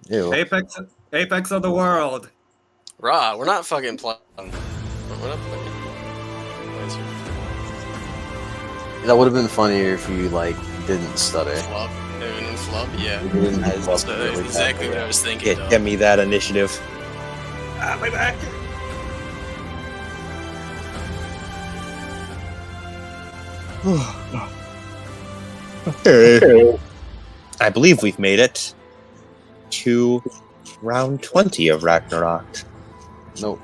Ew. Apex of the world. Raw, we're not fucking playing. We're not playing. That would have been funnier if you didn't stutter. Flub, Noon and Flub, yeah. You didn't have That's exactly what I was thinking. Get me that initiative. Ah, my back. I believe we've made it to round 20 of Ragnarok. Nope.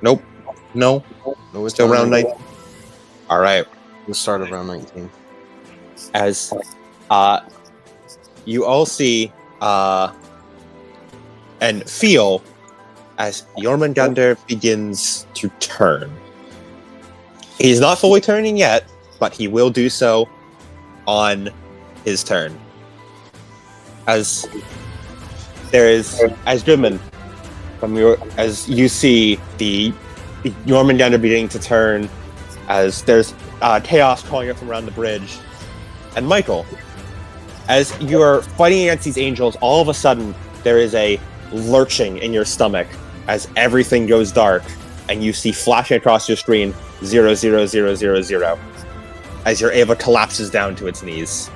Nope. No. No, it's Still round 19. All right. The start of round 19. As you all see and feel as Jormandgandr begins to turn. He's not fully turning yet, but he will do so on his turn. As there is, as Goodman, as you see the Jormandgandr beginning to turn, as there's chaos calling up from around the bridge, and Michael, as you are fighting against these angels, all of a sudden there is a lurching in your stomach as everything goes dark, and you see flashing across your screen 00000 as your Ava collapses down to its knees.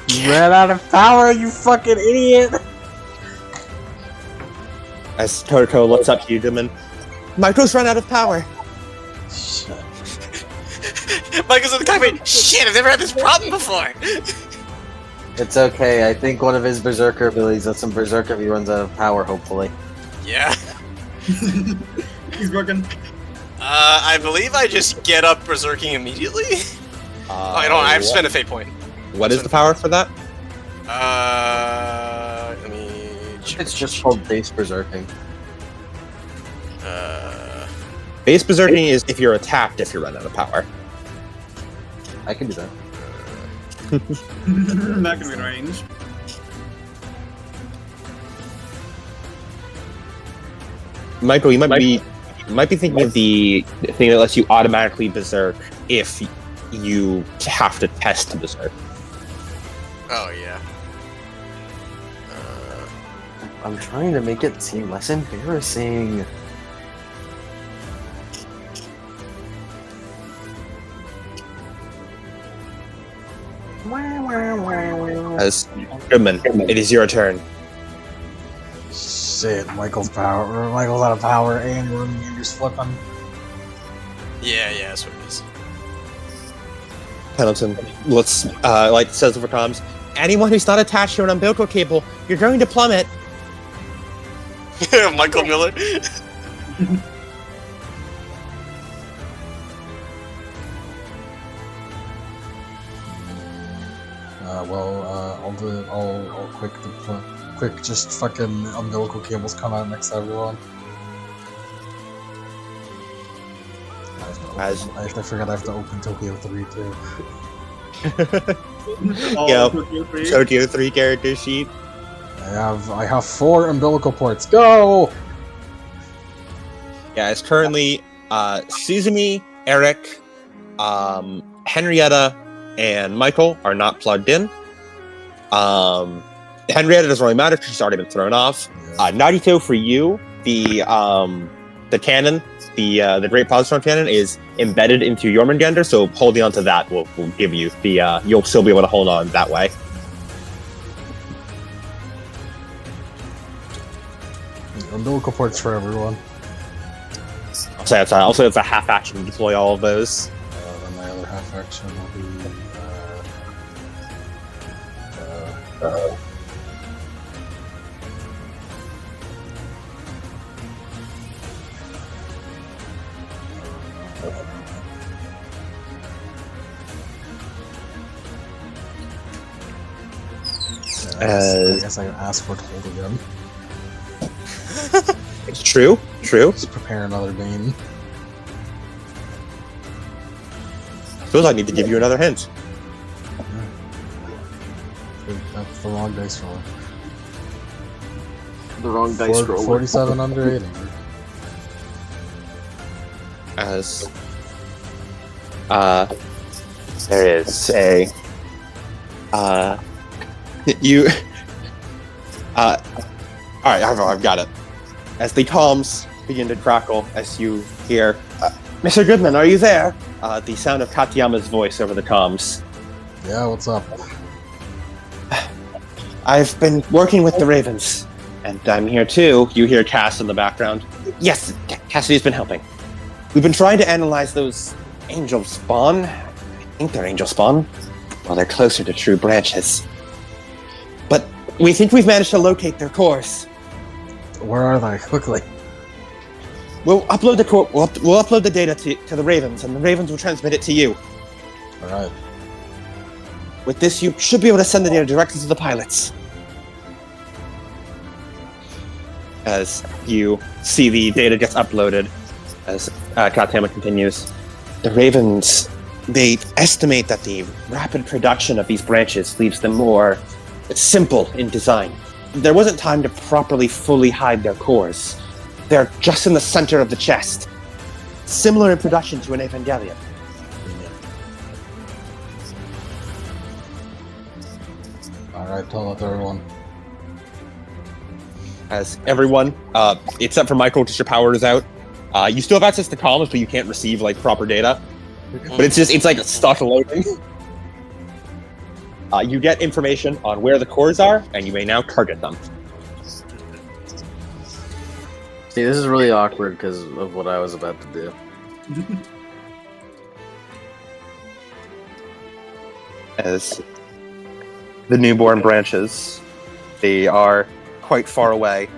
You ran out of power, you fucking idiot! As Totoko looks up to you, Goodman, Michael's run out of power. Michael's in the cockpit. Shit, I've never had this problem before. It's okay. I think one of his berserker abilities lets him berserk if he runs out of power, hopefully. Yeah. He's broken. I believe I just get up berserking immediately. I don't. I have to spend a fate point. What is the power for that? Let me check. It's just called base berserking. Base berserking is if you're attacked if you run out of power. I can do that. Not gonna be in range. Michael, you might be thinking of the thing that lets you automatically berserk if you have to test to berserk. Oh yeah. I'm trying to make it seem less embarrassing. As Goodman, it is your turn. Shit, Michael's out of power, and Jormandgandr's flipping. Yeah, that's what it is. Pendleton says over comms, anyone who's not attached to an umbilical cable, you're going to plummet. Michael Miller. I'll quick just fucking umbilical cables come out next to everyone. I forgot I have to open Tokyo 3 too. Tokyo 3 character sheet. I have 4 umbilical ports. Go! Yeah, it's currently Suzumi, Eric, Henrietta, and Michael are not plugged in. Henrietta doesn't really matter because she's already been thrown off. Nagito, for you, the cannon, the Great Positron cannon is embedded into Jormandgandr, so holding on to that will give you the you'll still be able to hold on that way. Umbilical ports for everyone. Also, it's a half action to deploy all of those. Then my other half action will be. I guess I can ask for it to hold again. It's true. Just prepare another Bane. Suppose I need to give you another hint. That's the wrong dice roll. The wrong dice roll. 47 under 80. As there is a you Alright, I've got it. As the comms begin to crackle, as you hear, Mr. Goodman, are you there? The sound of Katayama's voice over the comms. Yeah, what's up? I've been working with the Ravens, and I'm here too. You hear Cass in the background. Yes, Cassidy's been helping. We've been trying to analyze those angel spawn. I think they're angel spawn. Well, they're closer to true branches. But we think we've managed to locate their cores. Where are they? Quickly. We'll upload the core. We'll upload the data to the Ravens, and the Ravens will transmit it to you. All right. With this, you should be able to send the data directly to the pilots. As you see the data gets uploaded, as Katayama continues, the Ravens, they estimate that the rapid production of these branches leaves them more simple in design. There wasn't time to properly fully hide their cores. They're just in the center of the chest. Similar in production to an Evangelion. Alright, tell that to everyone. As everyone, except for Michael, because your power is out, you still have access to comms, but you can't receive like proper data. But it's like stuck loading. You get information on where the cores are, and you may now target them. See, this is really awkward because of what I was about to do. As the newborn branches, they are quite far away.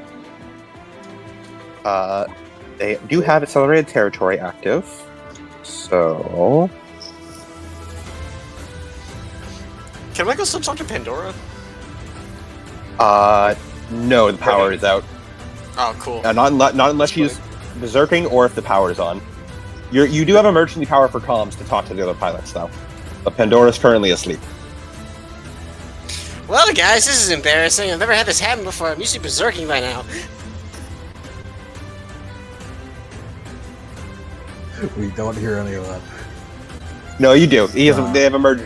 They do have accelerated territory active, so Can Michael still talk to Pandora? no, the power is out. Oh, cool. Not unless she's berserking or if the power is on. You do have emergency power for comms to talk to the other pilots, though. But Pandora's currently asleep. Well, guys, this is embarrassing. I've never had this happen before. I'm usually berserking by now. We don't hear any of that. No, you do. They have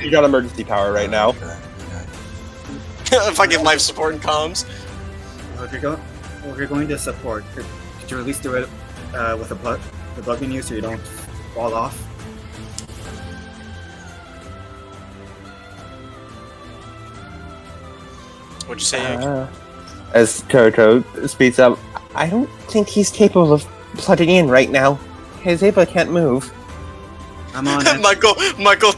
you got emergency power right now. Okay. If I get life support and comms. Well, if you're going to support, could you at least do it with the plug in you so you don't fall off? What'd you say? As Toto speeds up, I don't think he's capable of plugging in right now. His Ava can't move. I'm on it. Michael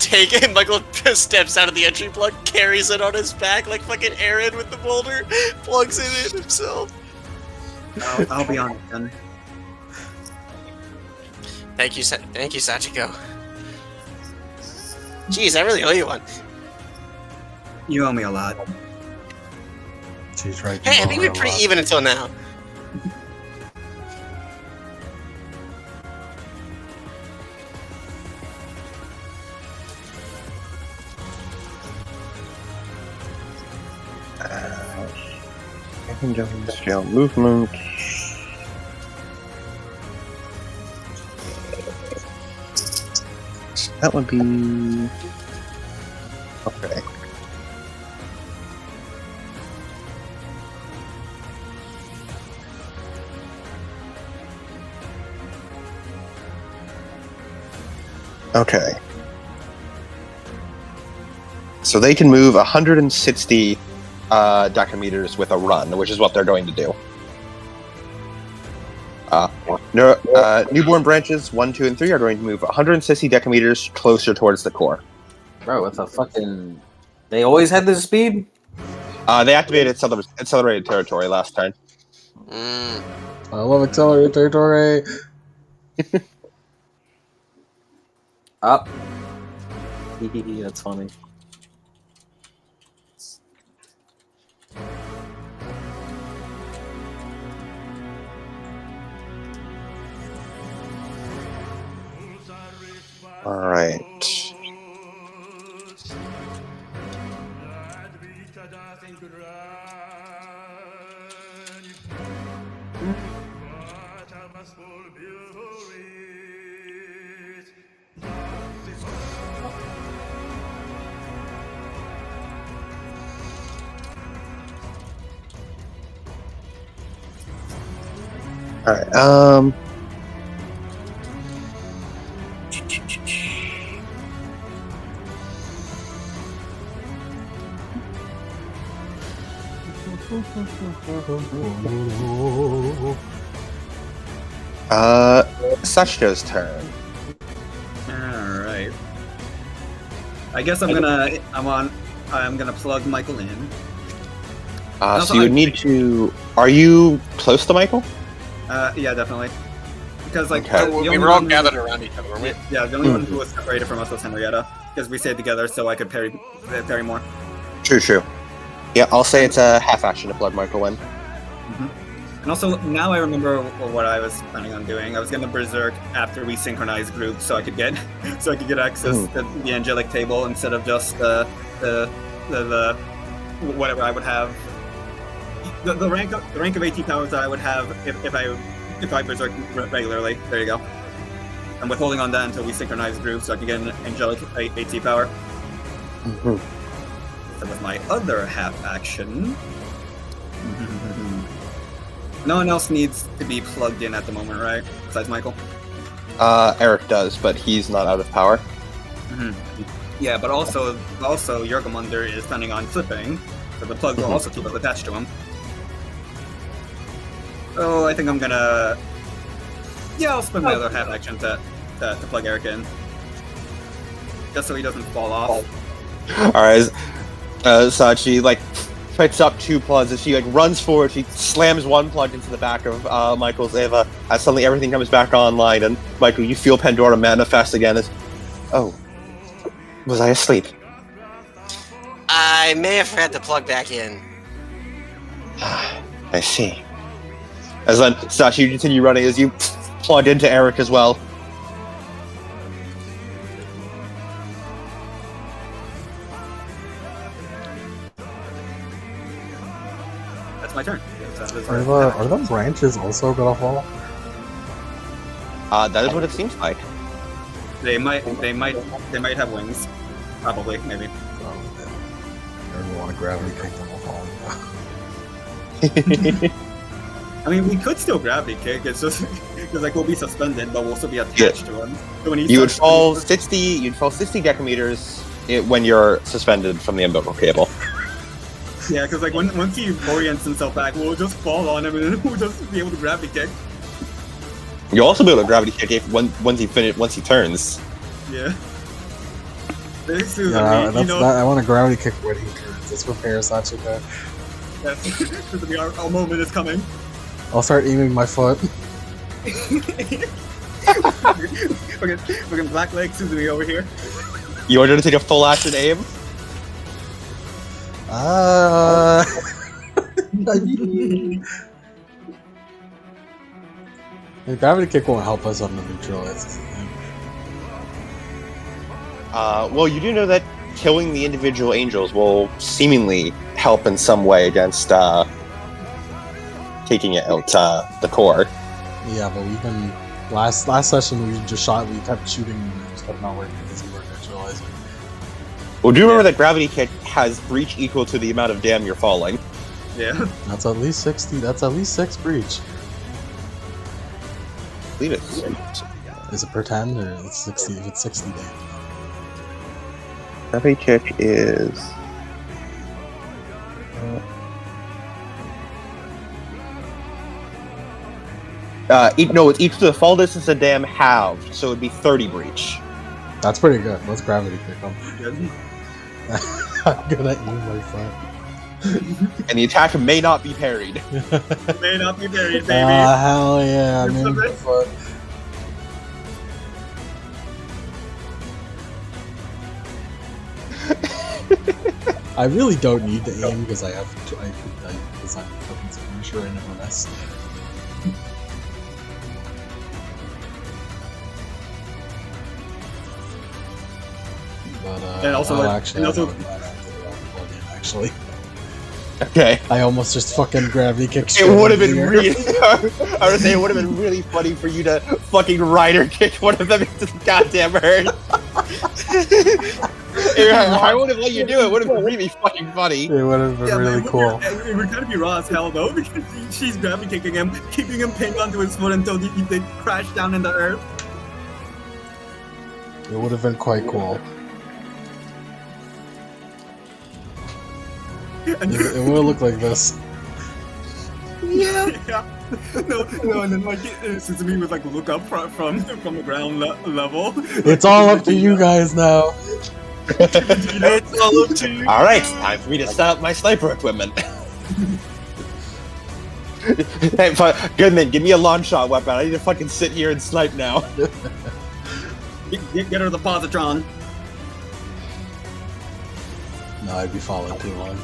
steps out of the entry plug, carries it on his back like fucking Aaron with the boulder, plugs it in himself. I'll be on it then. Thank you, Sachiko. Jeez, I really owe you one. You owe me a lot. She's right. Hey, I think we're pretty even until now. Scale movement. That would be okay. Okay. So they can move 160 decameters with a run, which is what they're going to do. Newborn branches 1, 2, and 3 are going to move 160 decameters closer towards the core. Bro, what the fucking... They always had this speed? They activated accelerated territory last time. I love accelerated territory. Up. That's funny. All right. Alright, Sachiko's turn. Alright. I guess I'm gonna plug Michael in. So you would need to... Are you close to Michael? Yeah, definitely. Because like Okay. the We only were all one- gathered around each other, weren't we? Yeah, the only one who was separated from us was Henrietta, because we stayed together, so I could parry more. True. Yeah, I'll say it's a half action to plug Michael in. And also, now I remember what I was planning on doing. I was gonna berserk after we synchronized groups, so I could get access to the angelic table instead of just the whatever I would have. The rank of 18 powers that I would have if I berserk regularly. There you go. I'm withholding on that until we synchronize groups, so I can get an angelic 18 power. That was my other half action. No one else needs to be plugged in at the moment, right? Besides Michael? Eric does, but he's not out of power. Yeah, but also Jormandgandr is planning on flipping, so the plug will also keep us attached to him. So I think I'm gonna... Yeah, I'll spend my other half action to plug Eric in. Just so he doesn't fall off. Alright, Sachi, like, picks up 2 plugs as she, like, runs forward, she slams 1 plug into the back of Michael's Eva, as suddenly everything comes back online, and Michael, you feel Pandora manifest again as... Oh. Was I asleep? I may have forgot to plug back in. I see. As then, Sachi, you continue running as you plug into Eric as well. That's my turn. Are the branches also gonna fall? That is what it seems like. They might have wings. Probably, maybe. I don't want to gravity kick them all falling. I mean, we could still gravity kick. It's just because like we'll be suspended, but we'll still be attached to him. So when You would fall 60. You'd fall 60 decameters when you're suspended from the umbilical cable. Yeah, because like once he orients himself back, we'll just fall on him and then we'll just be able to gravity kick. You'll also be able to gravity kick once he turns. Yeah. This is, Yeah, I want to gravity kick when he turns. Let's prepare Sachiko. Our moment is coming. I'll start aiming my foot. Fucking black leg Suzumi over here. You want to take a full action aim? The gravity kick won't help us on the neutralize. Well, you do know that killing the individual angels will seemingly help in some way against taking it out the core. Yeah, but we've been last session we kept shooting and it just kept not working because we weren't neutralizing. Well, do remember that gravity kick has breach equal to the amount of damn you're falling. Yeah. That's at least 60. That's at least 6 breach. Leave it. Is it per 10 or it's 60? If it's 60 damage. Gravity kick is. It's equal to the fall distance of damn halved, so it'd be 30 breach. That's pretty good. Let's gravity kick him. Good. I'm gonna aim my foot. And the attack may not be parried. May not be buried, baby. Hell yeah, I'm aiming my foot. I really don't need to aim because I'm fucking so sure I never miss. But And also, I'll like- actually, and also- I don't know that plug in, actually. Okay. I almost just fucking gravity kicked. It would have been really. I would say it would have been really funny for you to fucking rider kick one of them into the goddamn herd. I would have let you do it. Would have been really fucking funny. It would have been really cool. It would kind of be raw as hell though, because she's gravity kicking him, keeping him pinned onto his foot until they crash down in the earth. It would have been quite cool. And It would have looked like this. yeah. No, and then like Suzume would like look up from the ground level. It's all up to you guys now. It's all up to you. All right, time for me to set up my sniper equipment. Hey, Goodman, give me a long shot weapon. I need to fucking sit here and snipe now. Get her the positron. No, I'd be following too long.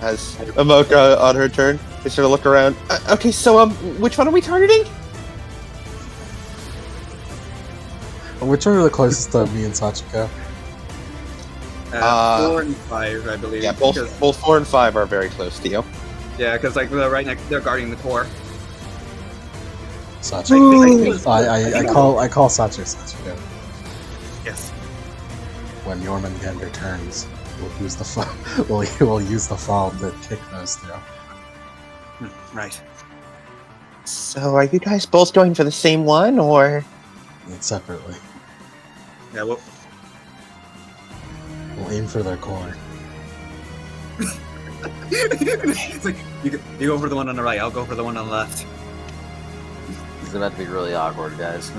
As Amoka, on her turn, is gonna look around. Okay, so which one are we targeting? Which one are the closest to me and Sachiko? 4 and 5, I believe. Yeah, both 4 and 5 are very close to you. Yeah, because like they're right next, they're guarding the core. Sachiko. I call Sachiko. Yes. When Jormandgandr turns, we'll use the we'll use the fall to kick those two. Right. So, are you guys both going for the same one, or? And separately. Yeah. Well. We'll aim for their core. It's like you go for the one on the right. I'll go for the one on the left. This is about to be really awkward, guys.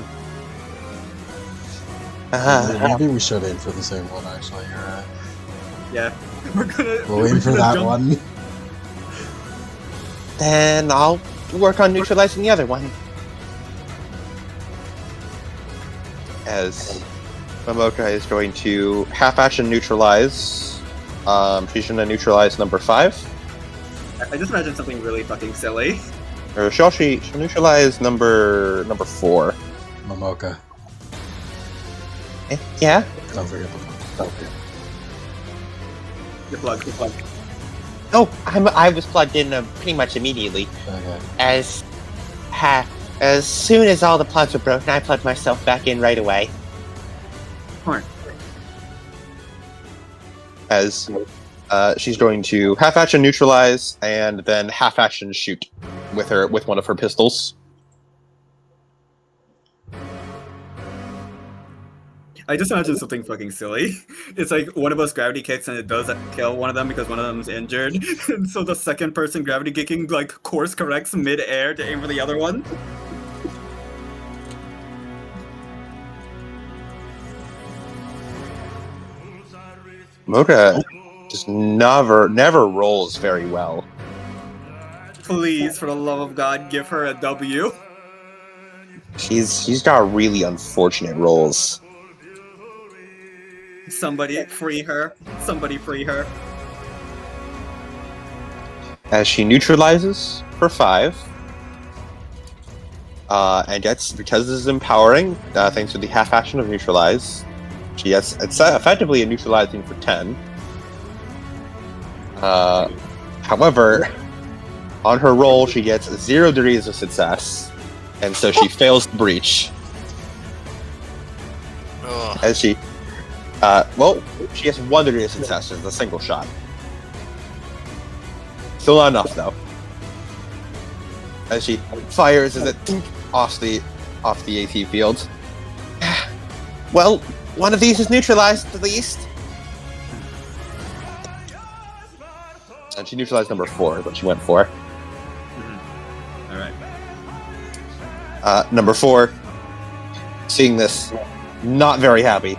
Maybe we should aim for the same one. Actually, you're right. Yeah. We'll aim for that one. Then I'll work on neutralizing the other one. As Momoka is going to half-action neutralize. She's going to neutralize number 5. I just imagine something really fucking silly. Or she'll neutralize number 4. Momoka. Yeah? Don't forget the phone. Your plug. Oh, I was plugged in pretty much immediately. Okay. As soon as all the plugs were broken, I plugged myself back in right away. Smart. As she's going to half-action neutralize and then half-action shoot with one of her pistols. I just imagine something fucking silly. It's like one of us gravity kicks and it does kill one of them because one of them's injured. And so the second person gravity kicking like course corrects mid-air to aim for the other one. Moka just never rolls very well. Please, for the love of God, give her a W. She's got really unfortunate rolls. Somebody free her. Somebody free her. As she neutralizes for 5. And gets, because this is empowering, thanks to the half action of neutralize, she gets it's effectively a neutralizing for 10. However, on her roll, she gets 0 degrees of success, and so she fails the breach. Ugh. As she, she has 1 degree of success as a single shot. Still not enough, though. As she fires as it off the AT field. Well, one of these is neutralized, at least. And she neutralized number 4, is what she went for. Alright. Number 4, seeing this, not very happy.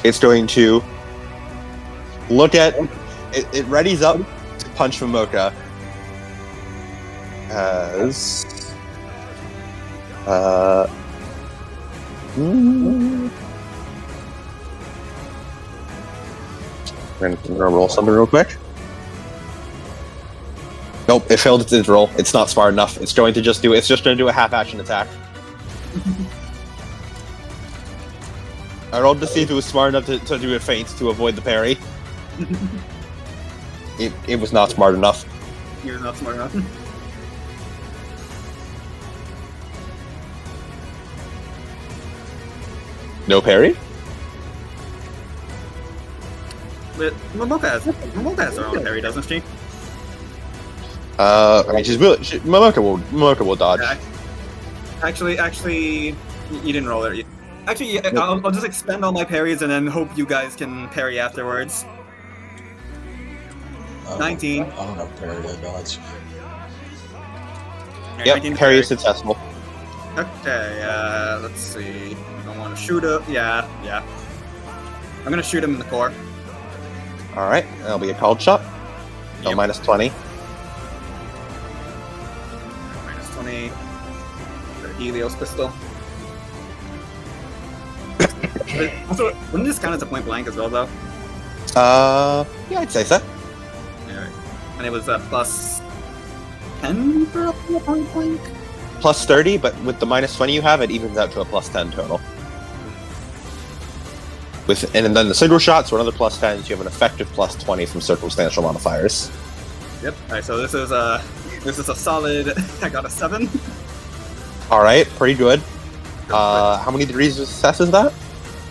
It's going to look at it readies up to punch Momoka as we're gonna roll something real quick. Nope, it failed its roll. It's not smart enough. It's just gonna do a half-action attack. I rolled to see if it was smart enough to do a feint to avoid the parry. It was not smart enough. You're not smart enough. No parry? But Momoka has her own parry, doesn't she? I mean, Momoka will dodge. Yeah. Actually, you didn't roll it. Actually, yeah, I'll just expend all my parries and then hope you guys can parry afterwards. 19. I don't have parry to dodge. Yeah, Yep, 19 parry is successful. Okay, let's see. I don't want to shoot him. Yeah. I'm gonna shoot him in the core. Alright, that'll be a called shot. So Yep. minus 20. Minus 20. The Helios pistol. Also, wouldn't this count as a point blank as well, though? Yeah, I'd say so. Yeah. And it was plus 10 for a point blank? Plus 30, but with the minus 20 you have, it evens out to a plus 10 total. And then the single shots were another plus 10, so you have an effective plus 20 from circumstantial modifiers. Yep. Alright, so this is a solid. I got a 7. Alright, pretty good. How many degrees of success is that?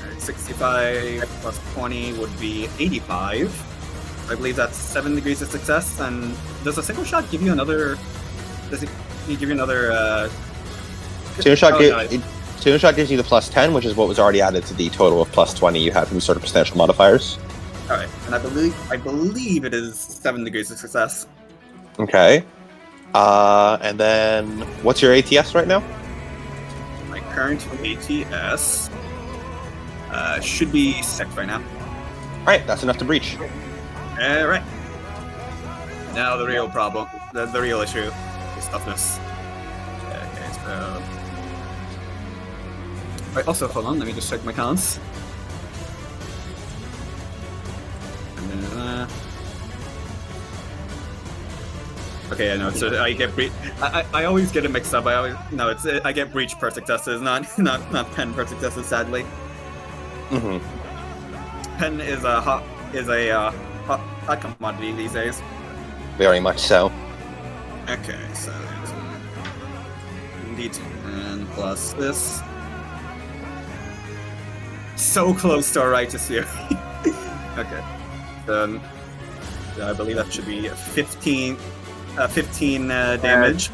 Alright, 65 plus 20 would be 85. I believe that's 7 degrees of success. And does a single shot give you another? Does it give you another? Single shot, no, single shot gives you the plus 10, which is what was already added to the total of plus 20 you had from circumstantial modifiers. Alright, and I believe it is 7 degrees of success. Okay. And then what's your ATS right now? My current ATS should be 6 right now. Alright, that's enough to breach. Alright. Now the real problem, the real issue is toughness. Okay, so. Wait, also, hold on, let me just check my counts. And then, okay, I know. So I get breach. I always get it mixed up. I get breach per successes, not pen per successes. Sadly, pen is a hot commodity these days. Very much so. Okay, so it's D10 plus this. So close to a righteous fury. Okay, I believe that should be 15 damage.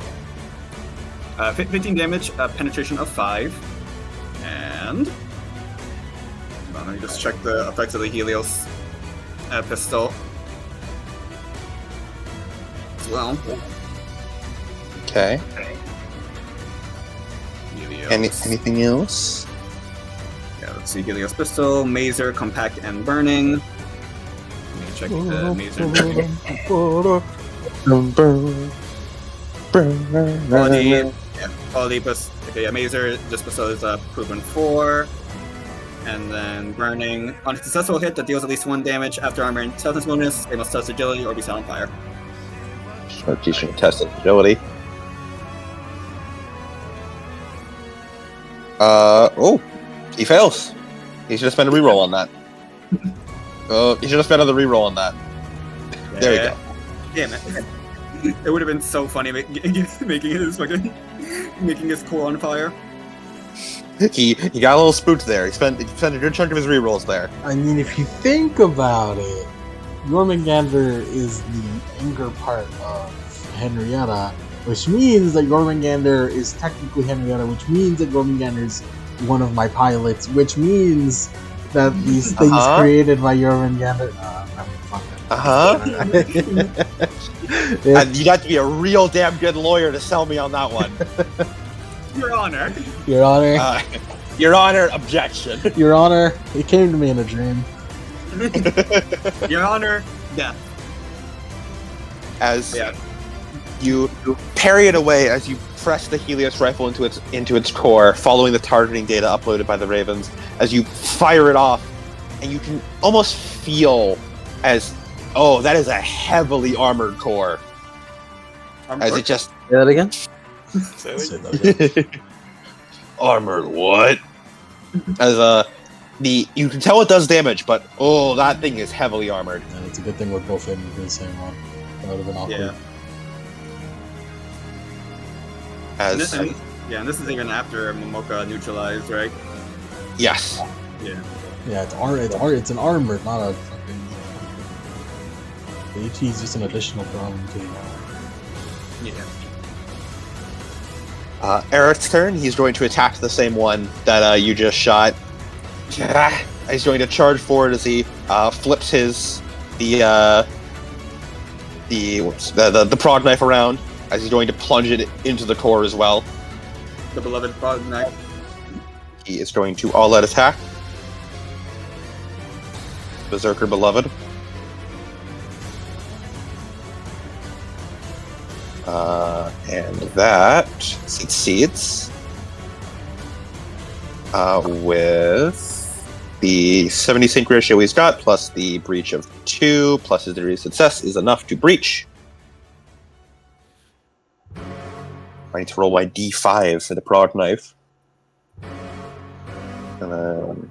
15 damage, penetration of 5, and let me just check the effects of the Helios pistol as well. Okay. Helios. Anything else? Yeah, let's see. Helios pistol, mazer, compact, and burning. Let me check the mazer. Quality okay, yeah, mazer, just pistol is proven 4. And then burning. On a successful hit that deals at least 1 damage after armor and toughness bonus, they must test agility or be set on fire. Start teaching test agility. Oh, he fails. He should have spent a reroll on that. He should have spent another reroll on that. Yeah. There you go. Damn it. It would have been so funny making his core on fire. He got a little spooked there. He spent a good chunk of his rerolls there. I mean, if you think about it, Jormandgandr is the anger part of Henrietta, which means that Jormandgandr is technically Henrietta, which means that Jormandgandr is one of my pilots, which means that these things created by Jormandgandr. And you'd have to be a real damn good lawyer to sell me on that one. Your Honor. Your Honor. Your Honor, objection. Your Honor, it came to me in a dream. Your Honor, death. As you parry it away, as you press the Helios rifle into its core, following the targeting data uploaded by the Ravens, as you fire it off, and you can almost feel that is a heavily armored core. It just Say that again? armored what? You can tell it does damage, but that thing is heavily armored. And it's a good thing we're both in the same one. That would have been awkward. Yeah. And this is even after Momoka neutralized, right? Yes. Yeah. Yeah, it's an armor, not a fucking. The HE is just an additional problem to it. Yeah. Eric's turn. He's going to attack the same one that you just shot. He's going to charge forward as he flips the prod knife around, as he's going to plunge it into the core as well. The beloved prod knife. He is going to all-out attack. Berserker beloved. And that succeeds with the 70 sync ratio he's got, plus the breach of 2, plus his degree of success is enough to breach. I need to roll my d5 for the prod knife. And then...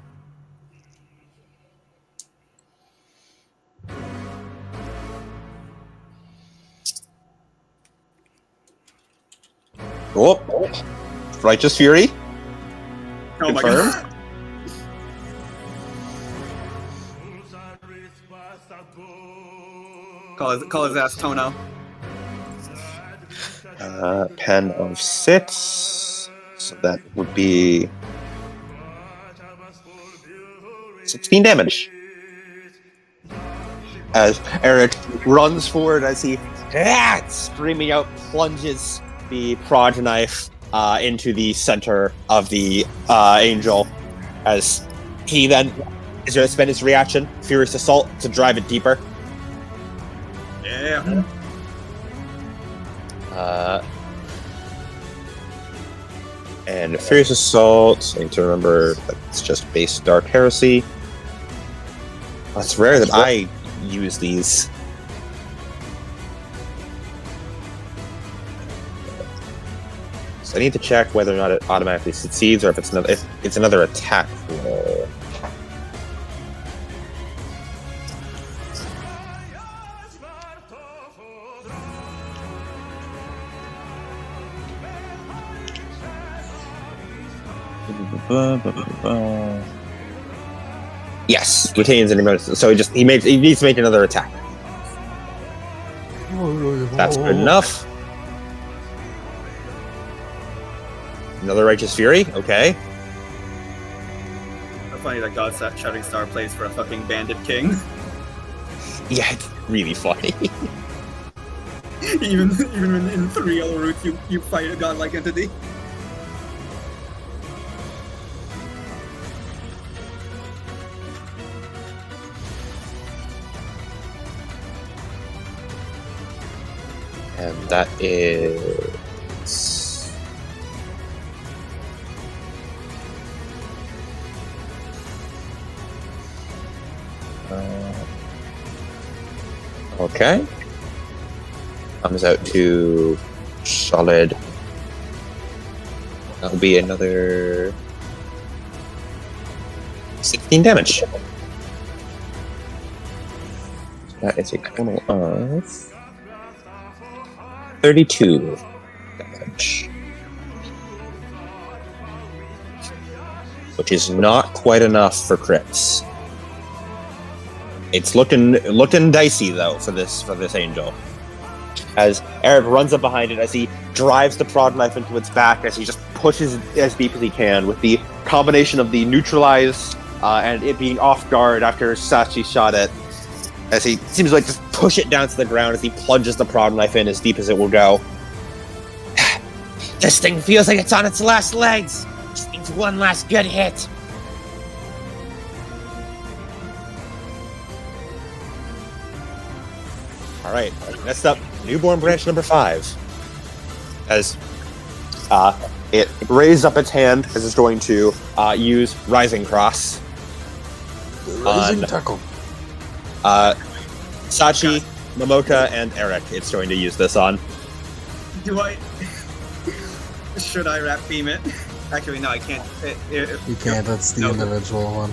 Oh, Righteous Fury. Oh my Confirmed. god. Call his ass Tono. Pen of 6. So that would be 16 damage. As Eric runs forward as he, screaming out, plunges the prod knife into the center of the angel. As he then is going to spend his reaction, Furious Assault, to drive it deeper. Yeah. And Furious Assault, I need to remember that it's just base Dark Heresy. It's rare that I use these. So I need to check whether or not it automatically succeeds, or if it's another attack roll. Yes, retains an emergency. So he needs to make another attack. That's good enough. Another Righteous Fury, okay. It's funny that God Shouting Star plays for a fucking bandit king. Yeah, it's really funny. even when in 3 other routes you fight a godlike entity. And that is... okay. Comes out to solid. That'll be another 16 damage. So that is a total of 32 damage. Which is not quite enough for crits. It's looking dicey though for this angel. As Eric runs up behind it, as he drives the prod knife into its back, as he just pushes it as deep as he can, with the combination of the neutralize and it being off guard after Sachi shot it, as he seems like just push it down to the ground as he plunges the prod knife in as deep as it will go. This thing feels like it's on its last legs. Just needs one last good hit. Alright, next up, Newborn Branch number 5. As it raised up its hand as it's going to use Rising Cross. Rising tackle. Sachi, Momoka, and Eric it's going to use this on. Do I... Should I rap beam it? Actually, no, I can't. You can't, that's the individual one.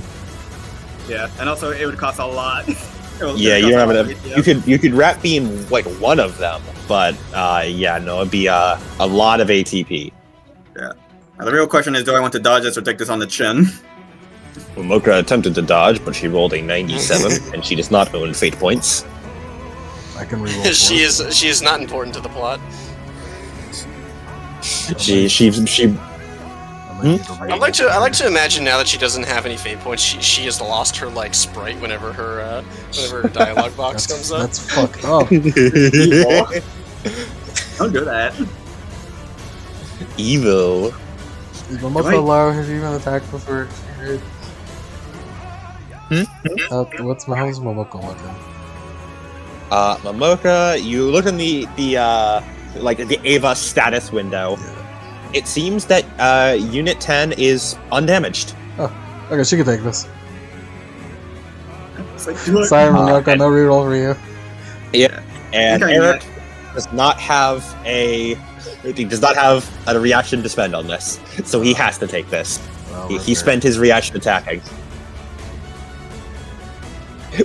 Yeah, and also it would cost a lot. Yeah, you don't have enough. You could rat beam like one of them, but yeah, no, it'd be a lot of ATP. Yeah. Now, the real question is, do I want to dodge this or take this on the chin? Momoka attempted to dodge, but she rolled a 97, and she does not own fate points. I can reroll. She is not important to the plot. She I like to imagine now that she doesn't have any fate points, she has lost her like sprite whenever her dialogue box comes up. That's fucked up. Don't do that. Evil. Is Momoka allow her to even attack before she hit? How's Momoka looking? Momoka, you look in the Ava status window. Yeah. It seems that Unit 10 is undamaged. Okay, she can take this. It's like, do it. Sorry, Momoka, no reroll for you. Yeah, and Okay, Eric does not have a reaction to spend on this, so he has to take this. Well, He spent his reaction attacking.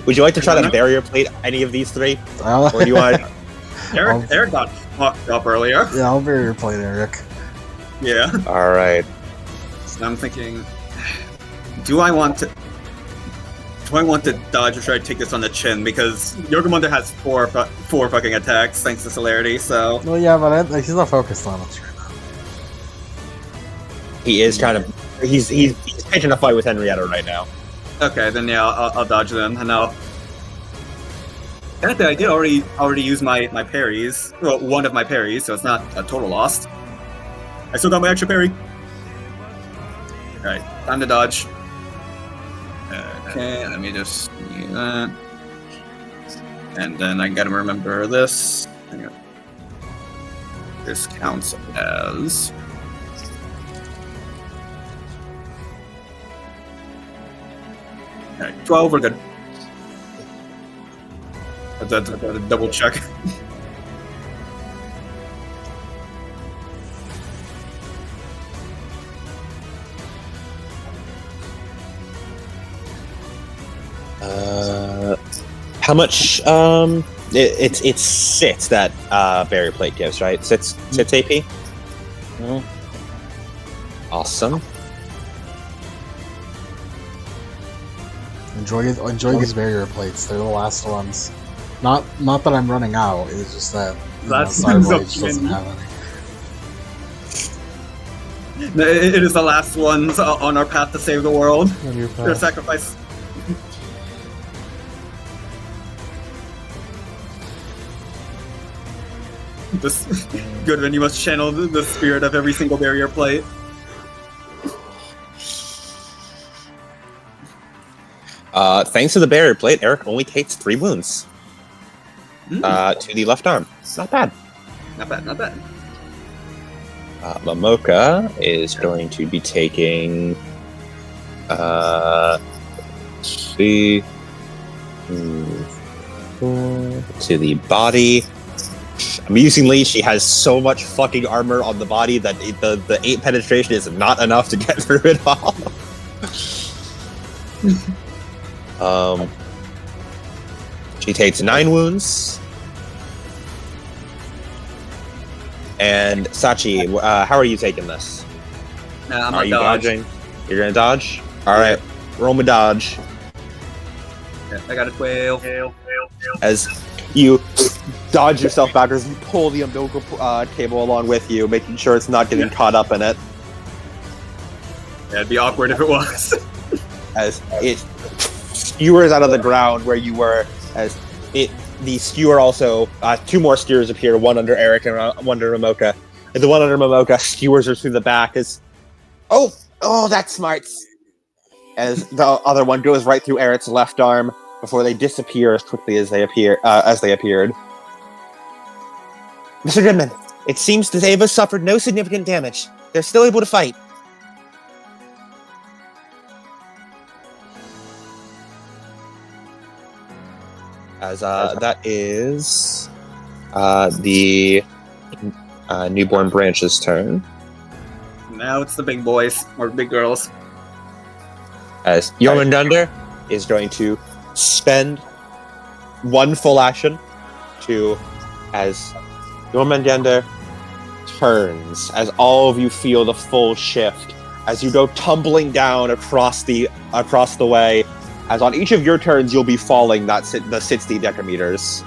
Would you like to try to barrier plate any of these three, or do you want? Eric got fucked up earlier. Yeah, I'll barrier plate Eric. Yeah. All right. So I'm thinking, do I want to dodge or should I take this on the chin? Because Jormandgandr has four fucking attacks thanks to celerity. So Well, yeah, but he's not focused on us right now. He is kind of he's taking a fight with Henrietta right now. okay, then yeah, I'll dodge them, and I'll. Technically, I did already use my parries. Well, one of my parries, so it's not a total loss. I still got my extra parry. Alright, time to dodge. Okay, let me just do that. And then I gotta remember this. Hang on. This counts as... Alright, 12, we're good. That's a double check. How much? It's 6 that barrier plate gives, right? 6 AP. Awesome. Enjoy these barrier plates. They're the last ones. Not that I'm running out. It's just that Cyberblade doesn't have any. It is the last ones on our path to save the world. Your Their sacrifice. This Goodman, you must channel the spirit of every single barrier plate. Thanks to the barrier plate, Eric only takes 3 wounds to the left arm. Not bad. Not bad, not bad. Momoka is going to be taking. Let's see. To the body. Amusingly, she has so much fucking armor on the body that the 8 penetration is not enough to get through it all. She takes 9 wounds. And Sachi, how are you taking this? Nah, I'm Are not you dodge. dodging? You're gonna dodge? Alright, roll me dodge. Yeah, I got a 12. As you dodge yourself backwards, you pull the umbilical cable along with you, making sure it's not getting caught up in it. Yeah, it'd be awkward if it was. As it skewers out of the ground where you were, as the skewer also, 2 more skewers appear, one under Eric and one under Momoka. And the one under Momoka skewers her through the back as, oh, that's smart. As the other one goes right through Eric's left arm before they disappear as quickly as they appeared. Mr. Goodman, it seems that Ava suffered no significant damage. They're still able to fight. As that is the newborn branch's turn. Now it's the big boys, or big girls. As Jormandgandr is going to spend 1 full action as Jormandgandr turns, as all of you feel the full shift as you go tumbling down across the way. As on each of your turns, you'll be falling the 60 decameters.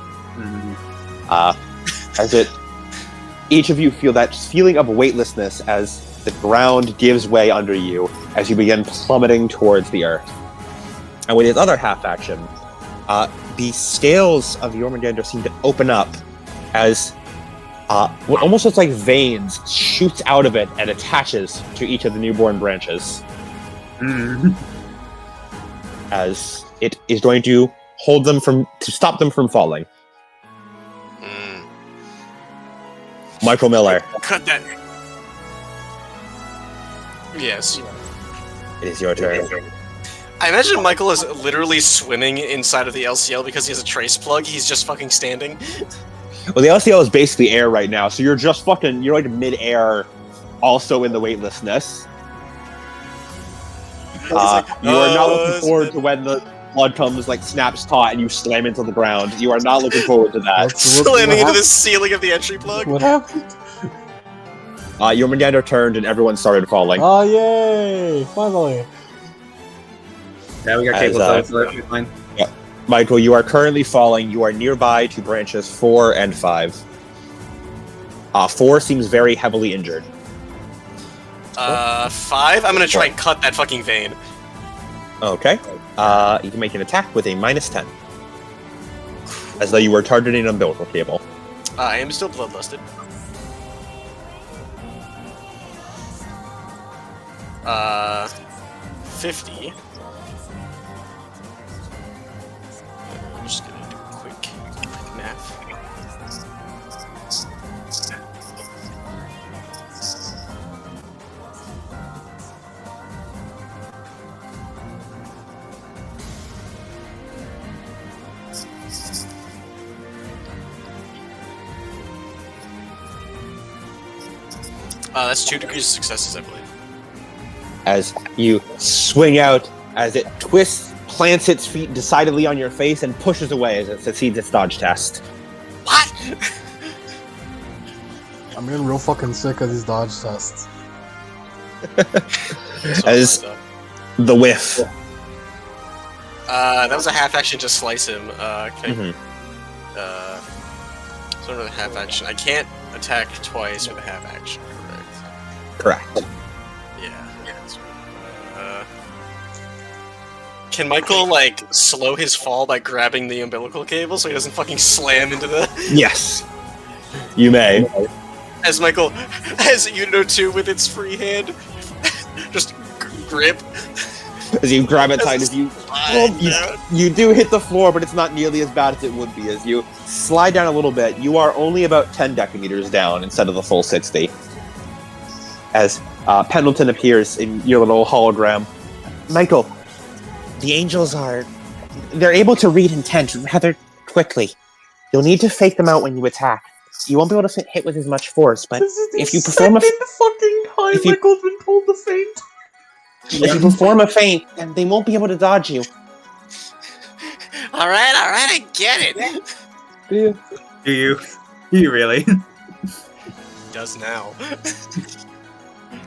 Each of you feel that feeling of weightlessness as the ground gives way under you as you begin plummeting towards the earth. And with his other half action, the scales of Jormandgandr seem to open up as what almost looks like veins shoots out of it and attaches to each of the newborn branches. As it is going to stop them from falling. Michael Miller. Cut that. Yes. It is your turn. I imagine Michael is literally swimming inside of the LCL because he has a trace plug. He's just fucking standing. Well, the LCL is basically air right now, so you're like mid-air, also in the weightlessness. You are not looking forward to when the blood comes, snaps taut, and you slam into the ground. You are not looking forward to that. Slamming into the ceiling of the entry plug. What happened? Jormandgandr turned, and everyone started falling. Oh, yay! Finally. Yeah, we got As, cables, so that's fine. Michael, you are currently falling. You are nearby to branches 4 and 5. 4 seems very heavily injured. 5? I'm gonna try and cut that fucking vein. Okay. You can make an attack with a -10. As though you were targeting an umbilical cable. I am still bloodlusted. 50. I'm just gonna do a quick math. That's 2 degrees of successes, I believe. As you swing out, as it twists, plants its feet decidedly on your face, and pushes away as it succeeds its dodge test. What? I'm getting real fucking sick of these dodge tests. As the whiff. That was a half action to slice him. Okay. So another half action. I can't attack twice with a half action, correct? Correct. Yeah. Can Michael, slow his fall by grabbing the umbilical cable so he doesn't fucking slam into the... Yes. You may. As Unito 2 with its free hand, just grip. As you grab it tight, you do hit the floor, but it's not nearly as bad as it would be. As you slide down a little bit, you are only about 10 decameters down instead of the full 60. As Pendleton appears in your little hologram. Michael, the angels they're able to read intent rather quickly. You'll need to fake them out when you attack. You won't be able to hit with as much force, but if you perform a fucking time Michael's been told to feint. If you perform a feint, then they won't be able to dodge you. Alright, I get it. Do you? Do you really? Does now.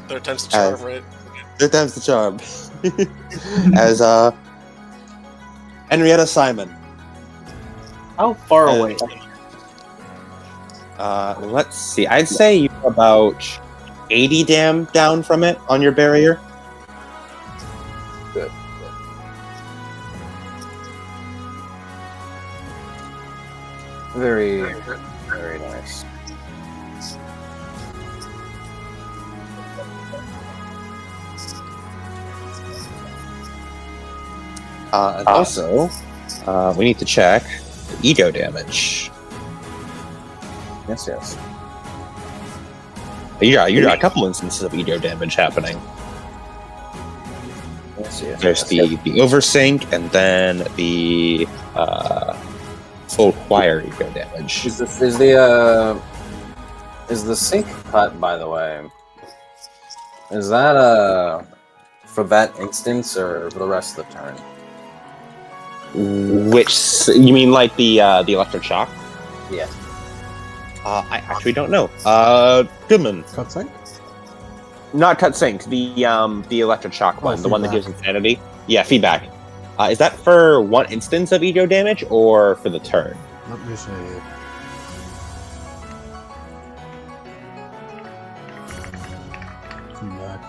Third time's the charm, right? Third time's the charm. As Henrietta Simon. How far away? Let's see. I'd say you're about 80 down from it on your barrier. Good. Very, very nice. And also, we need to check the ego damage. Yes, yes. You got a couple instances of ego damage happening. Yes, yes. There's the oversync, and then the full choir ego damage. Is the sync cut, by the way? Is that for that instance or for the rest of the turn? Which you mean like the electric shock? Yeah. I actually don't know. Goodman. Cutscene? not cut sync. The electric shock one, the one that gives insanity. Yeah, feedback. Is that for one instance of ego damage or for the turn? Let me see. Feedback.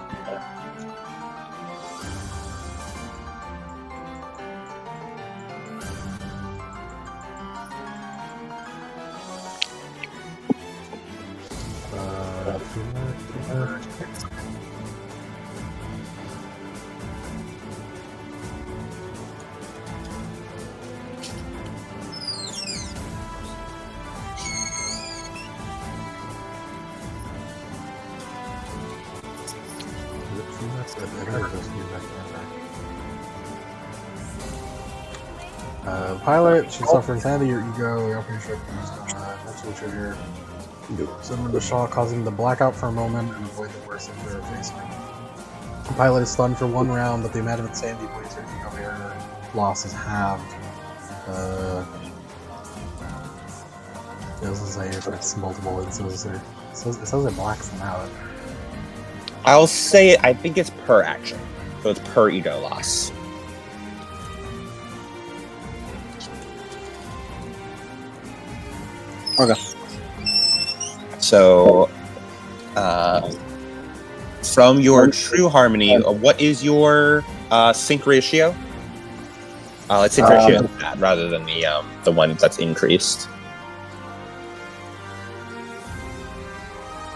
Pilot, she suffers insanity, your ego, the operation mentally trigger. Send him into shock, causing him to black out for a moment and avoid the worst if they're facing. The pilot is stunned for 1 round, but the amount of insanity points or ego error loss is halved. It doesn't say if it's multiple instances. It says it blacks them out. I'll say it. I think it's per action, so it's per ego loss. Okay. So, from your true harmony, what is your sync ratio? Let's sync ratio is that rather than the one that's increased.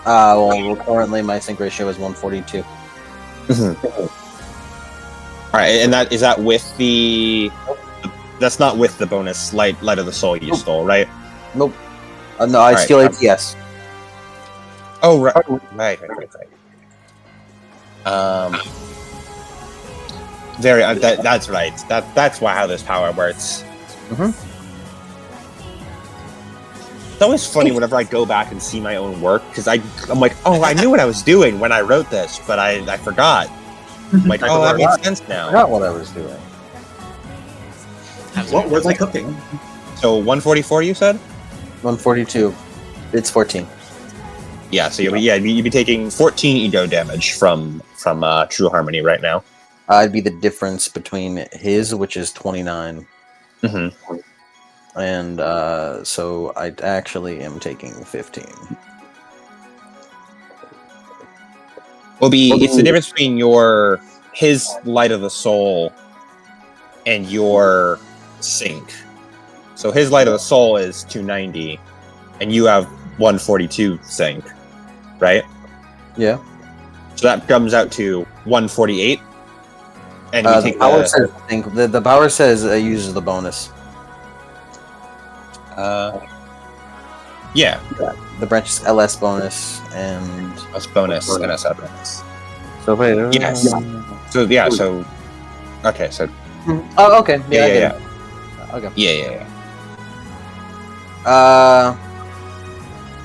Well, currently my sync ratio is 142. All right, and that is that with the? That's not with the bonus light of the soul you stole, right? Nope. No, I steal ATS. Oh, right. Very. That's right. That's why how this power works. It's always funny whenever I go back and see my own work because I'm like, oh, I knew what I was doing when I wrote this, but I forgot. I'm like, oh, that makes sense now. I forgot what I was doing. What was I cooking? So 144, you said? 142. It's 14. Yeah. So you'd be taking 14 ego damage from True Harmony right now. It'd be the difference between his, which is 29. And so I actually am taking 15. It's the difference between his light of the soul and your sync. So his light of the soul is 290, and you have 142 sync, right? Yeah. So that comes out to 148. And you take the power says it uses the bonus. Yeah. The branch is LS bonus and that's bonus and SL bonus. So wait. Yes. So yeah. So okay. So. Oh, okay. Yeah. Okay. Yeah.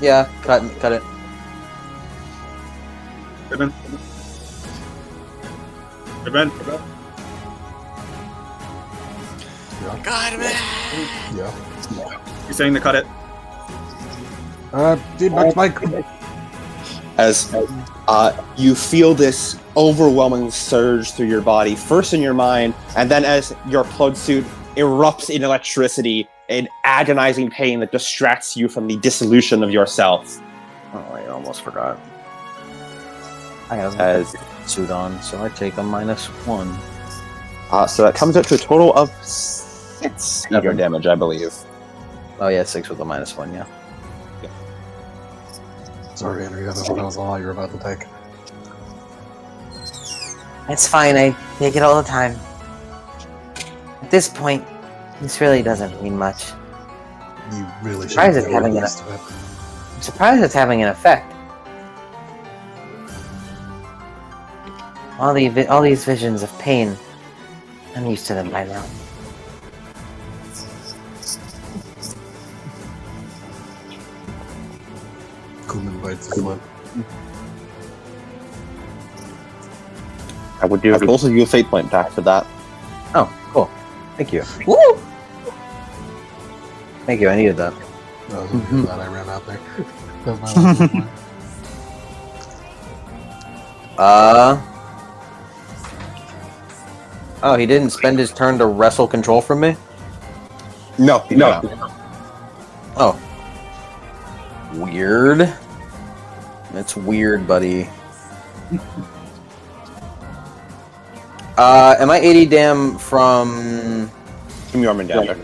Yeah. Cut it. Ribbon. God, man. Yeah. You're saying to cut it? Dude, back to Mike. As you feel this overwhelming surge through your body, first in your mind, and then as your plug suit erupts in electricity, in agonizing pain that distracts you from the dissolution of yourself. Oh, I almost forgot. I have a suit on, so I take a -1. So that comes out to a total of 6 ego damage, I believe. Oh yeah, 6 with a -1, yeah. Sorry, Andrew, that was a lot you were about to take. It's fine, I take it all the time. At this point, this really doesn't mean much. You really should Surprised have it's having used to it. I'm surprised it's having an effect. All these visions of pain, I'm used to them by now. Kuman bites his lip. I would do also do a fate point back for that. Oh, cool. Thank you. Woo! Thank you, I needed that. I was glad I ran out there. That was my last point. Oh, he didn't spend his turn to wrestle control from me? No. Oh. Weird. That's weird, buddy. Am I 80 dam from Jormandgandr.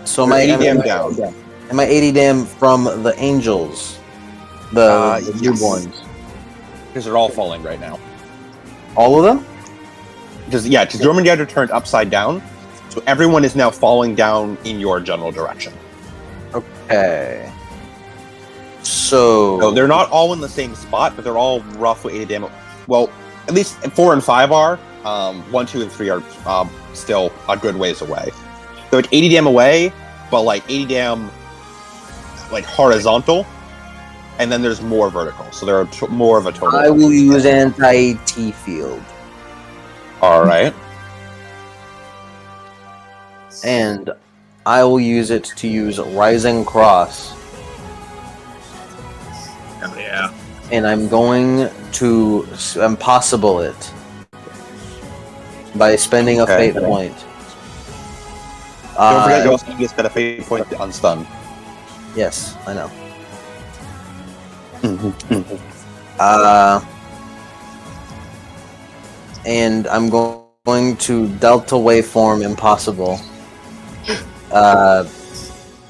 So am You're I 80 dam down. Am I 80 dam from the angels? The Yes. newborns. Because they're all falling right now. All of them? Because Jormandgandr turned upside down, so everyone is now falling down in your general direction. Okay. So They're not all in the same spot, but they're all roughly 80 dam. Well, at least 4 and 5 are. 1, 2, and 3 are still a good ways away. So it's 80 dam away, but like 80 dam like horizontal, and then there's more vertical. So there are more of a total. I will use anti-T field. All right. And I will use it to use Rising Cross. Oh, yeah. And I'm going to impossible it by spending a fate point. Don't forget you also get a fate point to unstun. Yes, I know. And I'm going to Delta Waveform Impossible.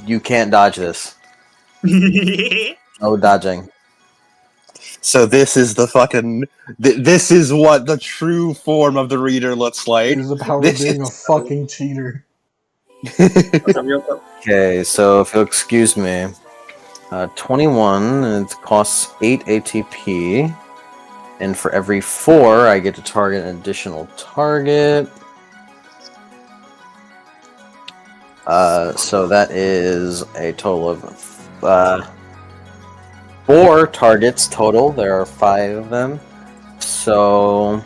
You can't dodge this. No dodging. So this is the fucking. This is what the true form of the reader looks like. Here's the power of This being a is- fucking cheater. Okay, so if you'll excuse me, 21, and it costs 8 ATP, and for every 4, I get to target an additional target. So that is a total of 4 targets total. There are 5 of them. So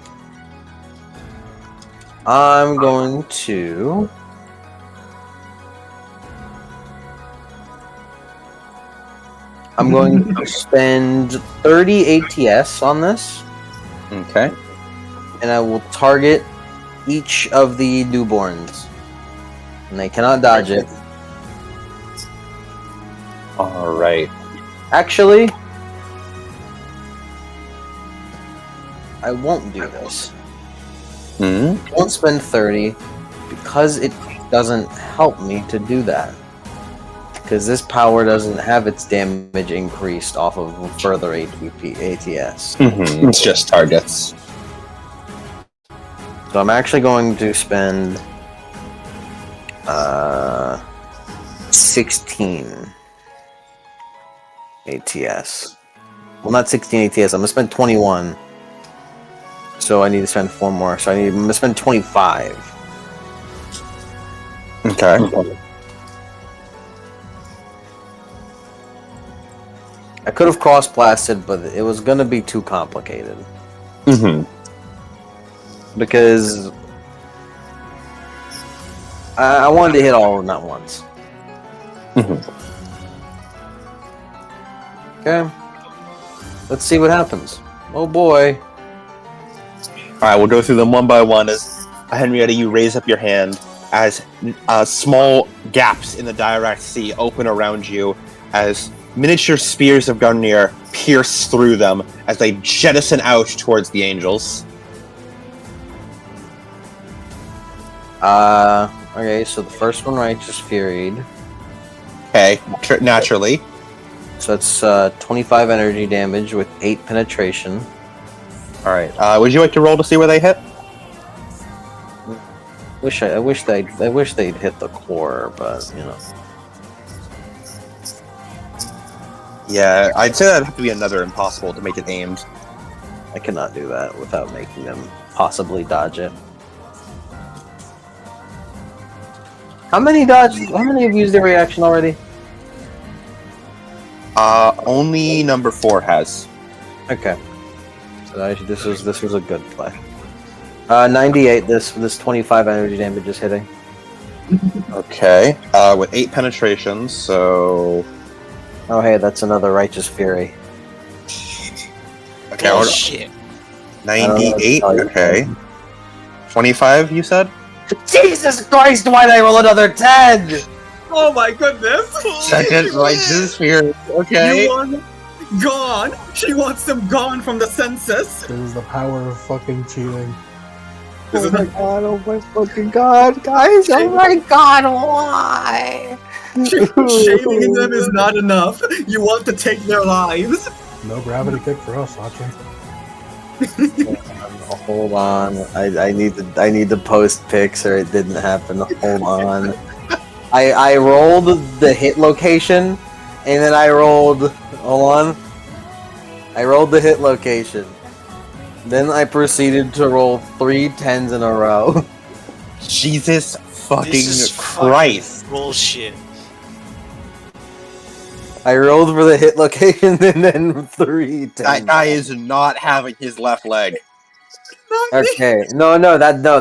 I'm going to spend 30 ATS on this, Okay. and I will target each of the newborns. And they cannot dodge it. All right. Actually, I won't do this. I won't spend 30 because it doesn't help me to do that. Because this power doesn't have its damage increased off of further ATS. It's just targets. So I'm actually going to spend 16 ATS. Well, not 16 ATS. I'm gonna spend 21. So I need to spend 4 more. So I'm gonna spend 25. Okay. I could have cross-blasted, but it was gonna be too complicated. Because I wanted to hit all of them at once. Okay. Let's see what happens. Oh boy. All right, we'll go through them one by one. As Henrietta, you raise up your hand as small gaps in the direct sea open around you as miniature spears of Gungnir pierce through them as they jettison out towards the angels. Okay, so the first one Righteous Furied. Okay, naturally. So it's 25 energy damage with 8 penetration. All right. Would you like to roll to see where they hit? I wish they'd hit the core, but you know. Yeah, I'd say that'd have to be another impossible to make it aimed. I cannot do that without making them possibly dodge it. How many have used their reaction already? Only number 4 has. Okay. So this was a good play. 98. This 25 energy damage is hitting. Okay. With 8 penetrations, so Oh hey, that's another Righteous Fury. Okay, Oh shit. 98. Okay. 25, you said? Jesus Christ, why'd I roll another 10? Oh my goodness! Second righteous fear. Okay. You want gone? She wants them gone from the census. This is the power of fucking cheating. This is the God, oh my fucking god, guys, oh my god, why? shaming them is not enough. You want to take their lives. No gravity kick for us, Sachin. Hold on, I need to post pics or it didn't happen. Hold on. I rolled the hit location, and then I rolled. Hold on. I rolled the hit location. Then I proceeded to roll 3 10s in a row. Jesus fucking This is Christ. fucking bullshit. I rolled for the hit location and then 3 10s. That guy is not having his left leg. Okay, no,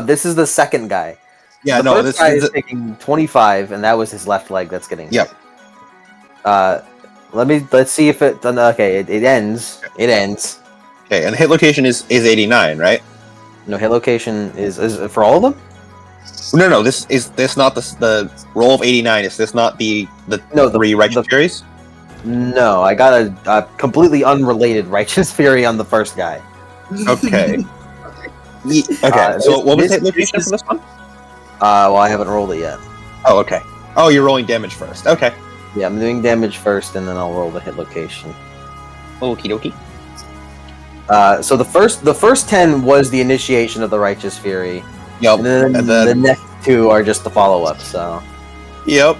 this is the second guy. Yeah, the no, first this guy is. is taking 25, and that was his left leg that's getting. Yep. Let's see if it. Okay, it ends. It ends. Okay, and the hit location is 89, right? No, hit location is for all of them. No, this not the roll of 89. Is this not the No, three righteous furies? No, I got a completely unrelated righteous fury on the first guy. Okay. Okay. So what was this- the hit location for this one? Well, I haven't rolled it yet. Oh, okay. Oh, you're rolling damage first. Okay. Yeah, I'm doing damage first, and then I'll roll the hit location. Okie dokie. So the first 10 was the initiation of the righteous fury, Yep. and then And then- the next 2 are just the follow up. So. Yep.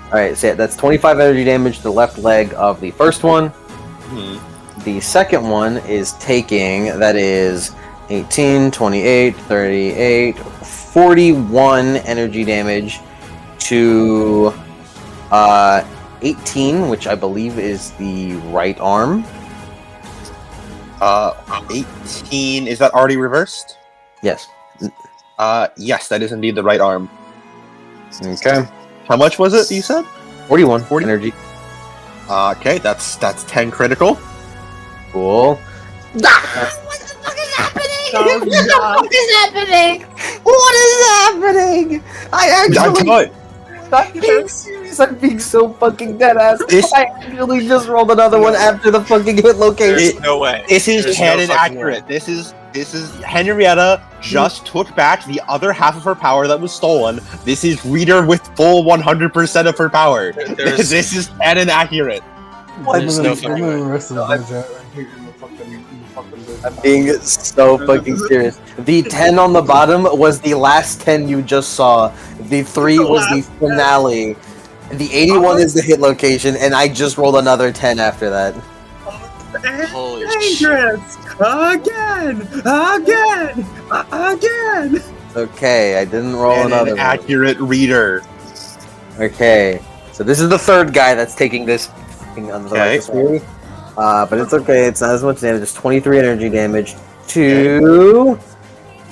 Alright, so that's 25 energy damage to the left leg of the first one. Hmm. The second one is taking, that is 18, 28, 38, 41 energy damage to 18, which I believe is the right arm. 18. Is that already reversed? Yes. Yes, that is indeed the right arm. Okay. How much was it? You said? 41 40? energy. Okay, that's 10 critical. Cool. What the fuck is happening? What the fuck is happening? What is happening? I I I'm being serious. I'm being so fucking dead ass. This- I actually just rolled another one after the fucking hit location. There's no way. This is There's no canon fucking accurate. way. This is Henrietta just took back the other half of her power that was stolen. This is Reader with full 100% of her power. There's- This is canon accurate. There's no fucking way. The rest of the chat right here in the fucking I'm being so fucking serious. The 10 on the bottom was the last 10 you just saw. The 3 was the finale. The 81 is the hit location, and I just rolled another 10 after that. Holy shit. Dangerous! Again! Okay, I didn't roll another Canon one. accurate Reader. Okay, so this is the third guy that's taking this thing on the Okay. righteous fury. But it's okay, it's not as much damage, it's 23 energy damage to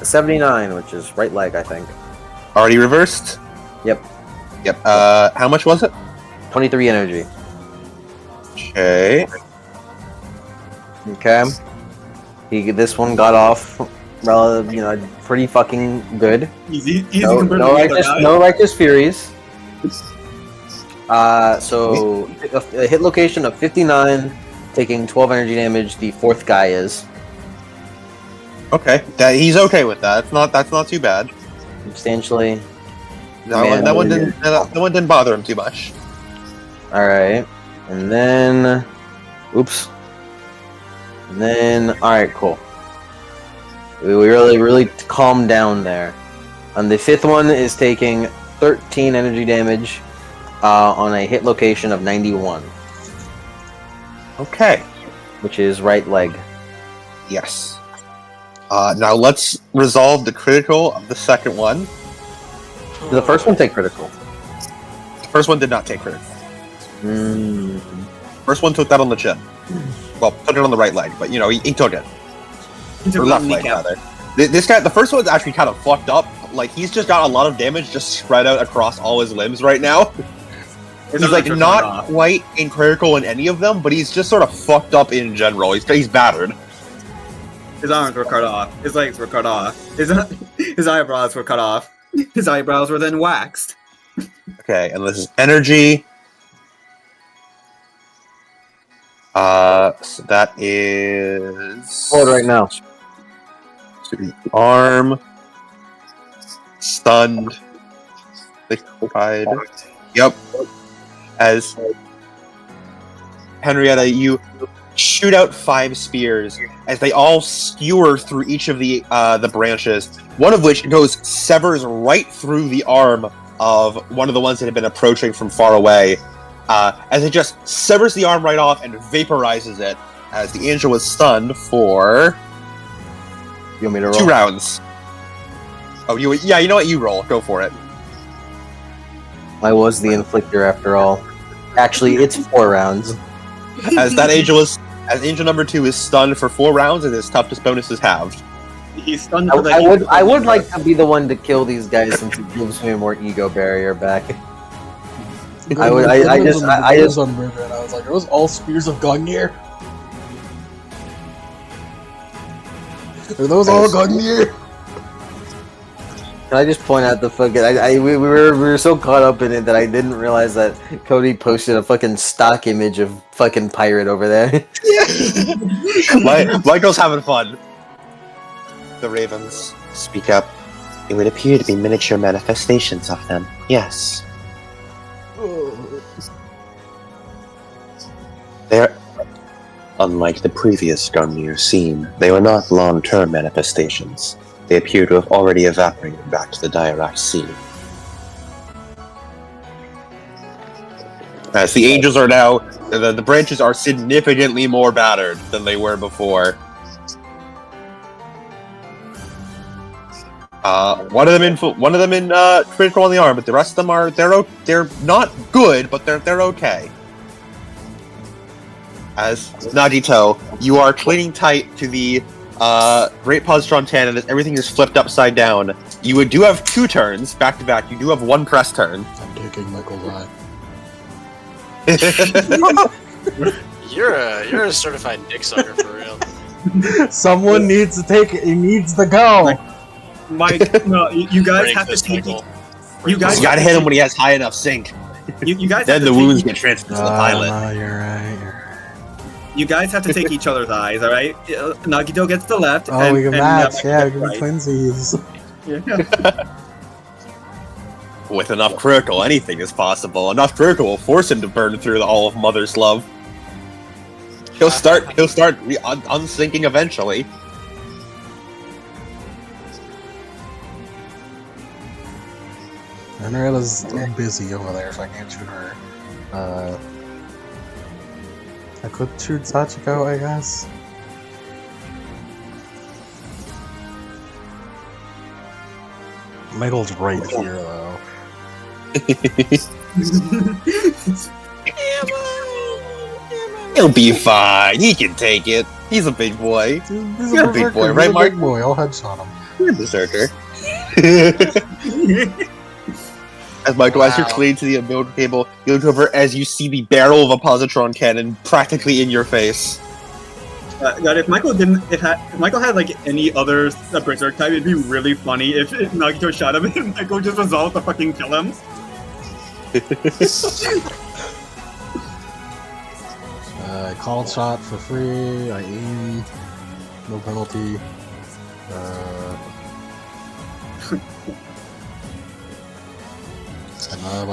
79, which is right leg, I think. Already reversed? Yep. Yep. How much was it? 23 energy. Okay. Okay. This one got off relative, pretty fucking good. Easy No, compared no to the other righteous, guy. no righteous furies. So a hit location of 59, taking 12 energy damage. The fourth guy is Okay. He's okay with that. That's not too bad. substantially. That one didn't bother him too much. All right, and then, oops. And then, all right, cool. We really calmed down there. And the fifth one is taking 13 energy damage on a hit location of 91, Okay. which is right leg. Yes. Now let's resolve the critical of the second one. Did the first one take critical? The first one did not take critical. Mm. First one took that on the chin. Well, put it on the right leg, but he took it. Or left leg, rather. This guy, the first one's actually kind of fucked up. Like, he's just got a lot of damage just spread out across all his limbs right now. He's like not quite critical in any of them, but he's just sort of fucked up in general. He's battered. His arms were cut off. His legs were cut off. His eyebrows were cut off. His eyebrows were then waxed. Okay, and this is energy. So that is... Hold right now. Arm. Stunned. Liquefied. Yep. As Henrietta, you shoot out 5 spears as they all skewer through each of the branches. One of which severs right through the arm of one of the ones that had been approaching from far away. As it just severs the arm right off and vaporizes it. As the angel was stunned for... You want me to roll? 2 rounds. Oh, you know what? You roll. Go for it. I was the inflictor after all. Actually, it's 4 rounds. As angel number 2 is stunned for 4 rounds, and his toughness bonus is halved. He's stunned. I would like to be the one to kill these guys since it gives me a more ego barrier back. I just on river, and I was like, "Are those all spears of Gungnir? Are those all Gungnir?" Can I just point out the fucking? We were so caught up in it that I didn't realize that Cody posted a fucking stock image of fucking pirate over there. Michael's having fun. The ravens speak up. It would appear to be miniature manifestations of them. Yes. They're unlike the previous Gungnir seen. They were not long-term manifestations. They appear to have already evaporated back to the Dirac Sea. As the angels are now, the branches are significantly more battered than they were before. One of them in critical on the arm, but the rest of them they're not good, but they're okay. As Nagito, you are clinging tight to the Great Positron 10, and everything is flipped upside down. You do have 2 turns back to back. You do have 1 press turn. I'm taking Michael's eye. You're a certified dick sucker for real. Someone needs to take it. He needs to go. Mike, no, you guys have to take it. You guys gotta hit him when he has high enough sync. You guys then the wounds get transferred to the pilot. No, you're right. You guys have to take each other's eyes, alright? Nagito gets the left. Oh, we can match. Mike We can be twinsies. Yeah. With enough critical, anything is possible. Enough critical will force him to burn through all of Mother's love. He'll start unsyncing eventually. Henrietta's busy over there, so I can't shoot her. I could shoot Sachiko, I guess. Michael's right here, though. He'll be fine. He can take it. He's a big boy. He's You're a big boy, right, Mark? Big boy. I'll headshot him. You're a berserker. As Michael, as you're clinging to the umbilical cable, you look over as you see the barrel of a positron cannon practically in your face. God, if Michael had like any other berserk type, it'd be really funny if Nagito shot him and Michael just resolved to fucking kill him. I called shot for free. I aim, no penalty.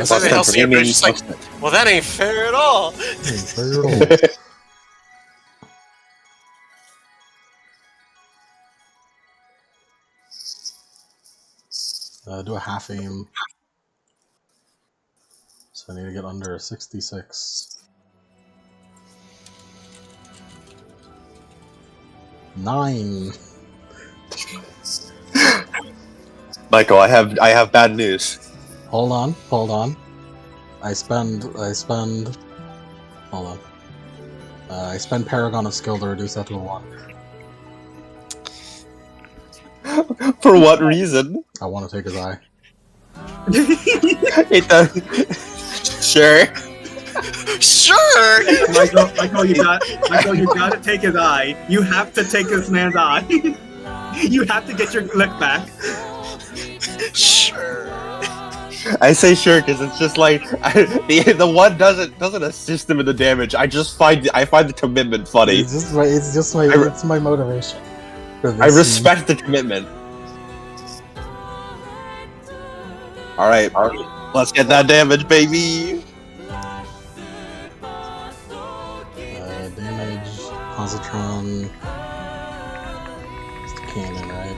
Something else here, but just like, well, that ain't fair at all. Do a half aim. So I need to get under a 66. 9. Michael, I have bad news. Hold on. I spend. Hold on. I spend Paragon of Skill to reduce that to a 1. For what reason? I want to take his eye. It does. Sure. Sure. Michael, you gotta take his eye. You have to take this man's eye. You have to get your lick back. Sure. I say sure because it's just like the one doesn't assist him in the damage. I find the commitment funny. It's my motivation. I respect the commitment. All right, let's get that damage, baby. Damage, positron. It's the cannon, right?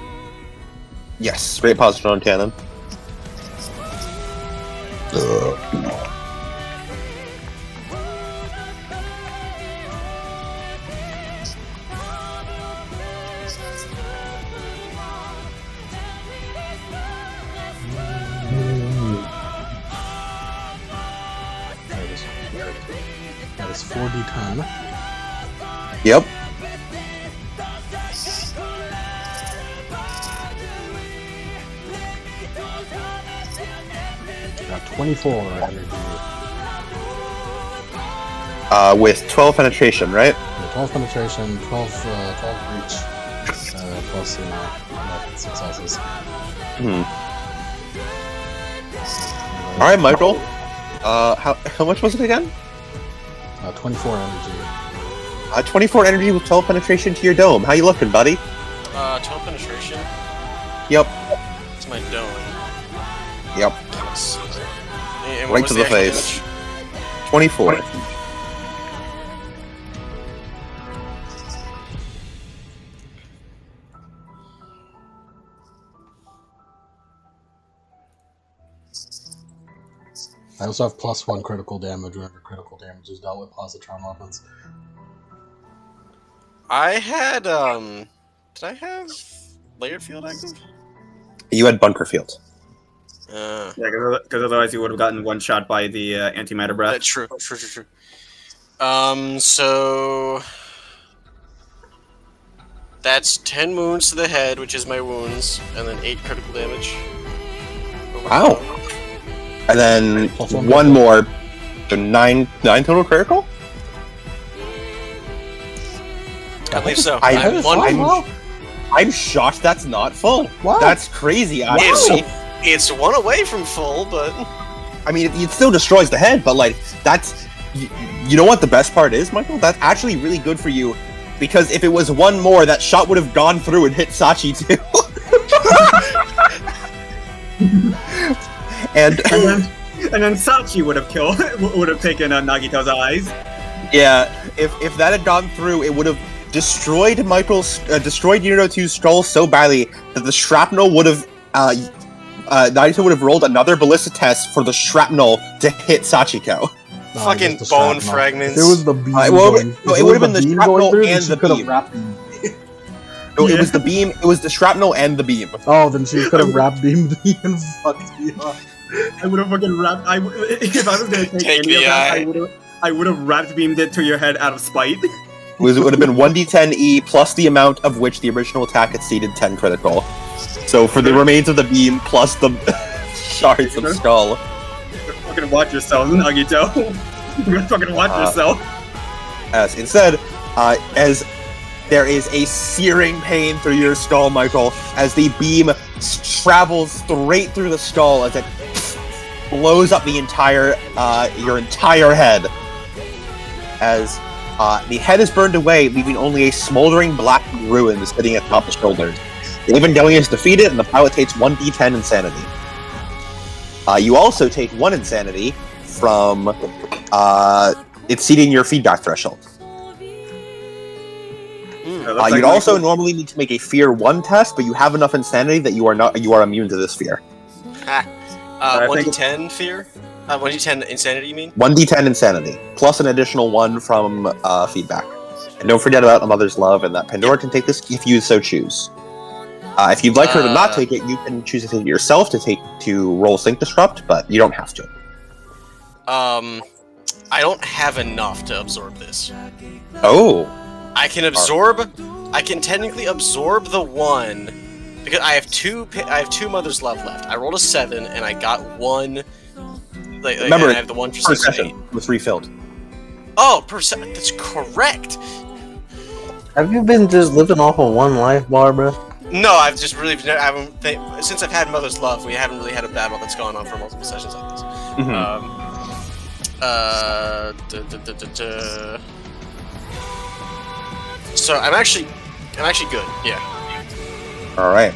Yes, straight positron cannon. That is 4d10. Yep. Got 24 energy. With 12 penetration, right? 12 penetration, 12 reach, plus weapon successes. All right, Michael. How much was it again? 24 energy. 24 energy with 12 penetration to your dome. How you looking, buddy? 12 penetration. Yep. It's my dome. Yep. And Right what to was the actual face. damage? 24. I also have +1 critical damage whenever critical damage is dealt with positron weapons. I had did I have layered field active? You had bunker field. Yeah, because otherwise you would have gotten one shot by the antimatter breath. That's true. So that's 10 wounds to the head, which is my wounds, and then 8 critical damage. Wow. And then Plus one more. So 9 total critical? I believe so. Wow. I'm shocked that's not full. Wow. That's crazy. It's one away from full, but I mean, it still destroys the head, but like that's you know what the best part is, Michael? That's actually really good for you because if it was one more, that shot would have gone through and hit Sachi too. and then Sachi would have taken Nagito's eyes. Yeah, if that had gone through, it would have destroyed Unito 2's skull so badly that the shrapnel would have Nagito would have rolled another ballista test for the shrapnel to hit Sachiko. fucking bone fragments. It was the beam. It would have been the shrapnel and the beam. No, it was the beam. It was the shrapnel and the beam. Oh, then she could have wrap beamed me and fucked me up. I would have fucking wrapped. If I was gonna take any of that, I would have wrapped beamed it to your head out of spite. It would have been 1d10e plus the amount of which the original attack exceeded 10 critical. So for the remains of the beam plus the shards of skull. Fucking watch yourself, Nagito. You're fucking watch yourself. As instead, as there is a searing pain through your skull, Michael, as the beam travels straight through the skull as it blows up the entire your entire head. As the head is burned away, leaving only a smoldering black ruin sitting atop the shoulders. The Evangelion is defeated, and the pilot takes 1d10 insanity. You also take 1 insanity from exceeding your feedback threshold. You'd also normally need to make a Fear 1 test, but you have enough insanity that you are immune to this fear. 1d10 fear? 1d10 insanity, you mean? 1d10 insanity, plus an additional 1 from feedback. And don't forget about A Mother's Love, and that Pandora can take this if you so choose. If you'd like her to not take it, you can choose to take it yourself to roll Sync Disrupt, but you don't have to. I don't have enough to absorb this. Oh. I can technically absorb the 1 because I have two Mother's Love left. I rolled a 7 and I got 1 Remember, and I have the one for per 6 and 8. session was refilled. Oh, that's correct. Have you been just living off of one life, Barbara? No, I've just really since I've had Mother's Love, we haven't really had a battle that's gone on for multiple sessions like this. So I'm actually good. Yeah. All right.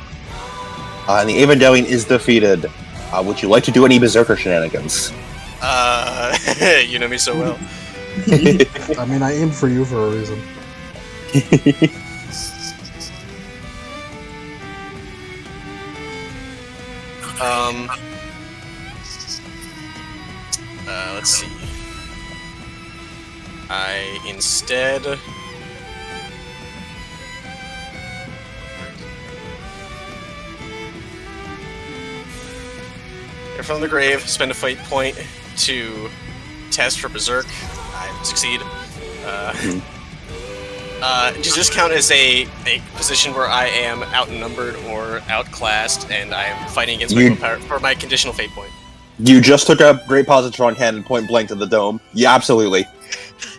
And the Evangelion is defeated. Would you like to do any berserker shenanigans? You know me so well. I mean, I aimed for you for a reason. Let's see. I instead. From the grave, spend a fate point to test for berserk. I succeed. Does this count as a position where I am outnumbered or outclassed, and I am fighting against my willpower for my conditional fate point? You just took a great positron cannon point blank to the dome. Yeah, absolutely.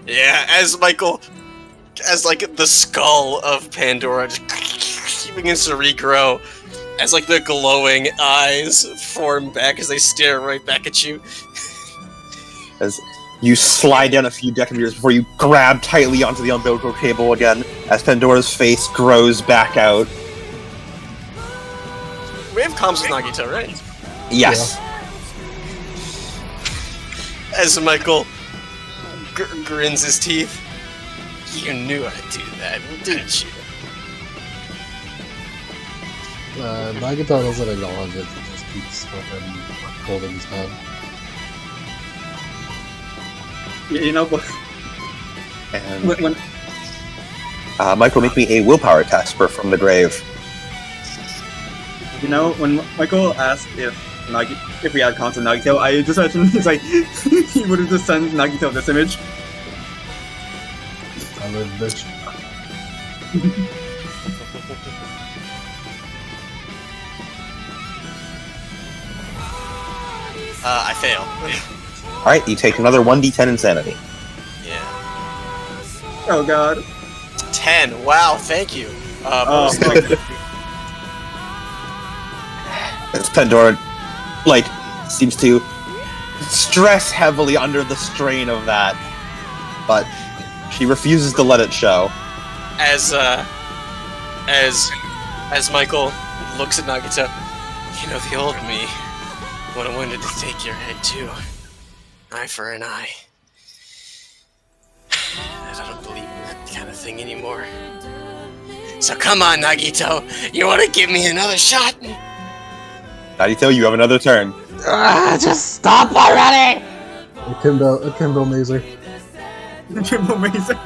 Yeah, as Michael, as like the skull of Pandora just begins to regrow, as like the glowing eyes form back as they stare right back at you. As you slide down a few decibels before you grab tightly onto the umbilical cable again, as Pandora's face grows back out. We have comms with Nagito, right? Yes. Yeah. As Michael grins his teeth. You knew I'd do that, didn't you? Nagito doesn't acknowledge it, he just keeps fucking holding his head. You know, but And when Michael, make me a willpower test for From the Grave. you know, when Michael asked if we had constant Nagito, I just imagined it's like he would have just sent Nagito this image. I live, bitch. I fail. Alright, you take another 1d10 insanity. Yeah. Oh god. 10. Wow, thank you. Oh, As Pandora, like, seems to stress heavily under the strain of that, but she refuses to let it show. As Michael looks at Nagito, you know the old me would have wanted to take your head too. Eye for an eye. I don't believe in that kind of thing anymore. So come on, Nagito, you want to give me another shot? Nagito, you have another turn. Just stop already! Akimbo Mazer. amazing.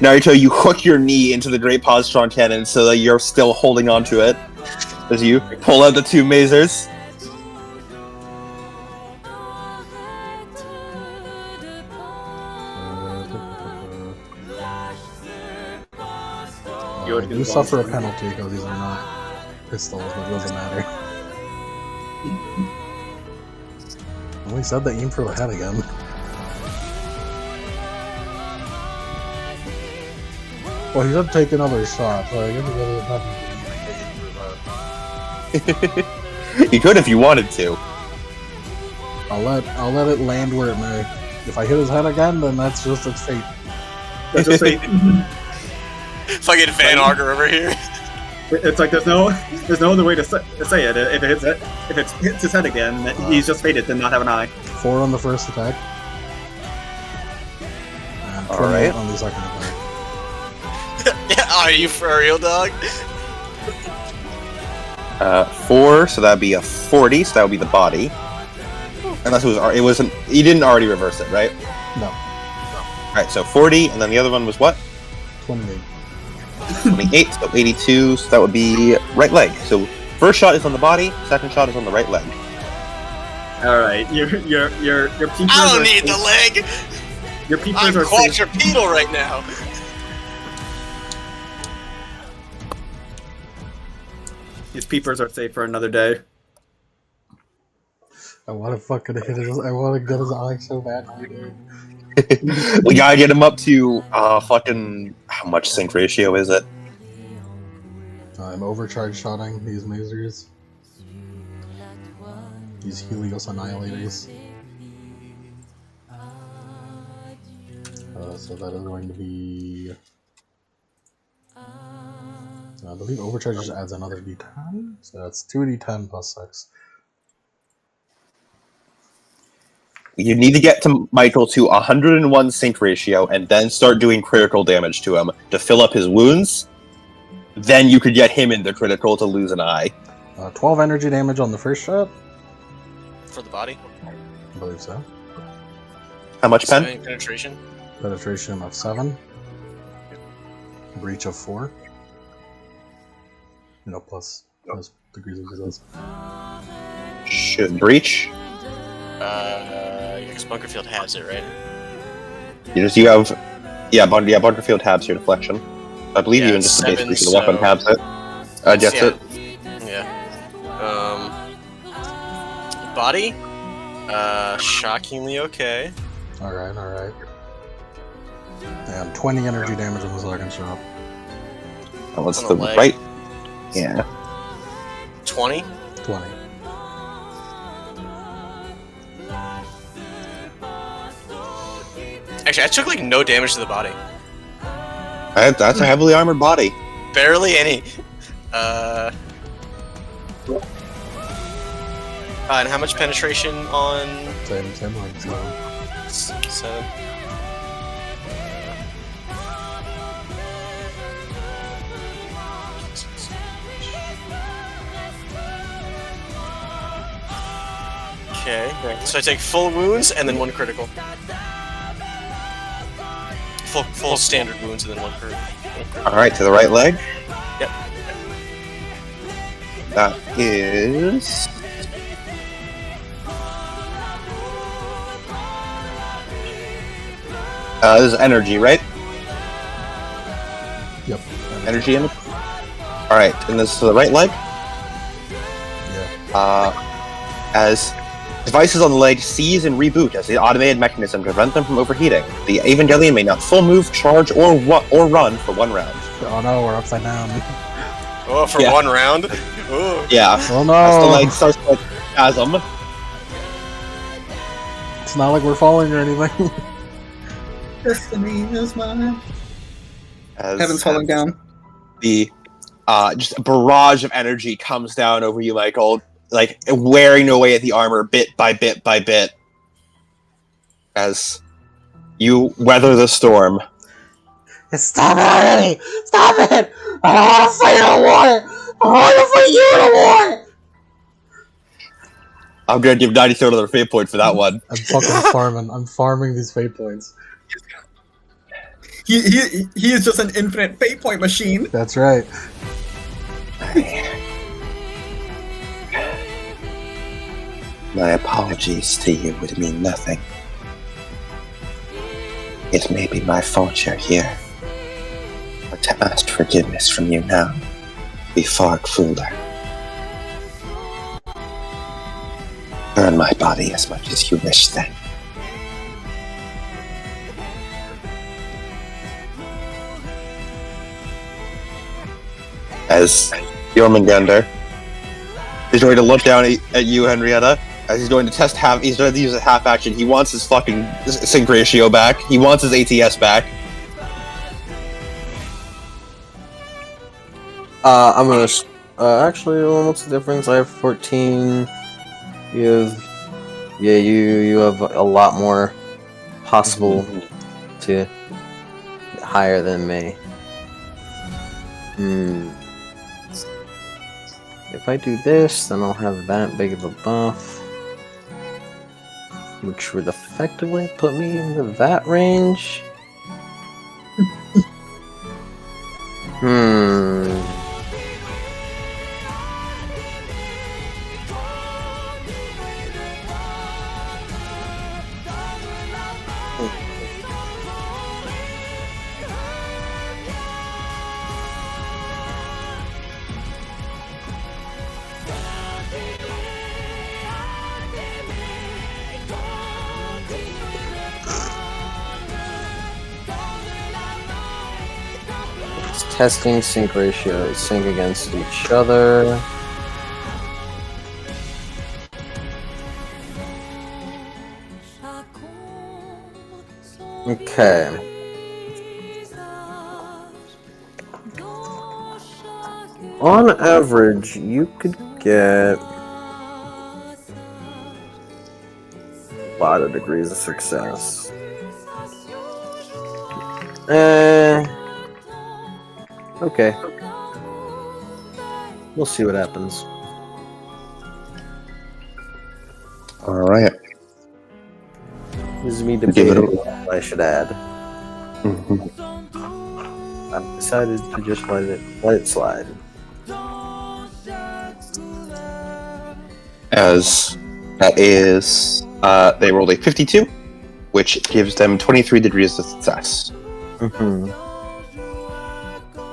Naruto, you hook your knee into the Great Positron Cannon so that you're still holding onto it as you pull out the two masers. You suffer a penalty because these are not pistols, but it doesn't matter. Well, he said they aim for the head again. Well, he said take another shot, so I guess it doesn't have to be for that. You could if you wanted to. I'll let it land where it may. If I hit his head again, then that's just its fate. That's just like, Fucking Van Auger over here. it's like there's no other way to say it. If it hits his head again, he's just fated to not have an eye. 4 on the first attack. And 28 Alright. on the second attack. Are you for real, dog? 4, so that'd be a 40, so that would be the body. Unless it wasn't. You didn't already reverse it, right? No, Alright, so 40, and then the other one was what? 28. 28, so 82, so that would be right leg. So first shot is on the body, second shot is on the right leg. All right, your peepers I don't are need the leg. Your peepers I'm are safe. quadrupedal right now. His peepers are safe for another day. I want to fucking hit his. I want to get his eye so badly, dude. We gotta get him up to fucking how much sync ratio is it? I'm overcharge shotting these masers. These Helios Annihilators. So that is going to be... I believe overcharge just adds another d10, so that's 2d10 plus 6. You need to get to Michael to 101 sync ratio and then start doing critical damage to him to fill up his wounds. Then you could get him in the critical to lose an eye. 12 energy damage on the first shot. For the body? I believe so. How much, Pen? Penetration? Penetration of 7. Breach of 4. Plus degrees of success. Should breach? Because Bunkerfield has it, right? You have... Bunkerfield has your deflection. I believe you in just the seven, base the weapon has it. Gets it. Yeah. Body? Shockingly okay. Alright. And 20 energy damage on the second shot. That was On the the leg. right. Yeah. 20? 20. Actually, I took like no damage to the body. That's a heavily armored body. Barely any. And how much penetration on... Same like 7? Okay, so I take full wounds and then 1 critical. Full standard wounds and then 1 critical. Alright, to the right leg. Yep. That is... this is energy, right? Yep. Energy in it? Alright, and this is to the right leg? Yeah. As devices on the leg seize and reboot as the automated mechanism to prevent them from overheating. The Evangelion may not full move, charge, or run for 1 round. Oh no, we're upside down. Oh, for 1 round? Ooh. Yeah. Oh no! As the leg starts to spasm. It's not like we're falling or anything. Destiny is mine. As Heaven's falling down. The just a barrage of energy comes down over you, Michael, like wearing away at the armor bit by bit by bit. As you weather the storm. Stop it already! Stop it! I don't want to fight a war! I want to fight you in a war! I'm gonna give 93 another fate point for that one. I'm fucking farming. I'm farming these fate points. He is just an infinite fate point machine. That's right. My apologies to you would mean nothing. It may be my fault you're here, but to ask forgiveness from you now would be far crueler. Burn my body as much as you wish then. As Jormandgandr is going to look down at you, Henrietta, as he's going to he's going to use a half action. He wants his fucking sync ratio back. He wants his ATS back. I'm gonna. Actually, what's the difference? I have 14. You have. Yeah, you have a lot more possible to get higher than me. If I do this, then I'll have that big of a buff, which would effectively put me into that range. testing sync ratios. Sync against each other. Okay. On average, you could get a lot of degrees of success. Okay. We'll see what happens. Alright. This is me Give it debating what I should add. I've decided to just let it slide. As that is, they rolled a 52, which gives them 23 degrees of success. Mm-hmm.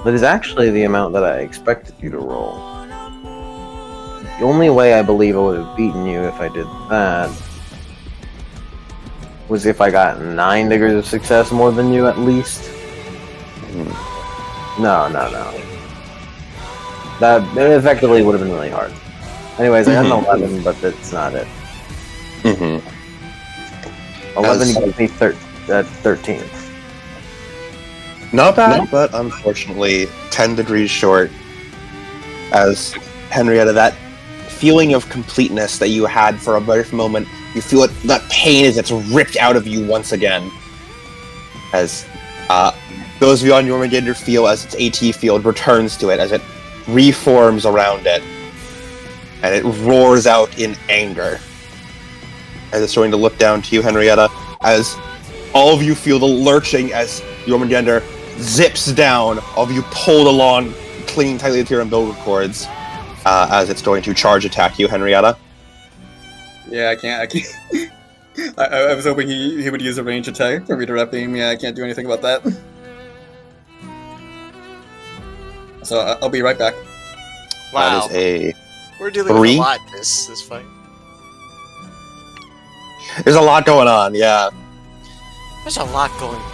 That is actually the amount that I expected you to roll. The only way I believe I would have beaten you if I did that was if I got 9 degrees of success more than you at least. No. That effectively would have been really hard. Anyways, I got an 11, but that's not it. 11 gives me 13. Not bad, but unfortunately 10 degrees short. As Henrietta, that feeling of completeness that you had for a brief moment, you feel that pain as it's ripped out of you once again. As those of you on Jormandgandr feel as its AT field returns to it, as it reforms around it, and it roars out in anger. As it's starting to look down to you, Henrietta, as all of you feel the lurching as Jormandgandr zips down, all of you pulled along, clinging tightly to your umbilical cords, as it's going to charge attack you, Henrietta. Yeah, I can't. I was hoping he would use a range attack for redirect beam. Yeah, I can't do anything about that. So I'll be right back. Wow. That is We're dealing 3? with a lot this fight. There's a lot going on, yeah. There's a lot going on.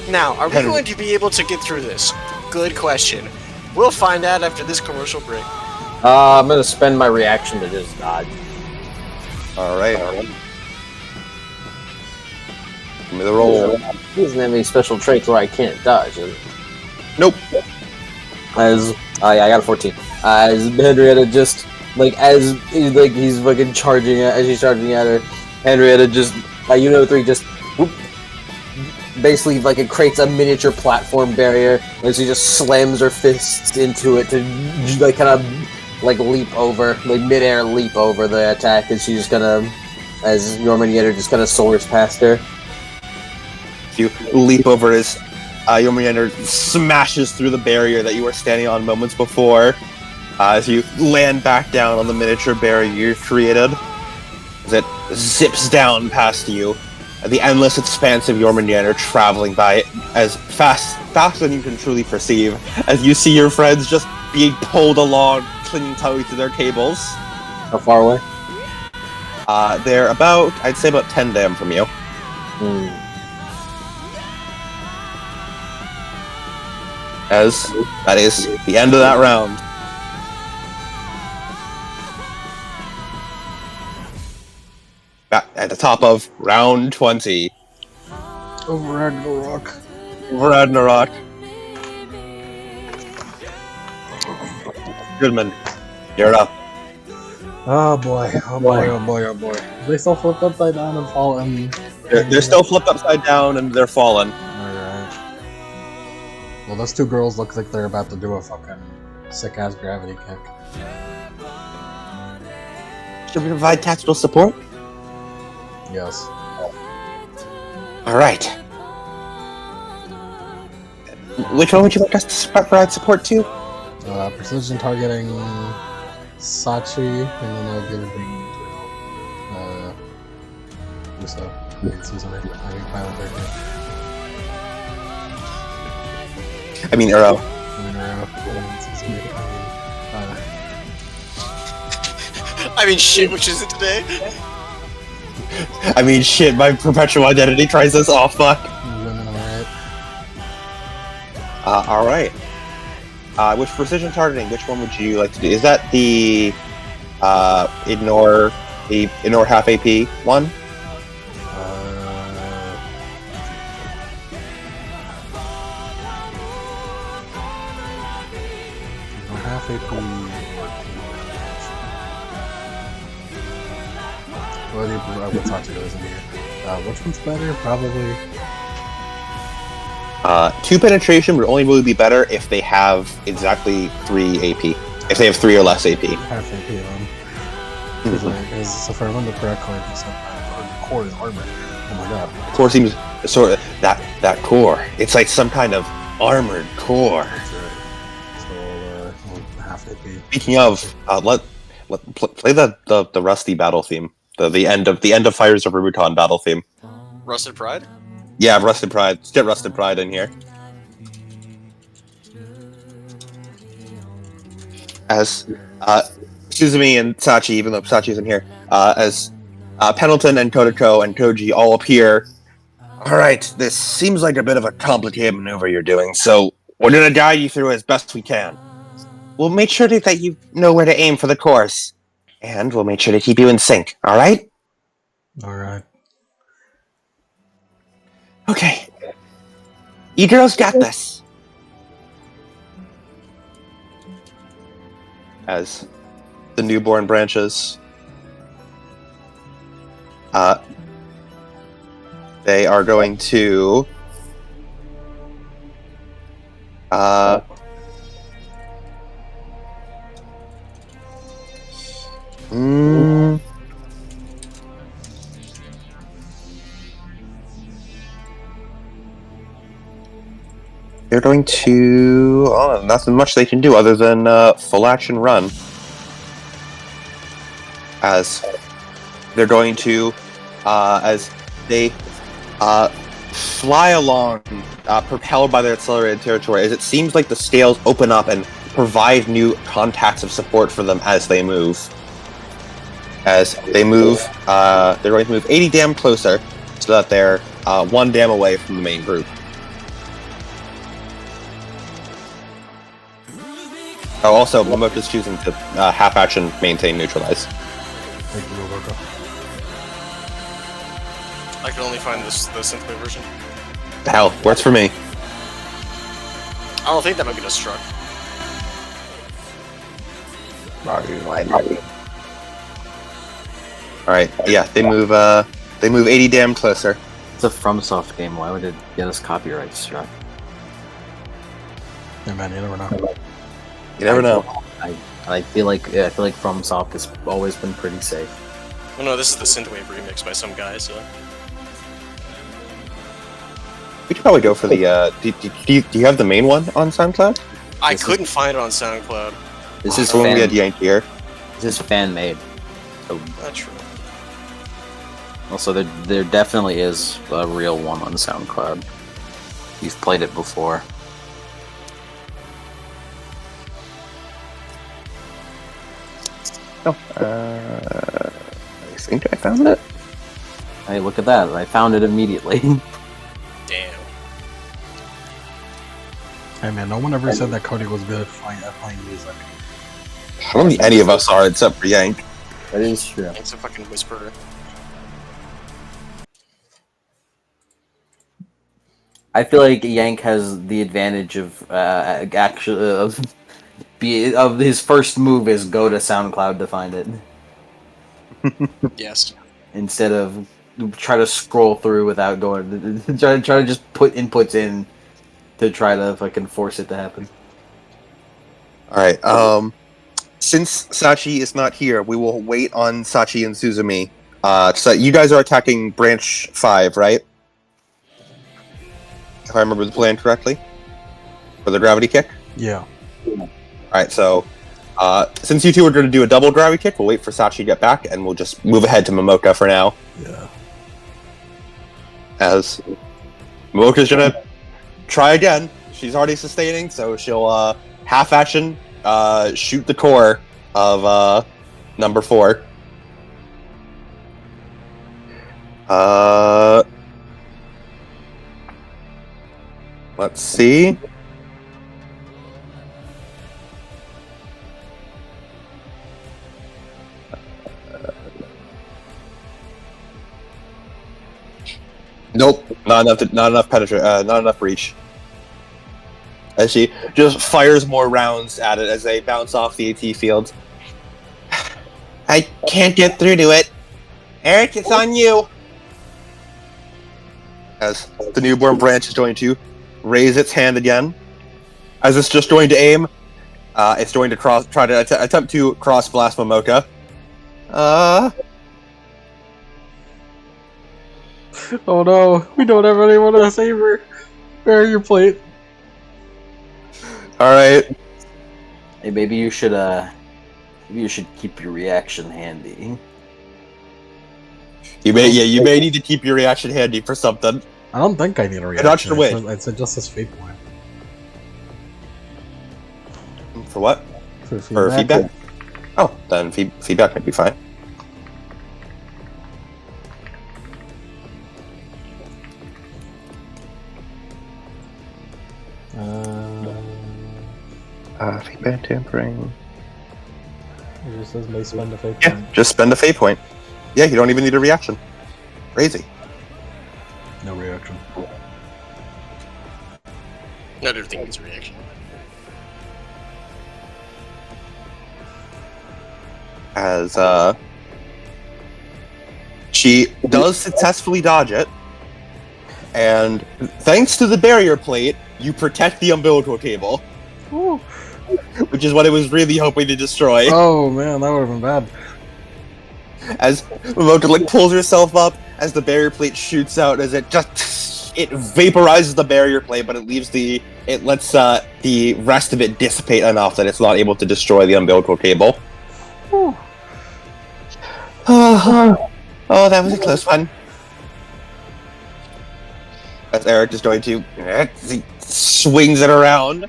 Now, are we going to be able to get through this? Good question. We'll find out after this commercial break. I'm gonna spend my reaction to just dodge. Alright. Give me the roll. He doesn't have any special traits where I can't dodge. Nope. I got a 14. As Henrietta just as he's fucking charging as she's charging at her, Henrietta just Unit 3 just whoop, basically it creates a miniature platform barrier and she just slams her fists into it to kind of leap over, mid-air leap over the attack, and she's just gonna, as Jormandgandr just kind of soars past her. You leap over as Jormandgandr smashes through the barrier that you were standing on moments before, as you land back down on the miniature barrier you created, as it zips down past you, the endless expanse of Jormandgandr traveling by as faster than you can truly perceive, as you see your friends just being pulled along, clinging tightly to their cables. How far away? They're I'd say about 10 dam from you. As that is the end of that round. Back at the top of round 20. Over Ragnarok. Ragnarok. Goodman, you're up. Oh boy, oh boy, oh boy, oh boy. They still flipped upside down and fall and... They're still flipped upside down and they're fallen. Alright. Well, those two girls look like they're about to do a fucking sick-ass gravity kick. Should we provide tactical support? Yes. Alright. Which one would you like us to provide support to? Precision targeting Sachi, and then I'll give it to Musa. Pilot I mean Arrow. I mean shit, which is it today? I mean shit, my perpetual identity tries this off, fuck. Women, alright. Alright. with precision targeting, which one would you like to do? Is that the ignore half AP one? Half AP. What's not goes in here? Which one's better? Probably. 2 penetration would only really be better if they have exactly 3 AP. If they have 3 or less AP. Half AP on. Because if I remember correctly, the core is armor. Oh my god. Core seems sort of that core. It's like some kind of armored core. That's right. So half AP. Speaking of, play the Rusty battle theme. The end of Fires of Rubuton battle theme. Rusted Pride? Yeah, Rusted Pride. Let's get Rusted Pride in here. As Suzumi and Sachi, even though Sachi isn't here, as Pendleton and Kodako and Koji all appear. Alright, this seems like a bit of a complicated maneuver you're doing, so we're gonna guide you through as best we can. We'll make sure that you know where to aim for the course. And we'll make sure to keep you in sync, alright? Alright. Okay. You girls got this. As the newborn branches, they are going to they're going to... Oh, nothing much they can do other than full action run. As they're going to... as they fly along, propelled by their accelerated territory, as it seems like the scales open up and provide new contacts of support for them as they move. As they move, they're going to move 80 dam closer, so that they're 1 dam away from the main group. Oh, also, Momota's choosing to half-action maintain neutralize. Thank you, Roberto. I can only find the synthwave version. The hell, works for me. I don't think that might be just struck. Alright, yeah, they move 80 dam closer. It's a FromSoft game. Why would it get us copyright struck? Yeah, man, you never know. You never know. I feel like FromSoft has always been pretty safe. Well, no, this is the synthwave remix by some guy, so... We could probably go for the, do you have the main one on SoundCloud? I couldn't find it on SoundCloud. This is the one we had yanked here. This is fan-made. So Not true. also, there definitely is a real one on SoundCloud. You've played it before. Oh, I think I found it. Hey, look at that! I found it immediately. Damn. Hey, man, no one ever said that Cody was good at playing music. I don't think any of us are, except for Yank. That is true. It's a fucking whisperer. I feel like Yank has the advantage of of his first move is go to SoundCloud to find it. Yes. Instead of try to scroll through without going, try to just put inputs in to try to fucking force it to happen. Alright, since Sachi is not here, we will wait on Sachi and Suzumi. So you guys are attacking branch 5, right? If I remember the plan correctly? For the gravity kick? Yeah. Alright, so since you two are going to do a double gravity kick, we'll wait for Sachi to get back, and we'll just move ahead to Momoka for now. Yeah. As Momoka's going to try again. She's already sustaining, so she'll half-action shoot the core of number 4. Let's see. Nope, not enough reach. As she just fires more rounds at it as they bounce off the AT field. I can't get through to it. Eric, it's on you. As the newborn branch is going to raise its hand again. As it's just going to aim, it's going to try to attempt to cross blast Momoka. Oh no, we don't have anyone to save her. Barrier plate. Alright. Hey, maybe you should keep your reaction handy. You may need to keep your reaction handy for something. I don't think I need a reaction. not your way. It's just this fate point. For what? For feedback? Oh, then feedback might be fine. Feedback tampering. It just says may spend a fate Yeah, point. just spend a fate point. Yeah, you don't even need a reaction. Crazy. No reaction. Not everything needs a reaction. As she does successfully dodge it, and thanks to the barrier plate, you protect the umbilical cable. Ooh. Which is what it was really hoping to destroy. Oh man, that would have been bad. As Momoka pulls herself up, as the barrier plate shoots out, as it vaporizes the barrier plate, but it lets the rest of it dissipate enough that it's not able to destroy the umbilical cable. Oh, that was a close one. As Eric is going to he swings it around.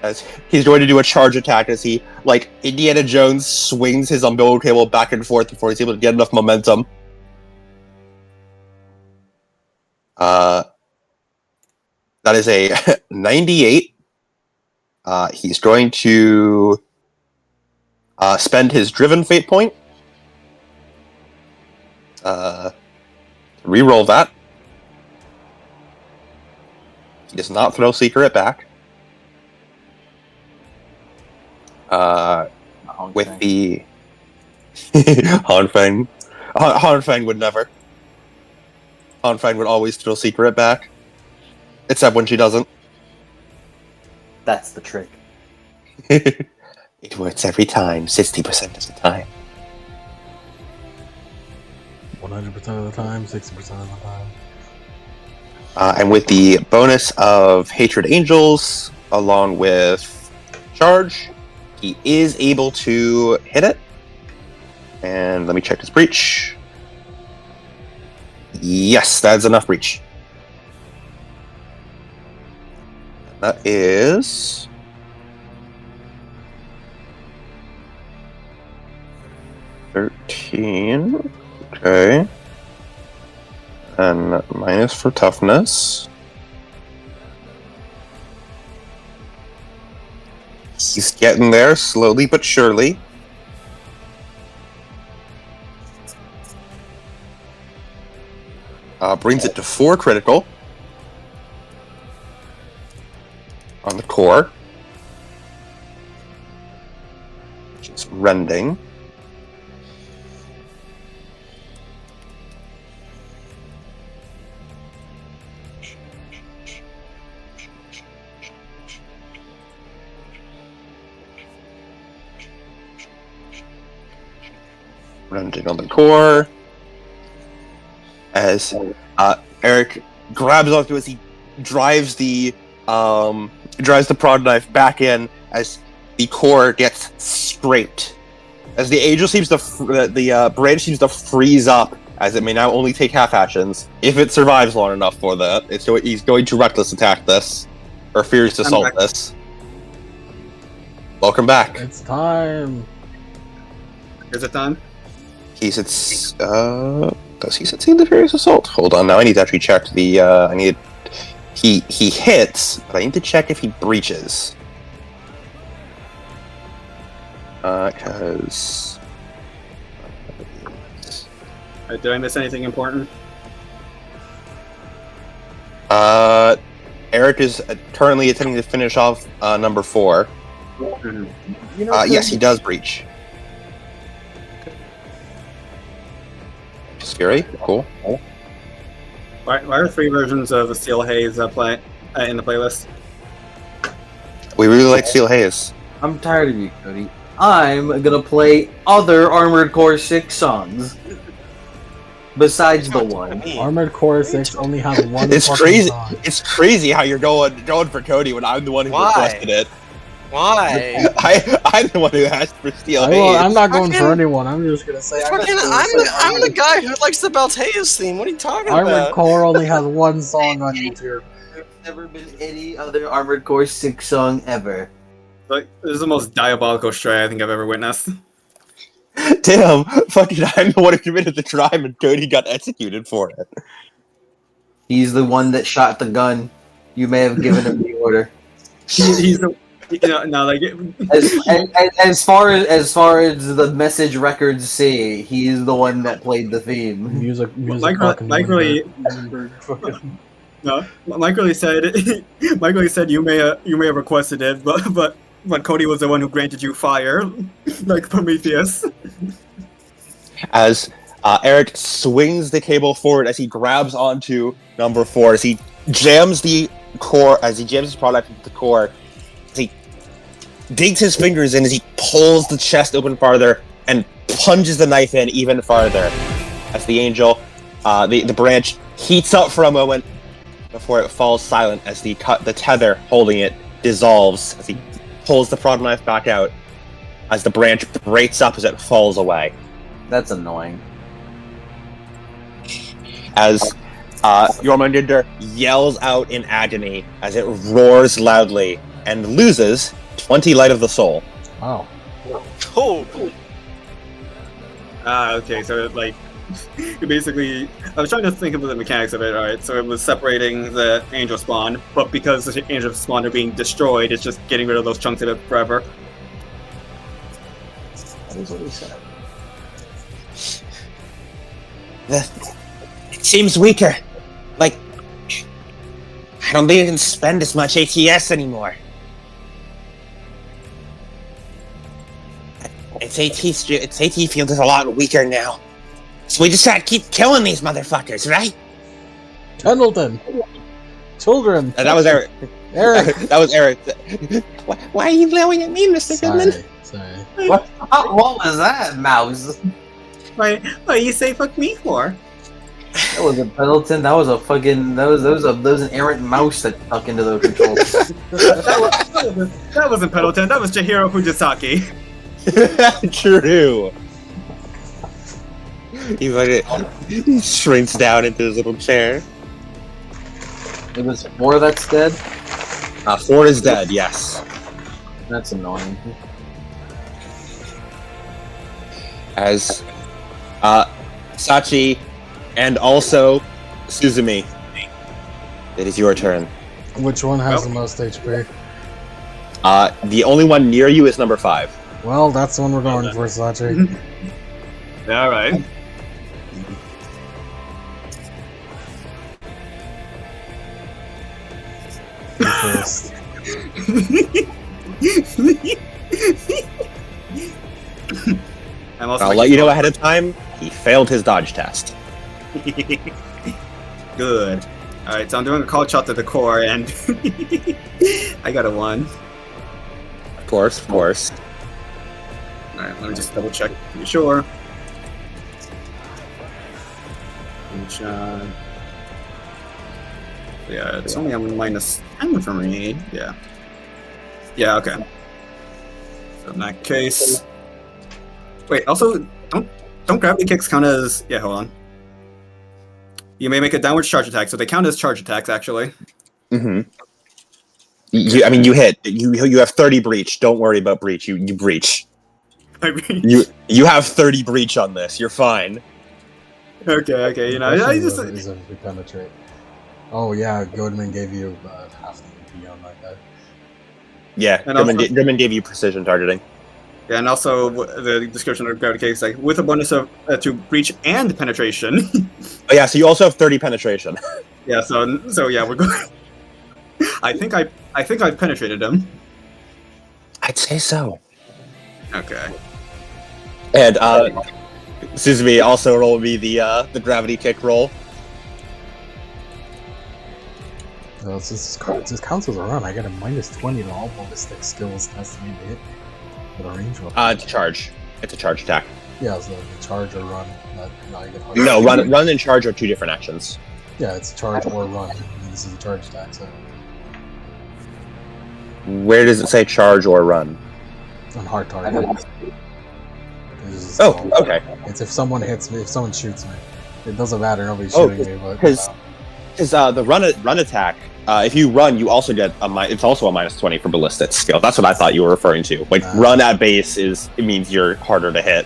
As he's going to do a charge attack as he, like Indiana Jones, swings his umbilical cable back and forth before he's able to get enough momentum. That is a 98. He's going to spend his Driven Fate point. Reroll that. He does not throw Secret back. With the Hanfang. Hanfang would never. Hanfang would always throw Secret back. Except when she doesn't. That's the trick. It works every time, 60% of the time. 100% of the time, 60% of the time. And with the bonus of Hatred Angels, along with Charge, he is able to hit it. And let me check his breach. Yes, that's enough breach. That is... $13. Okay. And minus for toughness. He's getting there, slowly but surely. Brings it to 4 critical. On the core. Which is rending. Rending on the core. As Eric grabs onto as he drives the prod knife back in as the core gets scraped. As the angel seems to the branch seems to freeze up, as it may now only take half actions if it survives long enough for that. He's going to reckless attack this, or fierce assault this. Welcome back. It's time. Is it time? Does he succeed the furious assault? Hold on, now I need to actually check the. He hits, but I need to check if he breaches. Because. Did I miss anything important? Eric is currently attempting to finish off number 4. You know, Yes, he does breach. Fury, cool. Why are 3 versions of Steel Haze play in the playlist? We really like Steel Haze. I'm tired of you, Cody. I'm gonna play other Armored Core 6 songs. Besides the one. Armored Core 6 only has one. It's fucking crazy. song. It's crazy how you're going for Cody when I'm the one who Why? requested it. Why? I'm the one who asked for Steel Haze. I'm not going for Fucking- anyone. I'm just gonna say. I'm the guy who likes the Balteus theme. What are you talking Armored about? Core only has one song on YouTube. There's never been any other Armored Core 6 song ever. Like, this is the most diabolical stray I think I've ever witnessed. Damn, fucking I'm the one who committed the crime and Cody got executed for it. He's the one that shot the gun. You may have given him the order. He's the, no, like As far as the message records say, he's the one that played the theme. Music Mike fucking really- fucking- no. Mike really said you may have requested it, but Cody was the one who granted you fire, like Prometheus. As Eric swings the cable forward as he grabs onto number 4, as he jams the core, as he jams his product into the core, as he digs his fingers in, as he pulls the chest open farther and plunges the knife in even farther. As the angel, the branch heats up for a moment before it falls silent as the tether holding it dissolves as he pulls the prod knife back out as the branch breaks up as it falls away. That's annoying. As Jormandgandr yells out in agony as it roars loudly and loses 20 light of the soul. Wow. Oh, Okay, so like basically, I was trying to think of the mechanics of it. All right, so it was separating the angel spawn, but because the angel spawn are being destroyed, it's just getting rid of those chunks of it forever. That is what he said. It seems weaker. Like, I don't think I can spend as much ATS anymore. Its AT field is a lot weaker now. So we just gotta keep killing these motherfuckers, right? Pendleton! Children! That was Eric. Eric! That was Eric. Why are you yelling at me, Mr. Goodman? Sorry. What was that, Mouse? What you say fuck me for? That wasn't Pendleton. That was a fucking. That was an errant mouse that stuck into the controls. That wasn't Pendleton. That was Chihiro Fujisaki. True. He shrinks down into his little chair. It was 4 that's dead. 4 is dead. Yes. That's annoying. As Sachi and also Suzumi, it is your turn. Which one has the most HP? The only one near you is number 5. Well, that's the one we're going for, Sachi. All right. You first. I'll let you know ahead of time, he failed his dodge test. Good. Alright, so I'm doing a call shot to the core, and I got a 1. Of course. Alright, let me just double check to be sure. Which, yeah, it's only a -10 for me. Yeah. Yeah, okay. So in that case... Wait, also, don't gravity kicks count as... Yeah, hold on. You may make a downward charge attack, so they count as charge attacks, actually. Mm-hmm. You hit. You have 30 breach. Don't worry about breach. You breach. I mean, You have 30 breach on this. You're fine. okay, you know, I just... Is if we penetrate. Oh yeah, Goodman gave you half the EP on that guy. Yeah, And also- Grimman gave you precision targeting. Yeah, and also the description of gravity kicks, like, with a bonus of to breach and penetration. Oh yeah, so you also have 30 penetration. Yeah. So yeah, we're going. I think I've penetrated him. I'd say so. Okay. And Suzume, also roll me the gravity kick roll. This counts as a run. I get a -20 to all ballistic skills estimated to hit with a range weapon. It's a charge. It's a charge attack. Yeah, so the charge or run. I get No, run and charge are two different actions. Yeah, it's a charge or run. And this is a charge attack. So Where does it say charge or run? on hard target. Oh, okay. It's if someone hits me, if someone shoots me, it doesn't matter. Nobody's shooting me, but Because the run attack, if you run, you also get it's also a -20 for ballistic skill. That's what I thought you were referring to. Like run at base it means you're harder to hit.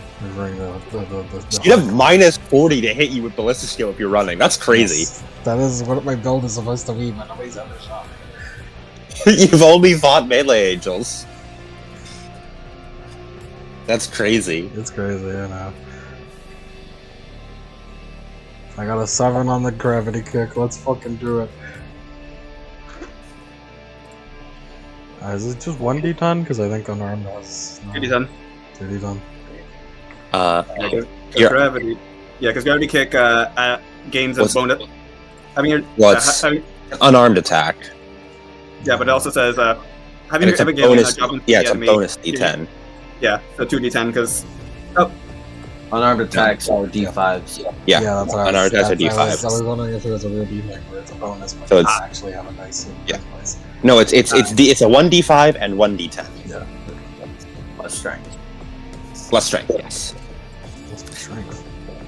You have -40 to hit you with ballistic skill if you're running. That's crazy. Yes, that is what my build is supposed to be, but nobody's ever shot me. You've only fought melee angels. That's crazy. It's crazy, I know. I got a 7 on the gravity kick. Let's fucking do it. Is it just 1d10? Because I think unarmed has 2d10. 2d10. Yeah. Gravity. Yeah, because gravity kick gains a bonus. What's unarmed attack? Yeah, but it also says having It's a ever given bonus. a job Yeah, it's a enemy, bonus D10. Yeah, so 2d10 because Unarmed attacks are D5s. Yeah, that's what unarmed attacks are D5. I was wondering if it was a real D thing where it's a bonus, but So it it's- actually have a nice Yeah. place. No, it's a 1d5 and 1d10 Yeah. Plus strength. plus strength. Yes. What's the strength?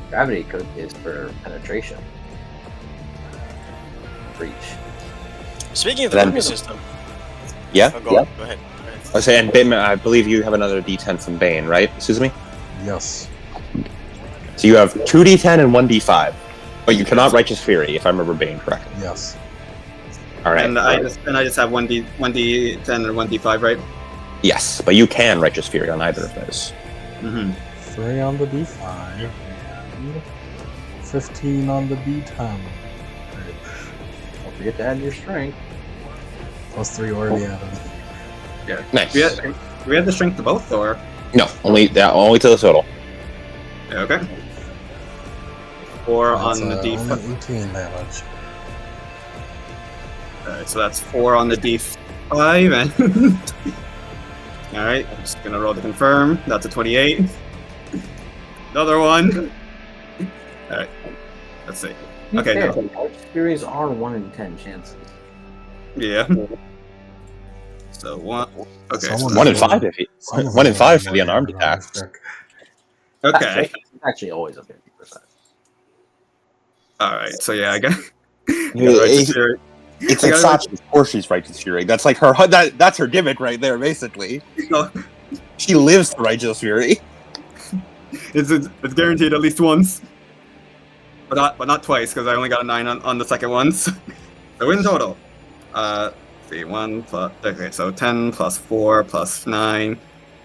Gravity code is for penetration. Breach. Speaking of the Then- weapon system. Yeah. Oh, go ahead. I say, and Bane, I believe you have another D10 from Bane, right, Suzume? Yes. So you have 2d10 and 1d5, but you cannot Righteous Fury, if I remember Bane correctly. Yes. All right. and I just have 1d10 and 1d5, right? Yes, but you can Righteous Fury on either of those. Mm-hmm. 3 on the D5 and 15 on the D10. Don't forget to add your strength. Plus 3 already added. Yeah. Nice. Do we have the strength to both, or No, only to the total. yeah, okay? 4 That's, on the D5. only 18 damage. Alright, so that's 4 on the D5, and alright, I'm just gonna roll to confirm. That's a 28. Another one. Alright, let's see. Okay, Fair, no. Righteous Furies are 1 in 10 chances. Yeah. So 1. Okay. Someone- 1 in 5 if you. 1 in 5 for the unarmed attack. Okay. It's actually always a 50%. Alright, so yeah, I got. It's like Sachi, of course she's Righteous Fury. That's like her. That's her gimmick right there, basically. She lives for Righteous Fury. It's guaranteed at least once, but not twice because I only got a 9 on the second one. So in total, see 1 plus. Okay, so 10 plus 4 plus 9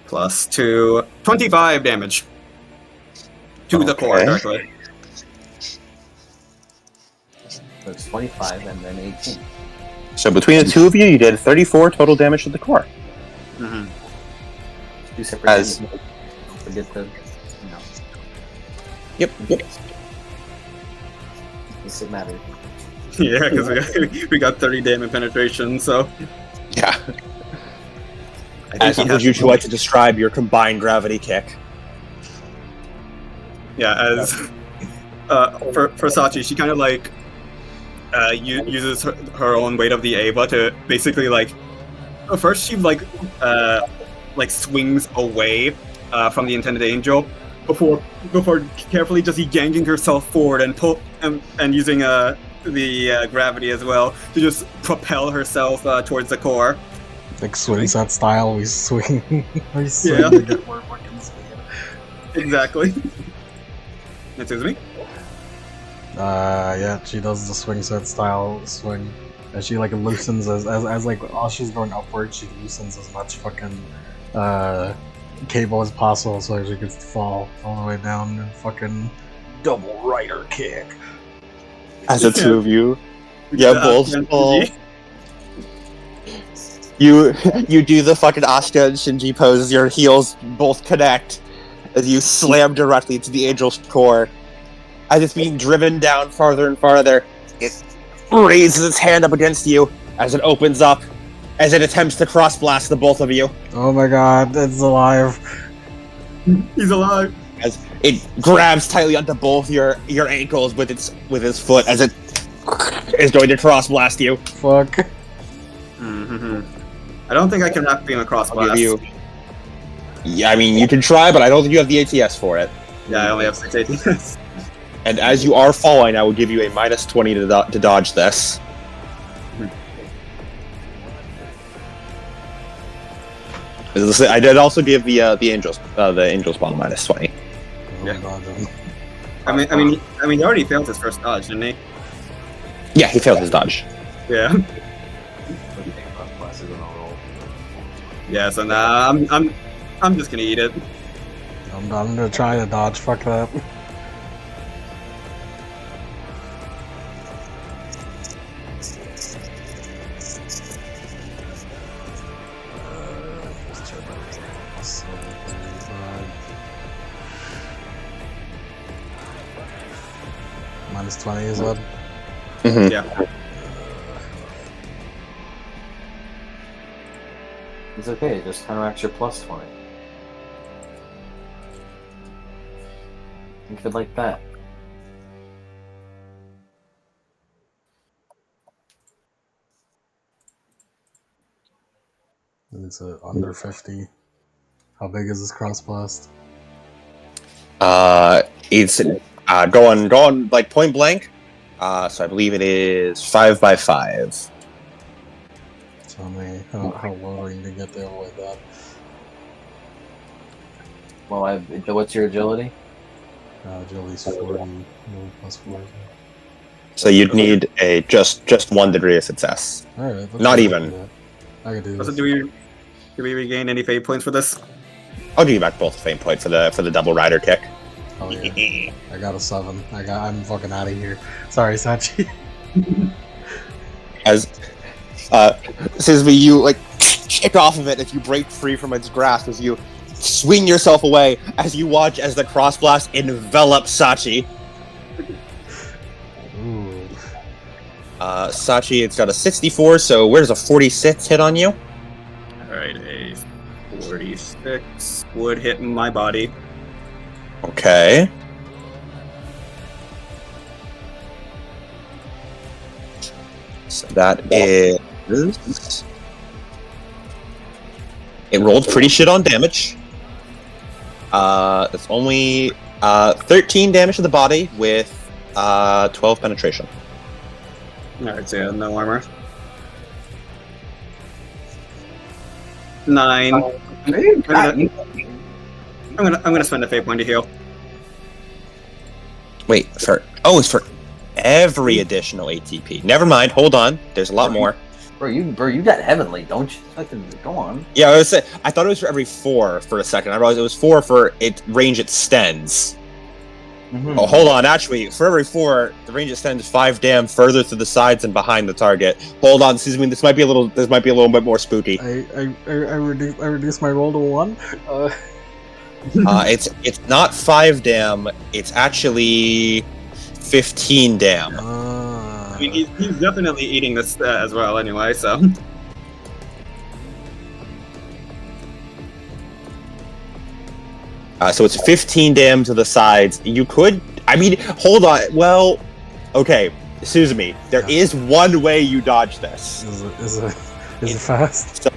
plus 2, 25 damage to the core Okay. directly. So it's 25 and then 18. So between the two of you, you did 34 total damage to the core. Mm-hmm. Two separate As- damage. Don't forget the, Yep. Does it matter? Yeah, because we got 30 damage penetration. So Yeah. I think As he would has you like to describe your combined gravity kick? Yeah, as for Sachi, she kind of like uses her own weight of the Ava to basically like. First, she like swings away from the intended angel before carefully just yanking herself forward and pull and using the gravity as well to just propel herself towards the core. Like swing set style, we swing. We swing Yeah. to get more fucking speed. Exactly. Excuse me. Yeah, she does the swing set style swing. And she like loosens as like while she's going upward, she loosens as much fucking cable as possible so she could fall all the way down and fucking double rider kick. As the two of you Yeah, both fall. You do the fucking Asuka and Shinji pose as your heels both connect as you slam directly into the angel's core. As it's being driven down farther and farther, it raises its hand up against you as it opens up, as it attempts to cross blast the both of you. Oh my god, it's alive. He's alive. As it grabs tightly onto both your ankles with its foot as it is going to cross blast you. Fuck. Mm-hmm. I don't think I can wrap beam across blast. Yeah, I mean, you can try, but I don't think you have the ATS for it. Yeah, I only have 6 ATS. And as you are falling, I will give you a -20 to dodge this. I did also give the angels ball -20. Yeah. I mean, he already failed his first dodge, didn't he? Yeah, he failed his dodge. Yeah. Yeah. So nah, I'm just gonna eat it. I'm gonna try to dodge. Fuck that. -20 is what? Mm-hmm. Yeah. It's okay, it just counteracts your +20. Think of it like that. It's under 50. How big is this cross blast? It's going like point blank. So I believe it is 5 by 5. Tell me how low are you to get there with that? Well, what's your agility? Agility's 40. +40. So you'd need a just 1 degree of success. Alright. Not even. I can do Also, this. do we regain any fate points for this? I'll give you back both fame point for the double rider kick. Oh yeah. I got a 7. I'm fucking out of here. Sorry, Sachi. As Sisby, you like kick off of it as you break free from its grasp, as you swing yourself away, as you watch as the cross blast envelops Sachi. Ooh. Sachi, it's got a 64, so where's a 46 hit on you? Alright, a 46 would hit my body. Okay. So that is... It rolled pretty shit on damage. It's only 13 damage to the body with 12 penetration. Alright, so yeah, no armor. 9. I'm gonna spend a fate point to heal. Wait, it's for every additional ATP. Never mind, hold on. There's a lot more. Bro, you got heavenly, don't you? Fucking go on. Yeah, I thought it was for every 4 for a second. I realized it was 4 for it range extends. Mm-hmm. Oh, hold on. Actually, for every 4, the range extends 5 dam further to the sides and behind the target. Hold on, excuse me. This might be a little bit more spooky. I reduced my roll to 1. It's not 5 dam. It's actually 15 dam. I mean, he's definitely eating this as well anyway, so... So it's 15 dam to the sides. You could... I mean, hold on. Well, okay. Suzumi, there is one way you dodge this. Is it fast? So,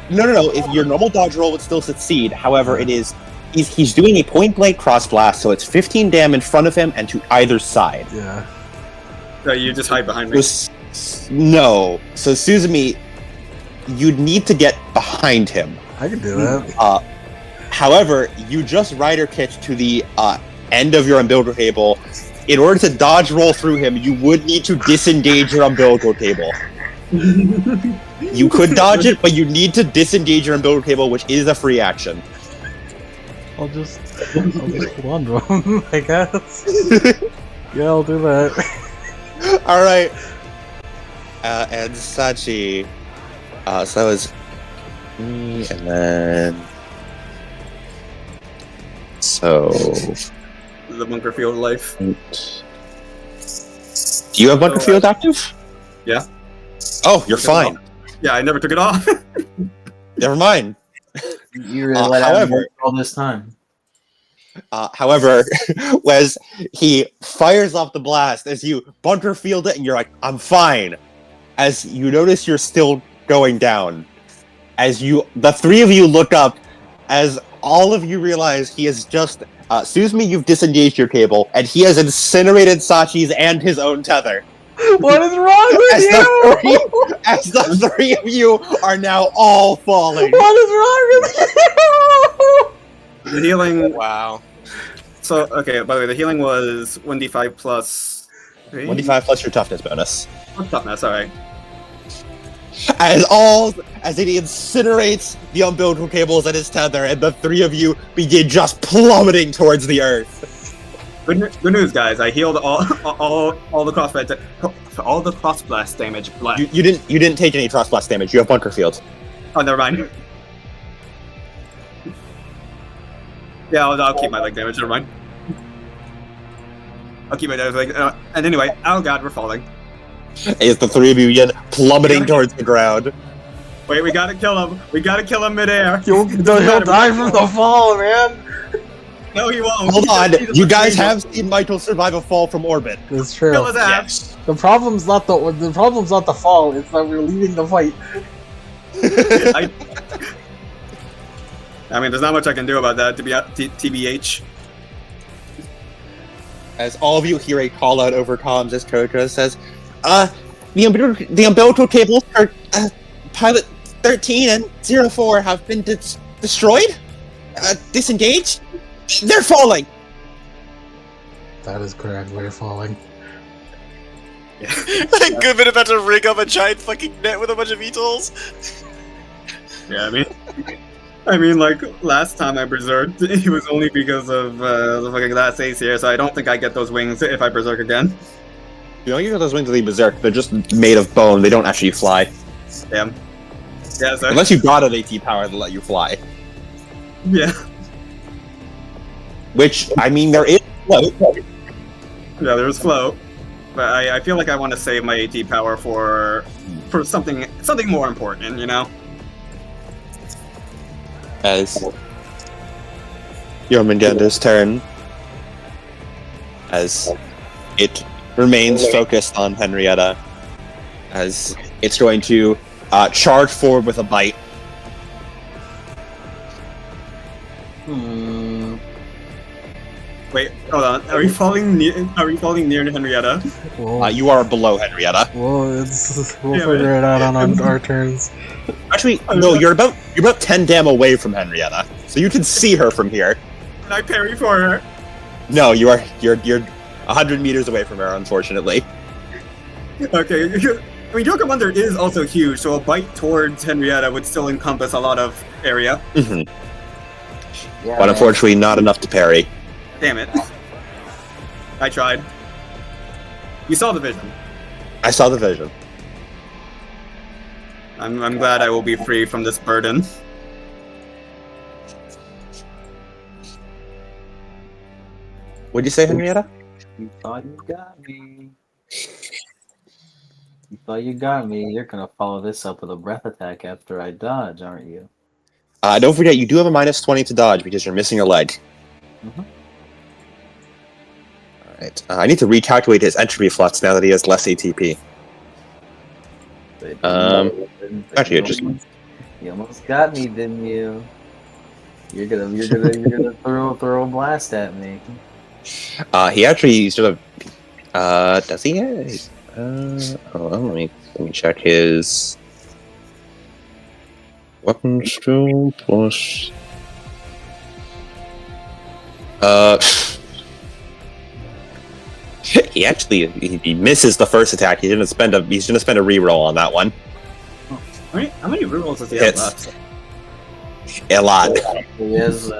no. If your normal dodge roll would still succeed. However, it is... He's doing a point-blank cross-blast, so it's 15 dam in front of him and to either side. Yeah. So you just hide behind me. No. So, Suzumi, you'd need to get behind him. I can do that. However, you just rider kicked to the end of your umbilical cable. In order to dodge roll through him, you would need to disengage your umbilical cable. You could dodge it, but you need to disengage your umbilical cable, which is a free action. I'll just wander him, I guess. Yeah, I'll do that. All right. And Sachi. So that was me, and then so The bunker field life. do you have bunker field active? Yeah. Oh, you're fine. Yeah, I never took it off. Never mind. You really let out however, all this time. However, Wes, he fires off the blast as you bunker field it, and you're like, "I'm fine." As you notice, you're still going down. As the three of you look up, as all of you realize he has just, Suzumi, you've disengaged your cable, and he has incinerated Sachi's and his own tether. What is wrong with you? As the three of you are now all falling. What is wrong with you? The healing. Wow. So, okay, by the way, the healing was 1d5 plus 3? 1d5 plus your toughness bonus. Oh, toughness, alright. As it incinerates the umbilical cables and his tether, and the three of you begin just plummeting towards the earth. Good news, guys. I healed all the cross blast damage. You didn't take any cross blast damage. You have bunker field. Oh, never mind. Yeah, I'll keep my leg damage. Never mind. I'll keep my damage. And anyway, oh god, we're falling. As the three of you begin plummeting towards the ground. Wait, we gotta kill him. We gotta kill him midair. He'll die from the fall, man. No, he won't. Hold on, you guys have seen Michael survive a fall from orbit. It's true. Kill his ass. The problem's not the fall. It's that we're leaving the fight. I mean, there's not much I can do about that. To be TBH. As all of you hear a call out over comms as Kojo says, the umbilical cables for pilot 13 and 04 have been destroyed? Disengaged? They're falling! That is correct. We're falling. Goodman about to rig up a giant fucking net with a bunch of VTOLs. Yeah, I mean, like, last time I berserked, it was only because of the fucking last ace here, so I don't think I get those wings if I berserk again. You don't get those wings of the berserk, they're just made of bone, they don't actually fly. Damn. Yeah, so... Unless you got an AT power that let you fly. Yeah. Which, I mean, there is float. Yeah, there's float. But I feel like I want to save my AT power for something more important, you know? As Jormandgandr's turn, as it remains focused on Henrietta, as it's going to charge forward with a bite. Wait, hold on. Are we falling near Henrietta? You are below Henrietta. Well, we'll figure it out on our turns. Actually, no, you're about 10 dam away from Henrietta, so you can see her from here. Can I parry for her? No, you're 100 meters away from her, unfortunately. Okay. I mean, Jormandgandr is also huge, so a bite towards Henrietta would still encompass a lot of area. Mm-hmm. Yeah, But unfortunately, not enough to parry. Damn it. I tried. You saw the vision. I saw the vision. I'm glad I will be free from this burden. What'd you say, Henrietta? You thought you got me. You thought you got me. You're gonna follow this up with a breath attack after I dodge, aren't you? Don't forget, you do have a -20 to dodge because you're missing a leg. Mm-hmm. Alright, I need to recalculate his entropy flux now that he has less ATP. Actually, it just... You almost got me, didn't you? You're gonna throw a blast at me. He actually sort of... does he? Hold on, let me check his... Weapon skill plus... he misses the first attack. He's gonna spend a reroll on that one. How many rerolls does he have Hits. left? A lot. He has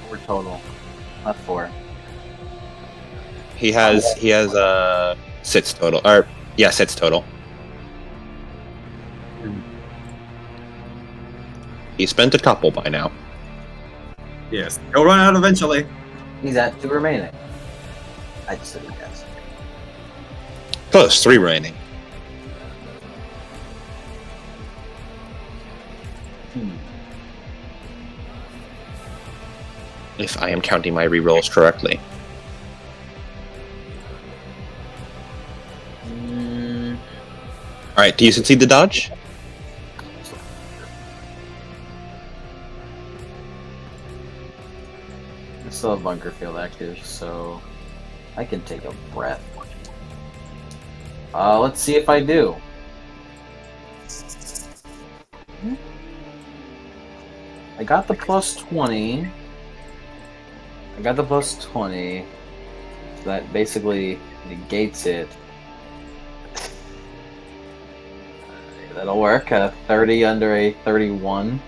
4 total, not 4. He has 6 total. Or yeah, 6 total. He spent a couple by now. Yes. He'll run out eventually. He's at 2 remaining. I just didn't guess. Close, 3 remaining. If I am counting my rerolls correctly. Alright, do you succeed the dodge? I still have bunker field active, so I can take a breath. Let's see if I do. I got the plus 20. I got the plus 20. So that basically negates it. That'll work. A 30 under a 31.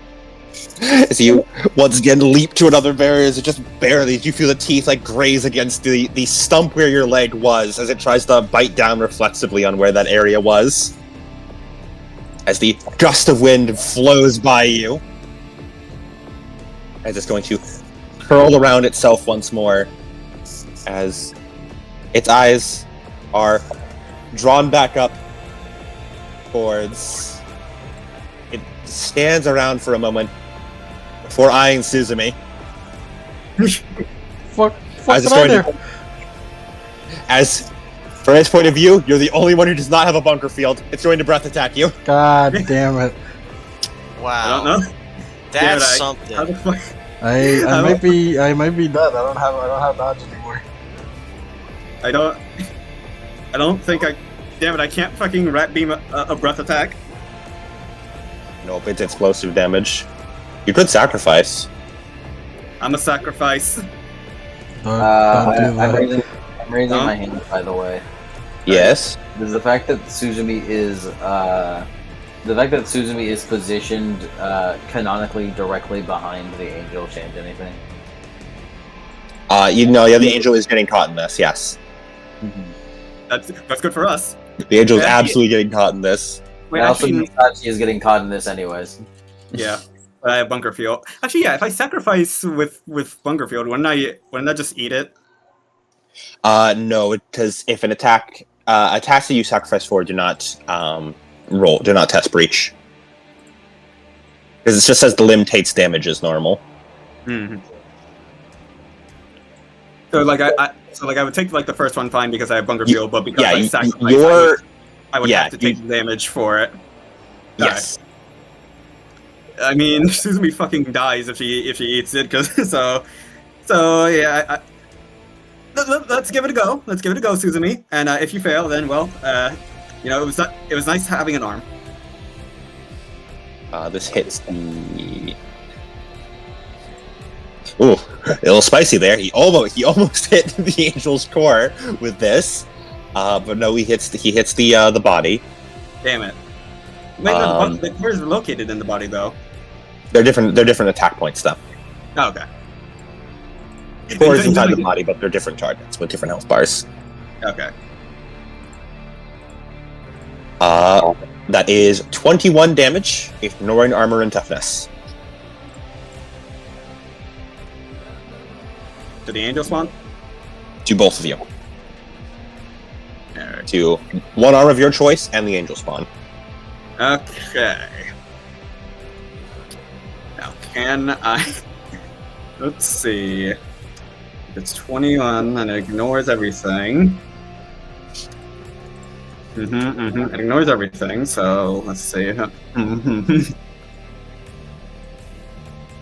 As you once again leap to another barrier, as it just barely, you feel the teeth like graze against the stump where your leg was, as it tries to bite down reflexively on where that area was. As the gust of wind flows by you, as it's going to curl around itself once more, as its eyes are drawn back up towards. It stands around for a moment before eyeing Suzumi. Fuck As it it's out going there. to, as from its point of view, you're the only one who does not have a bunker field. It's going to breath attack you. God damn it. Wow. I don't know. That's How the something. fuck? I might be done. I don't have dodge anymore. I don't think I. Damn it! I can't fucking rat beam a breath attack. Nope, it's explosive damage. You could sacrifice. I'm a sacrifice. Don't do I'm that. raising Huh? my hand, by the way. Yes. Does the fact that Suzumi is positioned canonically directly behind the angel change anything? Yeah, the angel is getting caught in this, yes. That's good for us. The angel is Yeah. absolutely getting caught in this. Wait, I also actually, means that she is getting caught in this anyways. yeah. But I have bunker field. Actually, yeah. If I sacrifice with bunker field, wouldn't I just eat it? No, because if an attacks that you sacrifice for do not test breach. Because it just says the limb takes damage as normal. Mm-hmm. So like I would take like the first one fine because I have bunker field, but because I sacrifice, I would have to take the damage for it. Yes. I mean, Suzumi fucking dies if she eats it, so yeah. Let's give it a go. Let's give it a go, Suzumi. And if you fail, then well, it was nice having an arm. This hits the. Ooh, a little spicy there. He almost hit the angel's core with this, but no, he hits the body. Damn it. Wait, the core is located in the body, though. They're different attack points, though. Oh, okay. Core is inside the body, but they're different targets with different health bars. Okay. That is 21 damage, ignoring armor and toughness. To the angel spawn? To both of you. Alright. To one arm of your choice and the angel spawn. Okay. Now, can I... Let's see. If it's 21 and it ignores everything. It ignores everything, so let's see.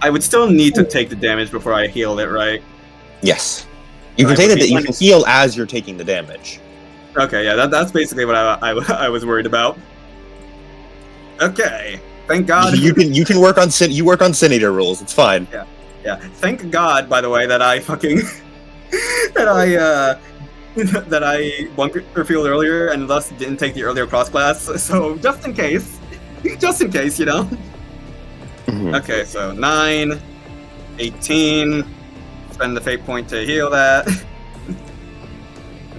I would still need to take the damage before I heal it, right? Yes. You can Right, take would it. be You fine. can heal as you're taking the damage. Okay, yeah, that's basically what I was worried about. Okay, thank God. You can work on you work on Sin Eater rules. It's fine. Yeah, thank God, by the way, that I fucking that I bunker field earlier and thus didn't take the earlier cross class. So just in case, you know. Mhm. Okay, so 9, 18. Spend the fate point to heal that.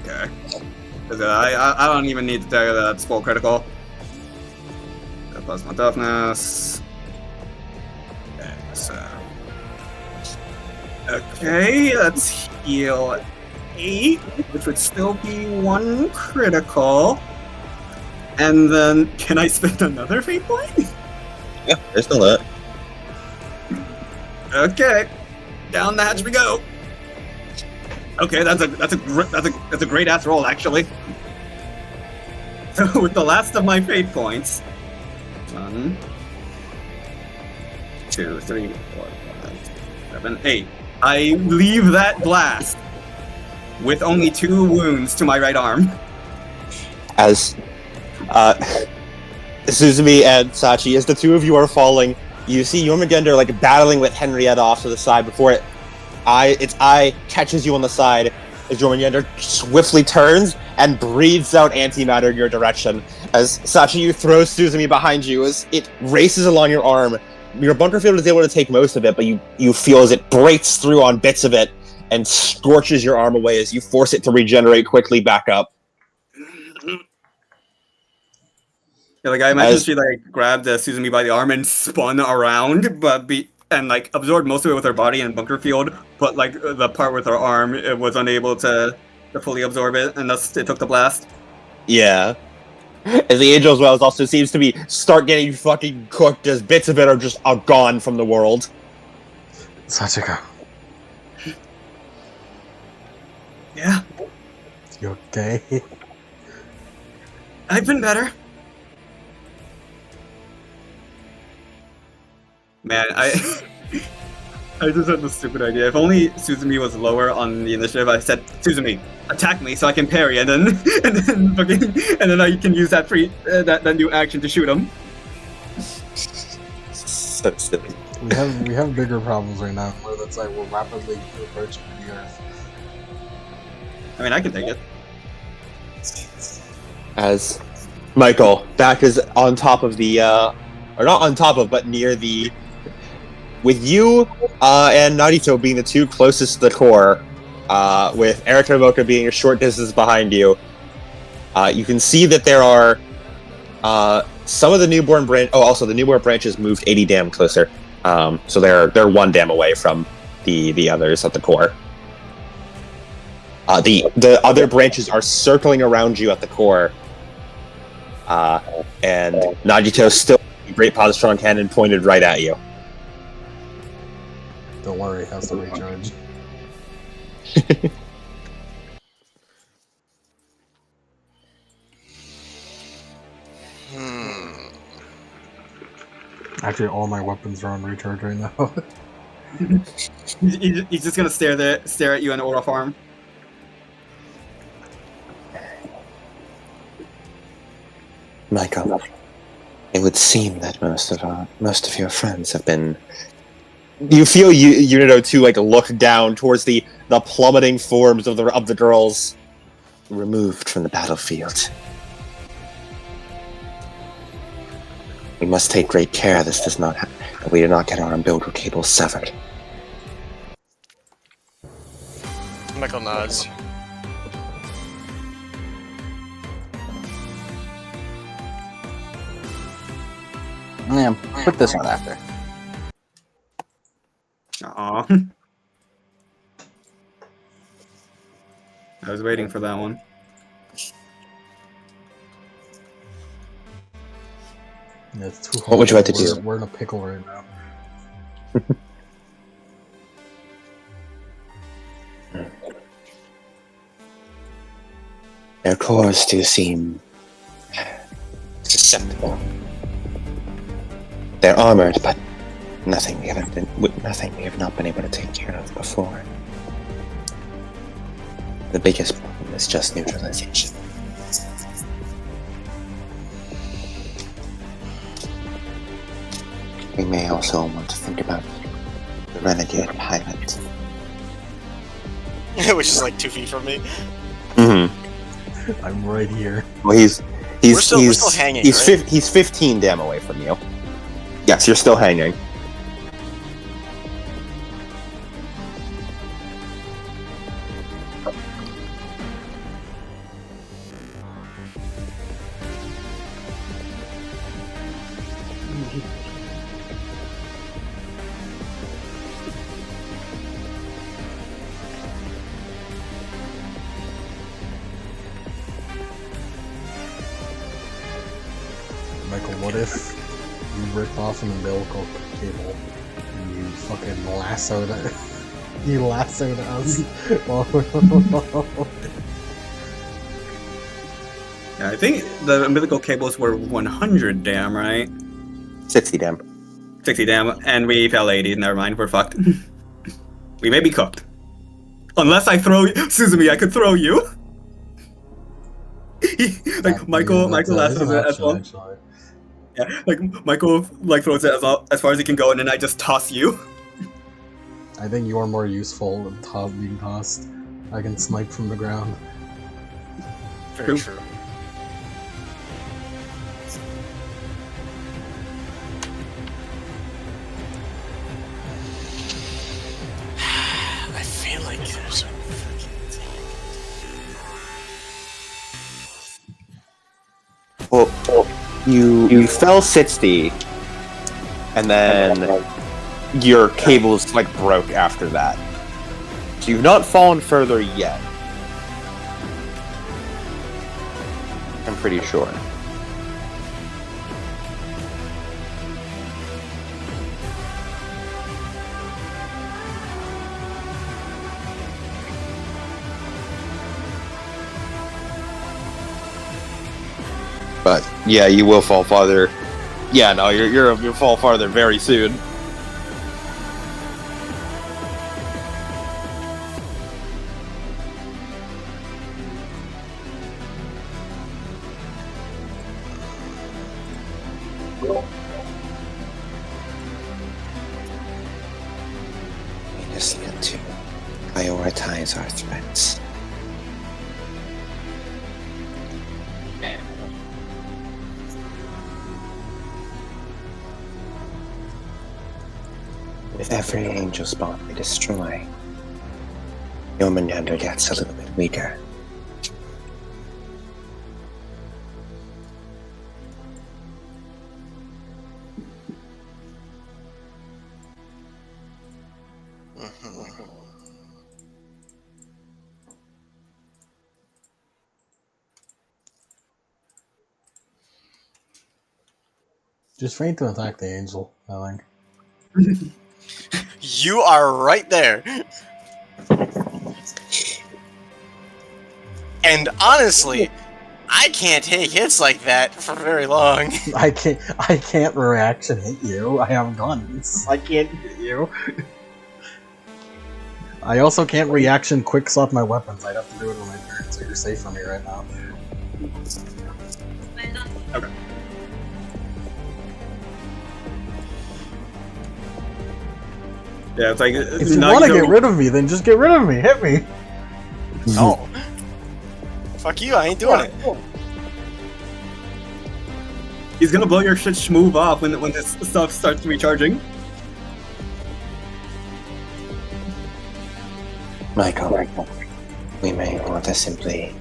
Okay. 'Cause, I don't even need to tell you that it's full critical. Plus my toughness. Okay, so. Okay, let's heal 8, which would still be 1 critical. And then, can I spend another fate point? Yeah, there's still that. Okay, down the hatch we go. Okay, that's a great ass roll actually. So with the last of my fate points, 1, 2, 3, 4, 5, 7, 8. I leave that blast with only 2 wounds to my right arm. As Suzumi and Sachi, as the two of you are falling, you see Jormandgandr like battling with Henrietta off to the side before its eye catches you on the side as Jormandgandr swiftly turns and breathes out antimatter in your direction. As Sachi, you throw Suzumi behind you as it races along your arm. Your bunker field is able to take most of it, but you feel as it breaks through on bits of it and scorches your arm away as you force it to regenerate quickly back up. Yeah, like I imagine she like grabbed Suzumi by the arm and spun around, and like absorbed most of it with her body in bunker field, but like the part with her arm, it was unable to fully absorb it, and thus it took the blast. Yeah. As the Angel's Wells also seems to be start getting fucking cooked as bits of it are just gone from the world. Sachika, Yeah, you okay? I've been better. Man, I just had this stupid idea. If only Suzumi was lower on the initiative, I said, Suzumi, attack me so I can parry, and then I can use that that new action to shoot him. So silly. We have bigger problems right now, where that's like we're rapidly approaching the Earth. I mean, I can take it. As Michael back is on top of the or not on top of, but near the, with you and Narito being the two closest to the core, with Eric and Mocha being a short distance behind you, you can see that there are some of the newborn branch. Oh, also the newborn branches moved 80 dam closer, so they're 1 dam away from the others at the core. The other branches are circling around you at the core, and Nagito still great positron cannon pointed right at you. Don't worry, has to recharge. Actually, all my weapons are on recharge right now. He's just gonna stare at you in aura farm. Michael, it would seem that most of your friends have been. You feel Unito too, like look down towards the plummeting forms of the girls removed from the battlefield. We must take great care this does not happen, that we do not get our umbilical cables severed. Michael nods. Yeah, put this on after. Aww. I was waiting for that one. Yeah, it's too hard. What would you like to do? We're in a pickle right now. Their cores do seem susceptible. They're armored, but nothing we have not been able to take care of before. The biggest problem is just neutralization. We may also want to think about the renegade pilot. Which is like 2 feet from me. Mm-hmm. I'm right here. Well, he's We're still hanging, He's right? he's 15 dam away from you. Yes, you're still hanging. Michael, what if you ripped off an umbilical cable and you fucking lassoed it? You lassoed us. Yeah, I think the umbilical cables were 100 dam, right? 60 dam. 60 dam, and we fell 80. Never mind, we're fucked. We may be cooked. Unless I throw you. Suzumi, I could throw you. Like, Michael lassos it as well. Actually. Yeah, like, Michael, like, throws it as far as he can go, and then I just toss you. I think you're more useful than being tossed. I can snipe from the ground. Very true. I feel like there's a Well, you fell 60, and then your cables like broke after that. So you've not fallen further yet. I'm pretty sure. But yeah, you will fall farther. Yeah, no, you'll fall farther very soon. We just need to prioritize our threats. With every angel spawn we destroy, Jormandgandr gets a little bit weaker. Just faint to attack the angel, I think. You are right there. And honestly, I can't take hits like that for very long. I can't reaction hit you. I have guns. I can't hit you. I also can't reaction quick swap my weapons. I'd have to do it on my turn, so you're safe from me right now. Okay. Yeah, it's like, If you want to get rid of me, then just get rid of me. Hit me. No. Fuck you, I ain't doing it. He's gonna blow your shit schmoove off when this stuff starts recharging. Michael, we may want to simply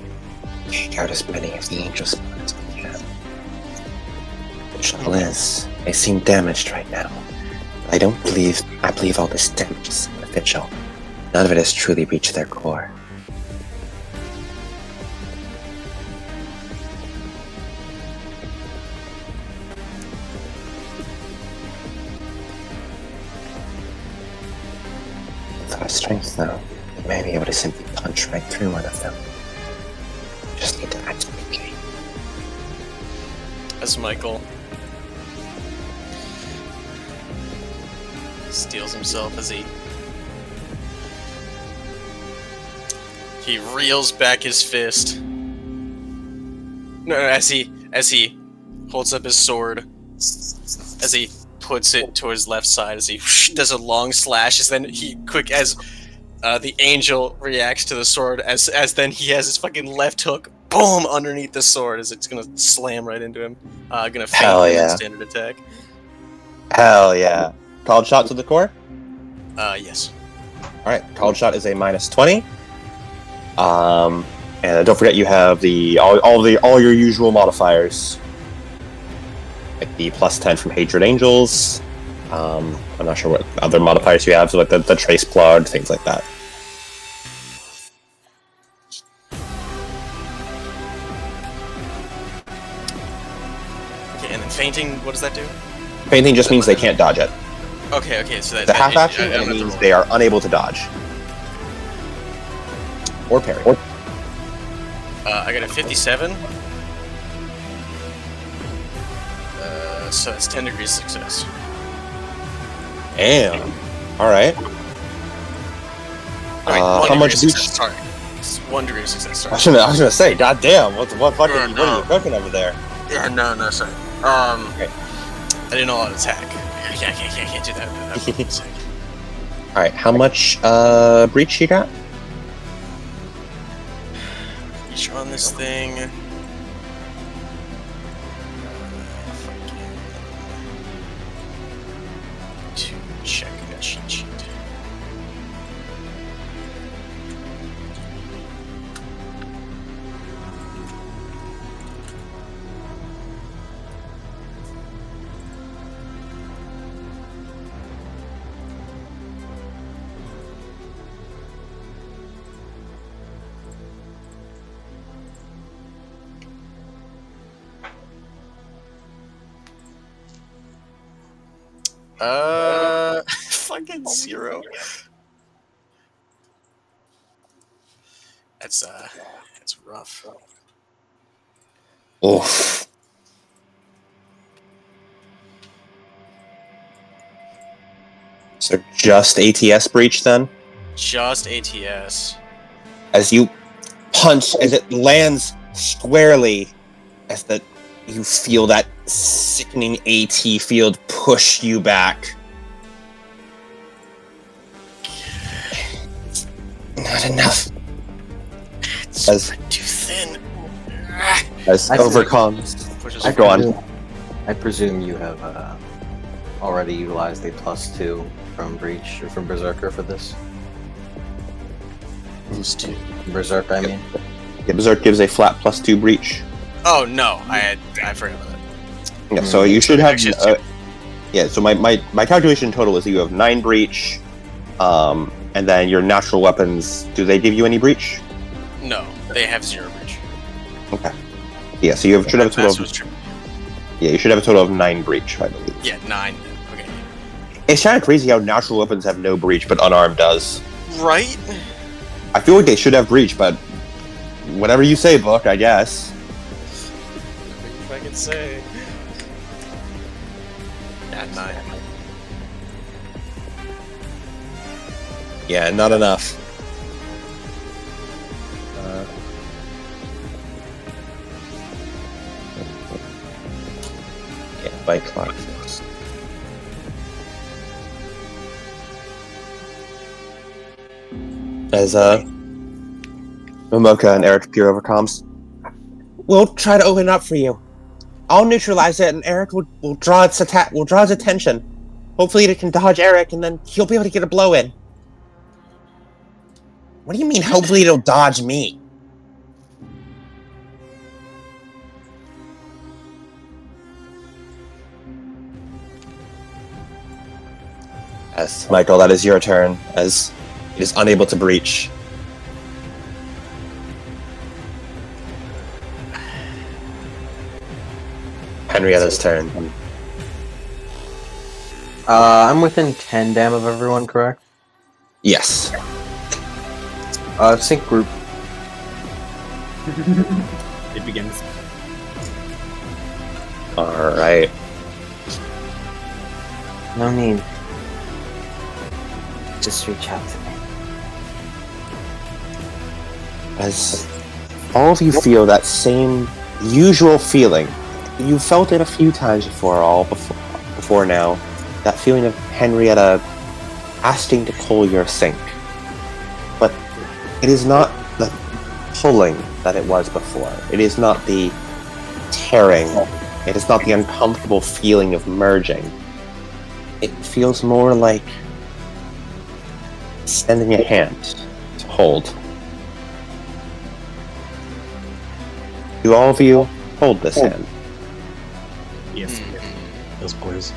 take out as many of the angel spawns as we can. The trouble is, they seem damaged right now. I believe all this damage is superficial. None of it has truly reached their core. With our strength, though, we may be able to simply punch right through one of them. We just need to act quickly. As Michael steals himself as he reels back his fist. No, as he holds up his sword, as he puts it to his left side, as he does a long slash, as then he as the angel reacts to the sword, as then he has his fucking left hook, boom, underneath the sword, as it's gonna slam right into him. Gonna feint Hell him in yeah. standard attack. Hell yeah. Called shot to the core? Yes. Alright, called shot is a -20. And don't forget you have all your usual modifiers. Like the +10 from Hatred Angels. I'm not sure what other modifiers you have, so like the Trace Blood, things like that. Okay, and then Fainting, what does that do? Fainting just means they can't dodge it. Okay, so that... It's a half action, and it means they are unable to dodge. Or parry. I got a 57. So it's 10 degrees success. Damn. Alright. How much do you... Sorry. It's 1 degree of success, sorry. I was gonna say, god damn, what are you cooking over there? Yeah, no, sorry. Okay. I didn't know how to attack. I can't do that. Alright, how much breach you got? Each on this thing. To check that cheat sheet. Fucking 0. That's rough. Oof. So just ATS breach then? Just ATS. As you punch, as it lands squarely, as you feel that sickening AT field push you back. Not enough. It's too thin. As overcomes. Go on. I presume you have already utilized a +2 from Breach or from Berserker for this. +2. Berserk, I mean. Yeah, Berserk gives a flat +2 breach. Oh no, I forgot about that. Yeah, so you should have. Yeah, so my calculation total is that you have 9 breach, and then your natural weapons. Do they give you any breach? No, they have 0 breach. Okay. Yeah, so should have a total of. Yeah, you should have a total of 9 breach, I believe. Yeah, 9. Okay. It's kind of crazy how natural weapons have no breach, but unarmed does. Right? I feel like they should have breach, but whatever you say, Book, I guess. If I can say. At 9. Yeah, not enough. Yeah, bike clock first. As Momoka and Eric peer over comms. We'll try to open it up for you. I'll neutralize it, and Eric will draw its attention. Hopefully, it can dodge Eric, and then he'll be able to get a blow in. What do you mean? Hopefully, it'll dodge me. Yes, Michael, that is your turn. As it is unable to breach. Henrietta's turn. I'm within 10 dam of everyone, correct? Yes. Sync group. It begins. Alright. No need. Just reach out to me. As all of you feel that same usual feeling, you felt it a few times before now, that feeling of Henrietta asking to pull your sink. But it is not the pulling that it was before. It is not the tearing. It is not the uncomfortable feeling of merging. It feels more like extending a hand to hold. Do all of you hold this hand? Yes. Yes, please.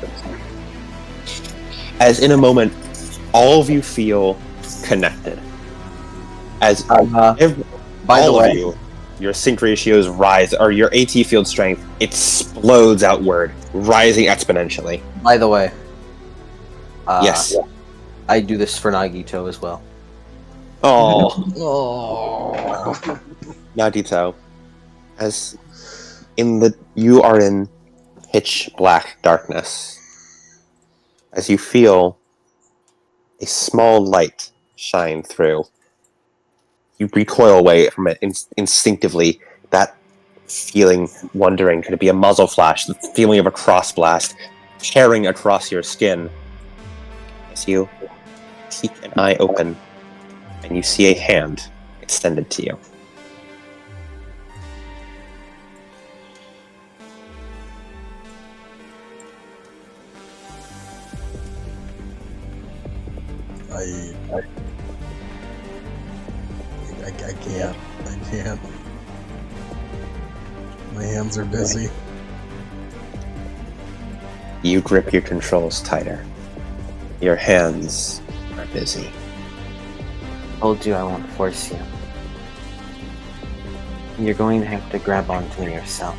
As in a moment, all of you feel connected. As By the all of way, you, your sync ratios rise, or your AT field strength explodes outward, rising exponentially. By the way, Yes. I do this for Nagito as well. Oh, Oh. Nagito. As you are in pitch black darkness. As you feel a small light shine through, you recoil away from it instinctively. That feeling, wondering, could it be a muzzle flash? The feeling of a cross blast tearing across your skin. As you keep an eye open, and you see a hand extended to you. I can't. I can't. My hands are busy. You grip your controls tighter. Your hands are busy. Told you I won't force you. You're going to have to grab onto me yourself.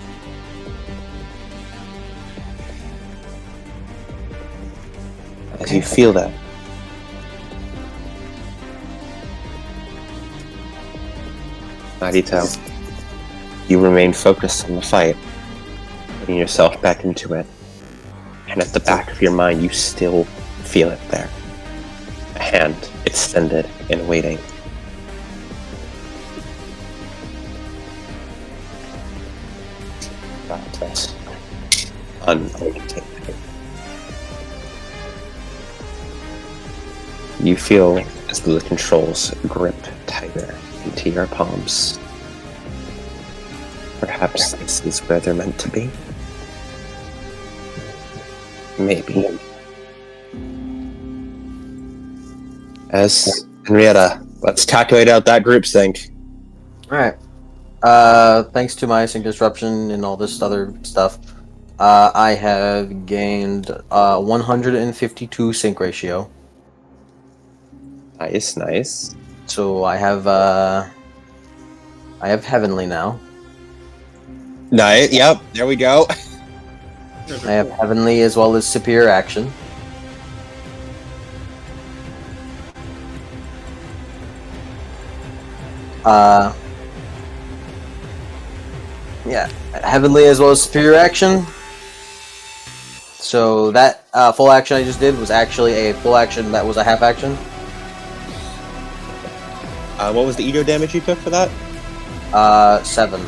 As you feel that, Nagito, you remain focused on the fight, putting yourself back into it. And at the back of your mind, you still feel it there. A hand extended and waiting. That's untaken. You feel as the controls grip tighter into your palms. Perhaps this is where they're meant to be. Maybe. As Henrietta, let's calculate out that group sync. Alright. Thanks to my sync disruption and all this other stuff, I have gained 152 sync ratio. Nice. So I have Heavenly now. Nice, yep, there we go. I have Heavenly as well as Superior Action. Yeah, Heavenly as well as Superior Action. So that full action I just did was actually a full action that was a half action. What was the ego damage you took for that? 7.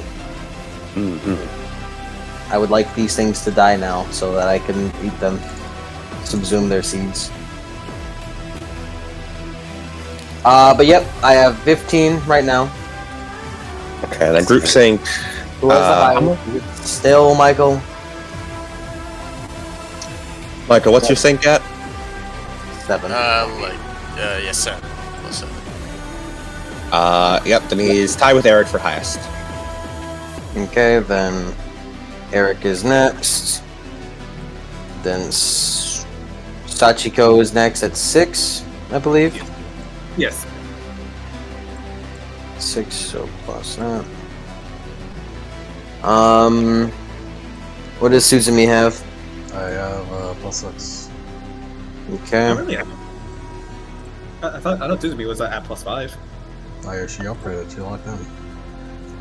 Mm-hmm. I would like these things to die now so that I can eat them, subsume their seeds. But yep, I have 15 right now. Okay, that group sync. Who has the highest? Still, Michael. Michael, what's your sync at? 7. Yes, 7. Plus 7. Yep, then he's tied with Eric for highest. Okay, then Eric is next. Then Sachiko is next at 6, I believe. Yes. 6, so plus that. What does Suzumi have? I have +6. Okay. Oh, really? I thought Suzume was at +5. She upgraded. She locked in.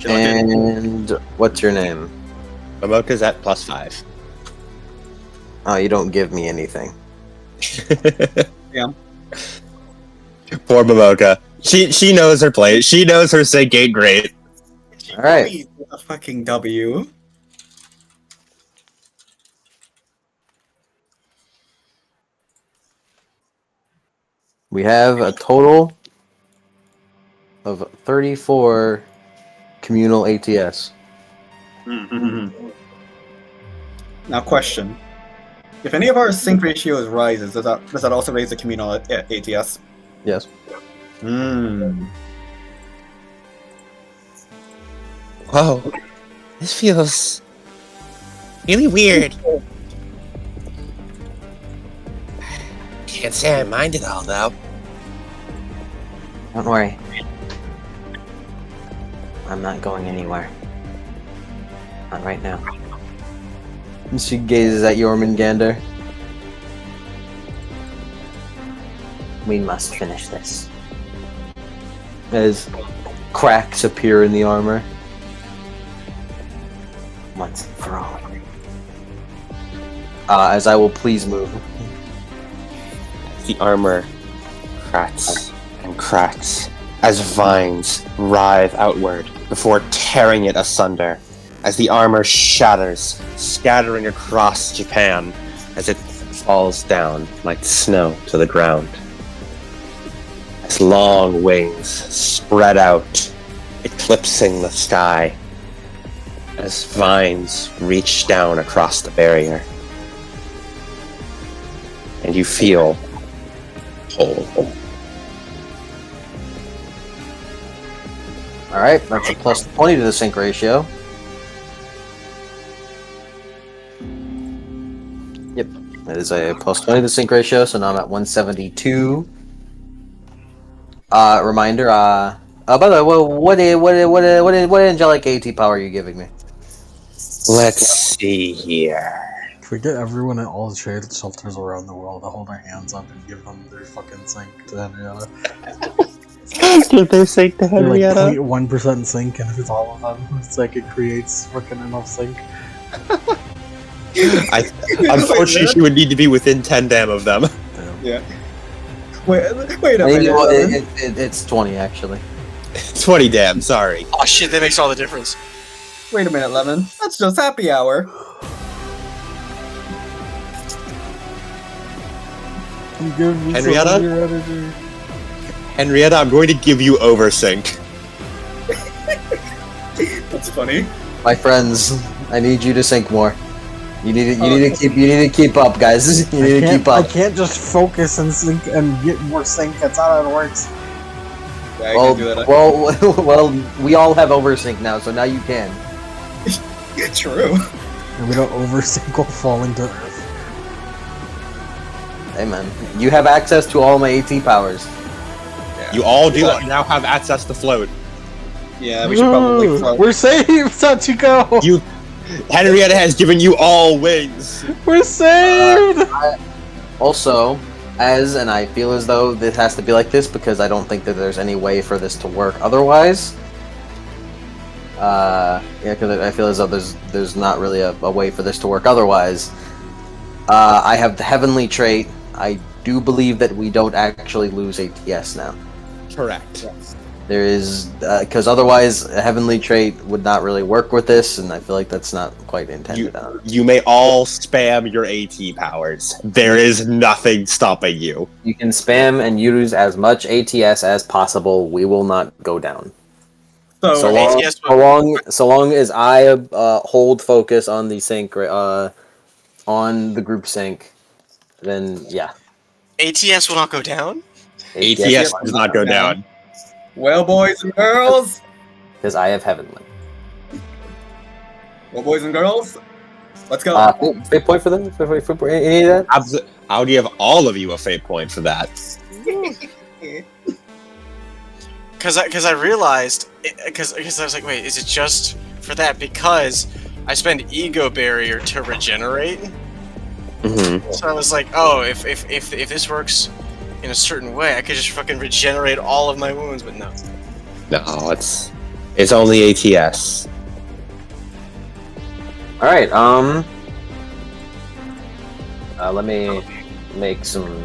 And what's your name? Momoka's at +5. Oh, you don't give me anything. Yeah. Poor Momoka. She knows her play. She knows her sync ain't great. All right. A fucking W. We have a total of 34 communal ATS. Mm-hmm. Now, question: if any of our sync ratios rises, does that also raise the communal ATS? Yes. Hmm. Whoa. This feels really weird. Can't say I mind it all, though. Don't worry. I'm not going anywhere. Not right now. And she gazes at Jormandgandr. We must finish this. As cracks appear in the armor. Once and for all. As I will please move. The armor cracks and cracks as vines writhe outward before tearing it asunder, as the armor shatters, scattering across Japan as it falls down like snow to the ground. As long wings spread out, eclipsing the sky, as vines reach down across the barrier. And you feel whole. Alright, that's a plus 20 to the sync ratio. Yep, that is a plus 20 to the sync ratio, so now I'm at 172. Reminder, by the way, what angelic AT power are you giving me? Let's see here. Can we get everyone at all the trade shelters around the world to hold their hands up and give them their fucking sync to Henrietta? Did they sync to They're like Henrietta? 0.1% sync, and if it's all of them, it's like it creates fucking enough sync. Unfortunately, she would need to be within 10 dam of them. Damn. Yeah. Wait a minute. Well, it's 20 actually. 20 dam, sorry. Oh shit, that makes all the difference. Wait a minute, Lemon. That's just happy hour. You give me Henrietta? some of your energy. Henrietta, I'm going to give you oversync. That's funny. My friends, I need you to sync more. You need to keep up, guys. You need to keep I up. can't just focus and sync and get more sync. That's not how it works. Yeah, I Well, can do that. well, we all have oversync now, so now you can. True. And we don't oversync while falling to earth. Hey man, you have access to all my AT powers. You all do now have access to float. Yeah, we should probably float. We're saved, Sachiko! Henrietta has given you all wings. We're saved! Also, and I feel as though this has to be like this because I don't think that there's any way for this to work otherwise. Yeah, because I feel as though there's not really a way for this to work otherwise. I have the heavenly trait. I do believe that we don't actually lose ATS now. Correct. There is, because otherwise a heavenly trait would not really work with this, and I feel like that's not quite intended on. You may all spam your AT powers. There is nothing stopping you. You can spam and use as much ATS as possible. We will not go down. So long as I hold focus on the sync, on the group sync, then yeah. ATS will not go down? ATS does not go down. Well, boys and girls. Because I have heavenly. Well, boys and girls. Let's go. Fate point for them? Any of that? I'll give all of you a fate point for that. Because I realized, because I was like, wait, is it just for that? Because I spend ego barrier to regenerate. Mm-hmm. So I was like, oh, if this works in a certain way, I could just fucking regenerate all of my wounds. But no. No, it's only ATS. All right. Let me make some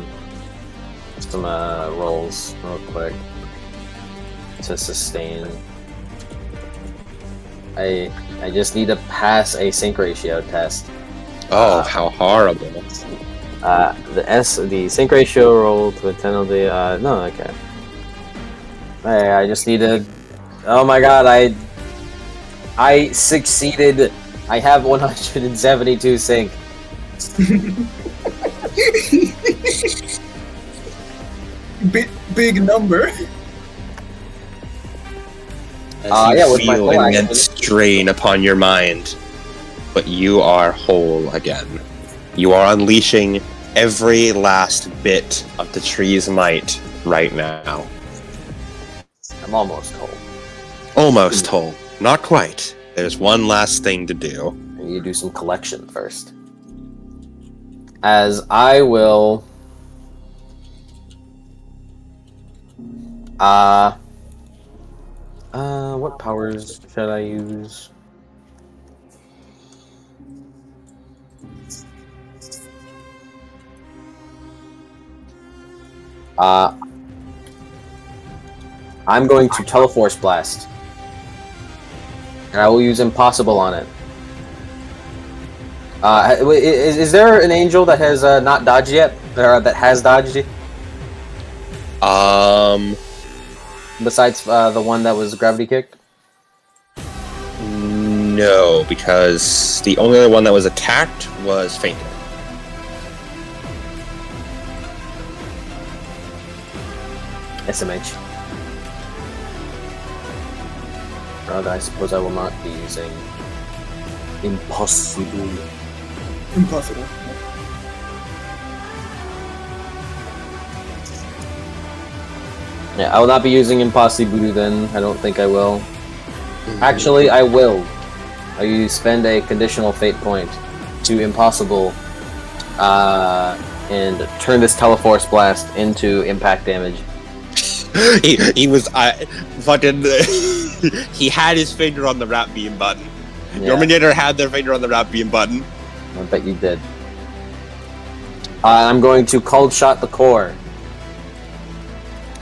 rolls real quick to sustain. I just need to pass a sync ratio test. Oh, how horrible! The sync ratio roll to a 10 of the no, okay. I just need to. Oh my god! I succeeded. I have 172 sync. Big number. Yeah, with my feel full immense action. strain upon your mind, but you are whole again. You are unleashing every last bit of the tree's might right now. I'm almost whole. Almost whole. Not quite. There's one last thing to do. You do some collection first. As I will... what powers should I use? I'm going to Teleforce Blast. And I will use Impossible on it. Is there an angel that has not dodged yet? Or that has dodged? Besides the one that was gravity kicked? No, because the only other one that was attacked was fainted. SMH. I suppose I will not be using Impossible. Impossible. Yeah, I will not be using Impossible then. I don't think I will. Actually, I will. I spend a conditional fate point to Impossible and turn this Teleforce Blast into impact damage. he was fucking he had his finger on the Rat Beam button. Yeah. Jormandgandr had their finger on the Rat Beam button. I bet you did. I'm going to Cold Shot the core.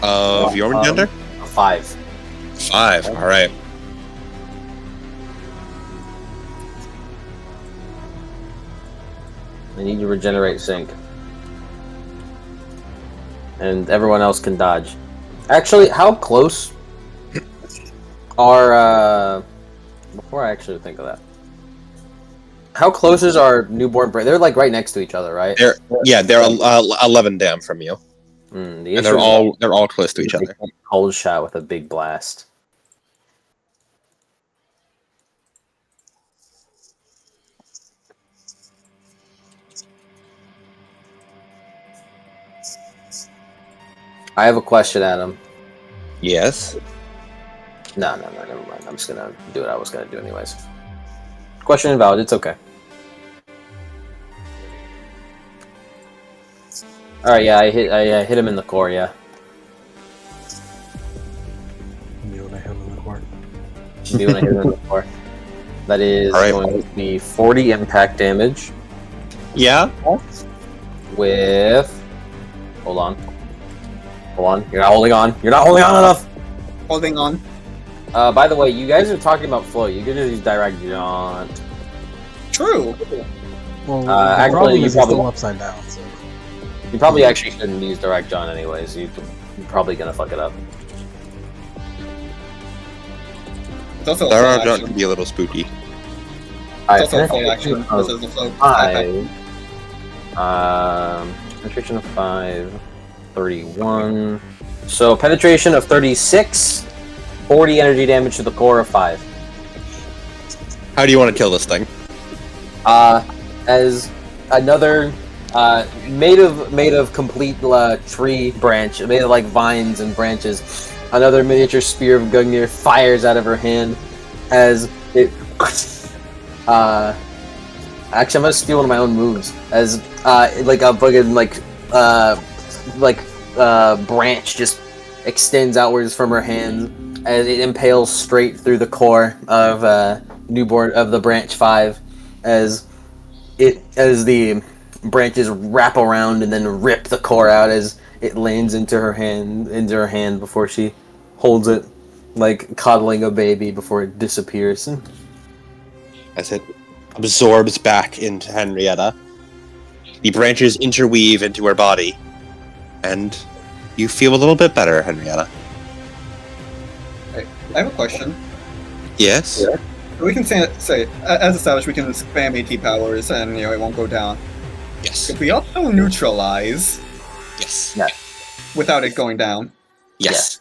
Of Jormandgandr? 5. 5, alright. I need to regenerate sync. And everyone else can dodge. Actually, how close are before I actually think of that. How close is our newborn brain? They're like right next to each other, right? They're 11 down from you. The And they're all close to each other. Cold shot with a big blast. I have a question, Adam. Yes. No, never mind. I'm just gonna do what I was gonna do anyways. Question invalid. It's okay. All right, yeah, I hit him in the core. Yeah. You and I hit him in the core. Me when I hit him in the core. That is going to be 40 impact damage. Yeah. With. Hold on. You're not holding on. You're not holding on enough. Holding on. By the way, you guys are talking about flow. You could just use direct jaunt. True. Well, Actually, the problem you is it's probably- still upside down. So. You probably actually shouldn't use direct jaunt anyways. You're probably gonna fuck it up. It's also a There full are action. going to be a little spooky. It's also a full action. This is the flow. 5. Penetration of 5. 31. So penetration of 36. 40 energy damage to the core of 5. How do you want to kill this thing? As another made of complete tree branch, made of like vines and branches. Another miniature spear of Gungnir fires out of her hand as it. Actually, I'm gonna steal one of my own moves as like a fucking branch just extends outwards from her hand as it impales straight through the core of the branch 5 as the branches wrap around and then rip the core out as it lands into her hand before she holds it like coddling a baby before it disappears. As it absorbs back into Henrietta, the branches interweave into her body, and you feel a little bit better, Henrietta. I have a question. Yes? Yeah. We can say as established, we can spam AT powers and it won't go down. Yes. If we also neutralize Yes. Yeah. without it going down. Yes.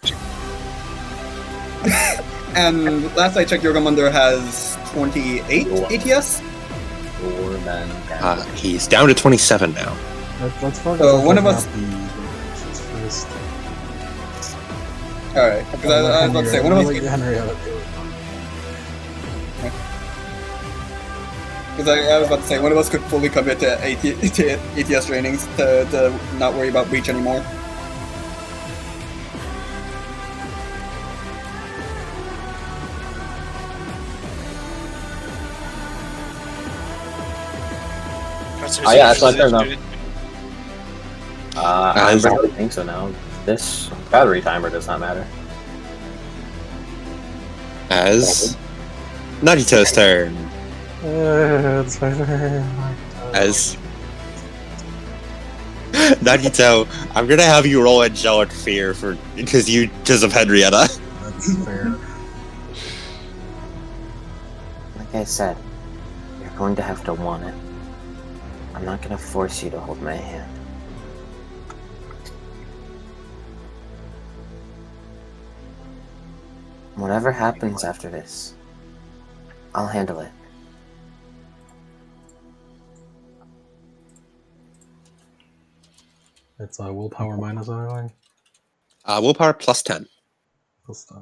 And last I checked, Jormandgandr has 28 ATS. He's down to 27 now. Let's focus So on one of taking us- out the branches first. Alright, because I was about to say, one of us Henrietta do it. Because I was about to say, one of us could fully commit to ATS trainings to not worry about breach anymore. Oh yeah, that's my turn now. Dude. I don't think so now. This battery timer does not matter. As Nagito's turn. It's my turn. As Nagito, I'm gonna have you roll Angelic Fear because of Henrietta. That's fair. Like I said, you're going to have to want it. I'm not going to force you to hold my hand. Whatever happens after this, I'll handle it. It's willpower minus anything? Willpower plus 10. Plus 10.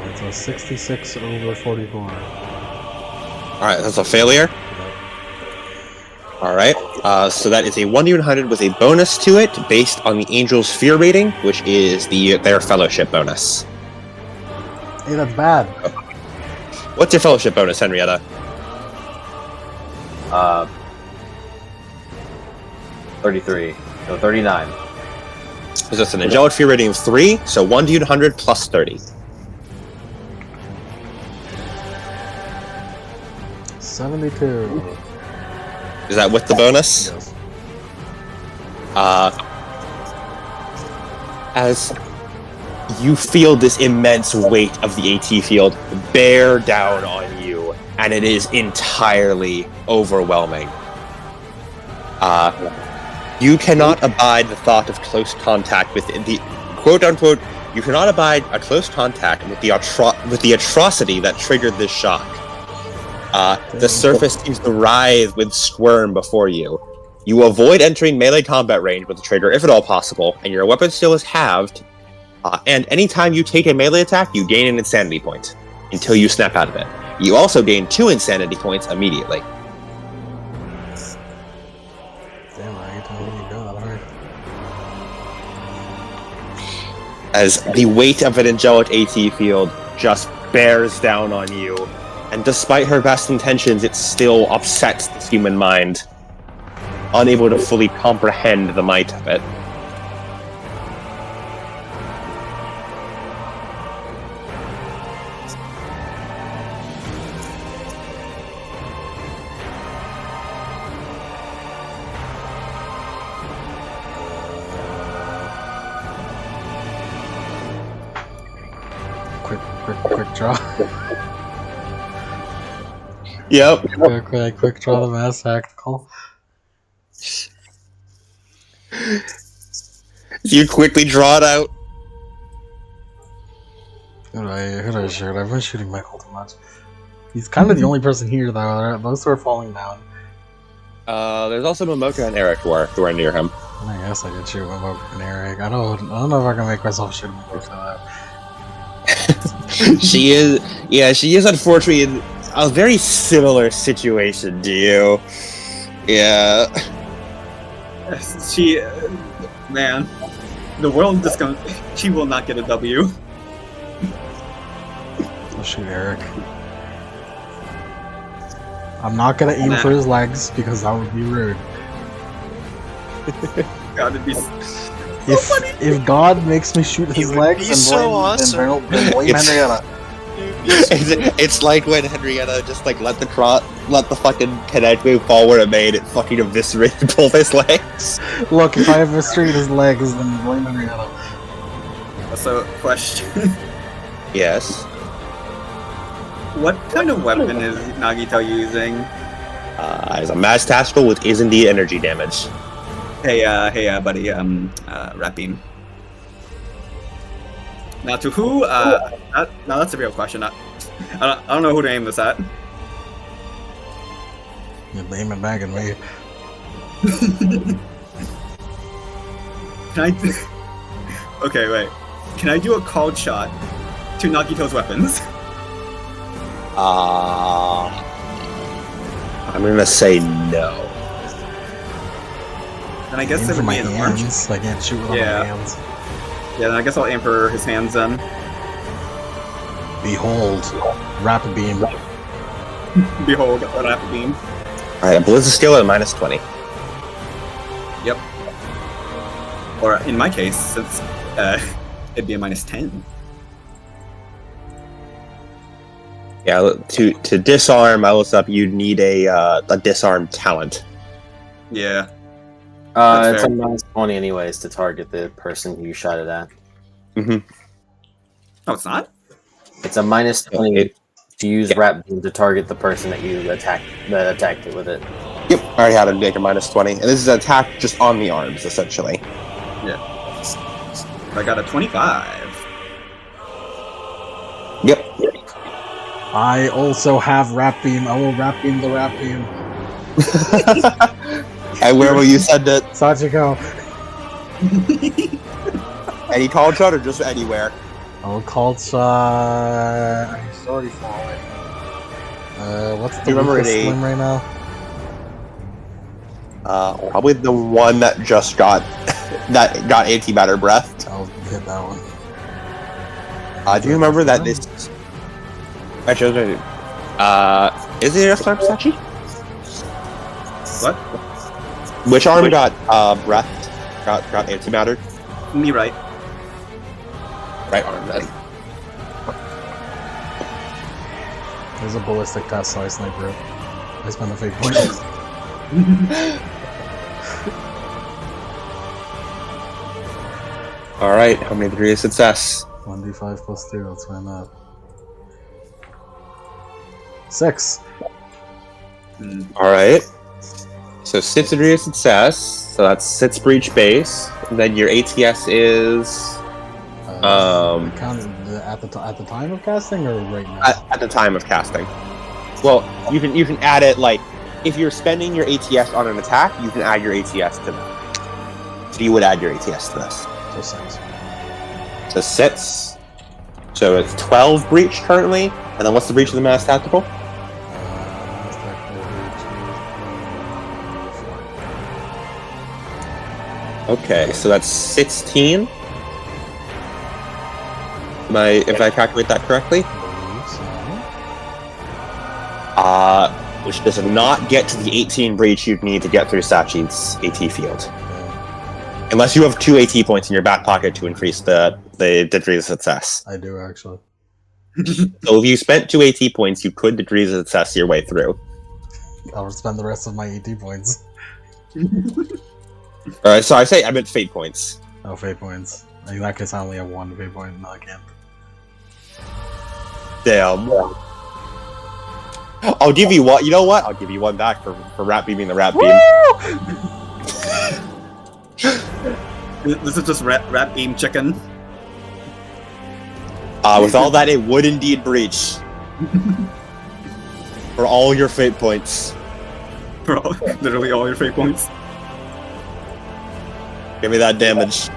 It's a 66 over 44. Alright, that's a failure. Alright, so that is a 1d100 with a bonus to it based on the Angel's Fear rating, which is their fellowship bonus. Hey, that's bad. What's your fellowship bonus, Henrietta? 33. No, 39. So it's an Angelic Fear rating of 3, so 1d100 plus 30. 72. Is that with the bonus? Yes. As you feel this immense weight of the AT field bear down on you, and it is entirely overwhelming. You cannot abide the thought of close contact with the quote-unquote, you cannot abide a close contact with the atrocity that triggered this shock. The surface seems to writhe with squirm before you. You avoid entering melee combat range with the trigger if at all possible, and your weapon skill is halved. And anytime you take a melee attack, you gain an insanity point until you snap out of it. You also gain 2 insanity points immediately. Damn, I get to really go that hard. As the weight of an angelic AT field just bears down on you, and despite her best intentions, it still upsets the human mind, unable to fully comprehend the might of it. Quick draw. Yep. quick draw the mass tactical. You quickly draw it out. Who do I shoot? I've been shooting Michael too much. He's kind of the only person here, though. Those two are falling down. There's also Momoka and Eric who are near him. I guess I could shoot Momoka and Eric. I don't know if I can make myself shoot Momoka for that. She is unfortunately in a very similar situation to you. Yeah. She, man, the world just gonna. She will not get a W. I'll shoot Eric. I'm not gonna aim for his legs because that would be rude. God, it'd be. If God makes me shoot his legs, be so awesome. then blame Henrietta. It's like when Henrietta just like let the fucking kinetic wave fall where it made, it fucking eviscerated both his legs. Look, if I eviscerate his legs, then blame Henrietta. Also, question. Yes. What kind of weapon is Nagito using? It's a mass tactical with is indeed energy damage. Hey, buddy, rapping. Now, to who? No, that's a real question. I don't know who to aim this at. You're aiming back at me. Can I? Okay, wait. Can I do a called shot to Nagito's weapons. I'm gonna say no. And I guess Aim it for would my be an orange. hands. I can't shoot with my Yeah. hands. Yeah, then I guess I'll aim for his hands then. Behold, rapid beam. Behold, a rapid beam. Alright, Blizzard skill at -20. Yep. Or in my case, since it'd be a -10. Yeah, to disarm, I looked up, you'd need a disarm talent. Yeah. It's fair. a -20 anyways to target the person you shot it at. Oh, it's not? It's a -20 to use Yeah. rap beam to target the person that you attacked it with it. Yep, I already had to make a -20. And this is an attack just on the arms, essentially. Yeah. I got a 25. Yep. I also have rap beam. I will rap beam the rap beam. And where will you send it? Sachiko. Any call shot or just anywhere? I will call shot. He's already falling. What's the You remember weakest the- slim right now? Probably the one that just got antimatter breath. I'll hit that one. Do you remember that this? Actually, is it a star Sachi? What? Which arm got breath? Got antimatter? Me right. Right arm then. There's a ballistic test, so I sniper it. I spend a fake point. Alright, how many degrees of success? 1d5 plus 2, let's find out. 6. Alright. So 6 degrees of success. So that's 6 breach base. And then your ATS is Counted at the time of casting or right now? at the time of casting. Well, you can add it like if you're spending your ATS on an attack, you can add your ATS to that. So you would add your ATS to this. So 6. So 6. So it's 12 breach currently. And then what's the breach of the mass tactical? Okay, so that's 16. If I calculate that correctly? Which does not get to the 18 breach you'd need to get through Sachi's AT field. Unless you have 2 AT points in your back pocket to increase the degrees of success. I do actually. So if you spent 2 AT points, you could degrees of success your way through. I'll spend the rest of my AT points. Alright, so I meant fate points. Oh, fate points. In that case, I only have 1 fate point. No, I can't. Damn. I'll give you one. You know what? I'll give you 1 back for rap beaming the rap beam. This is just rat beam chicken. With all that, it would indeed breach. For all your fate points. For literally all your fate points. Give me that damage.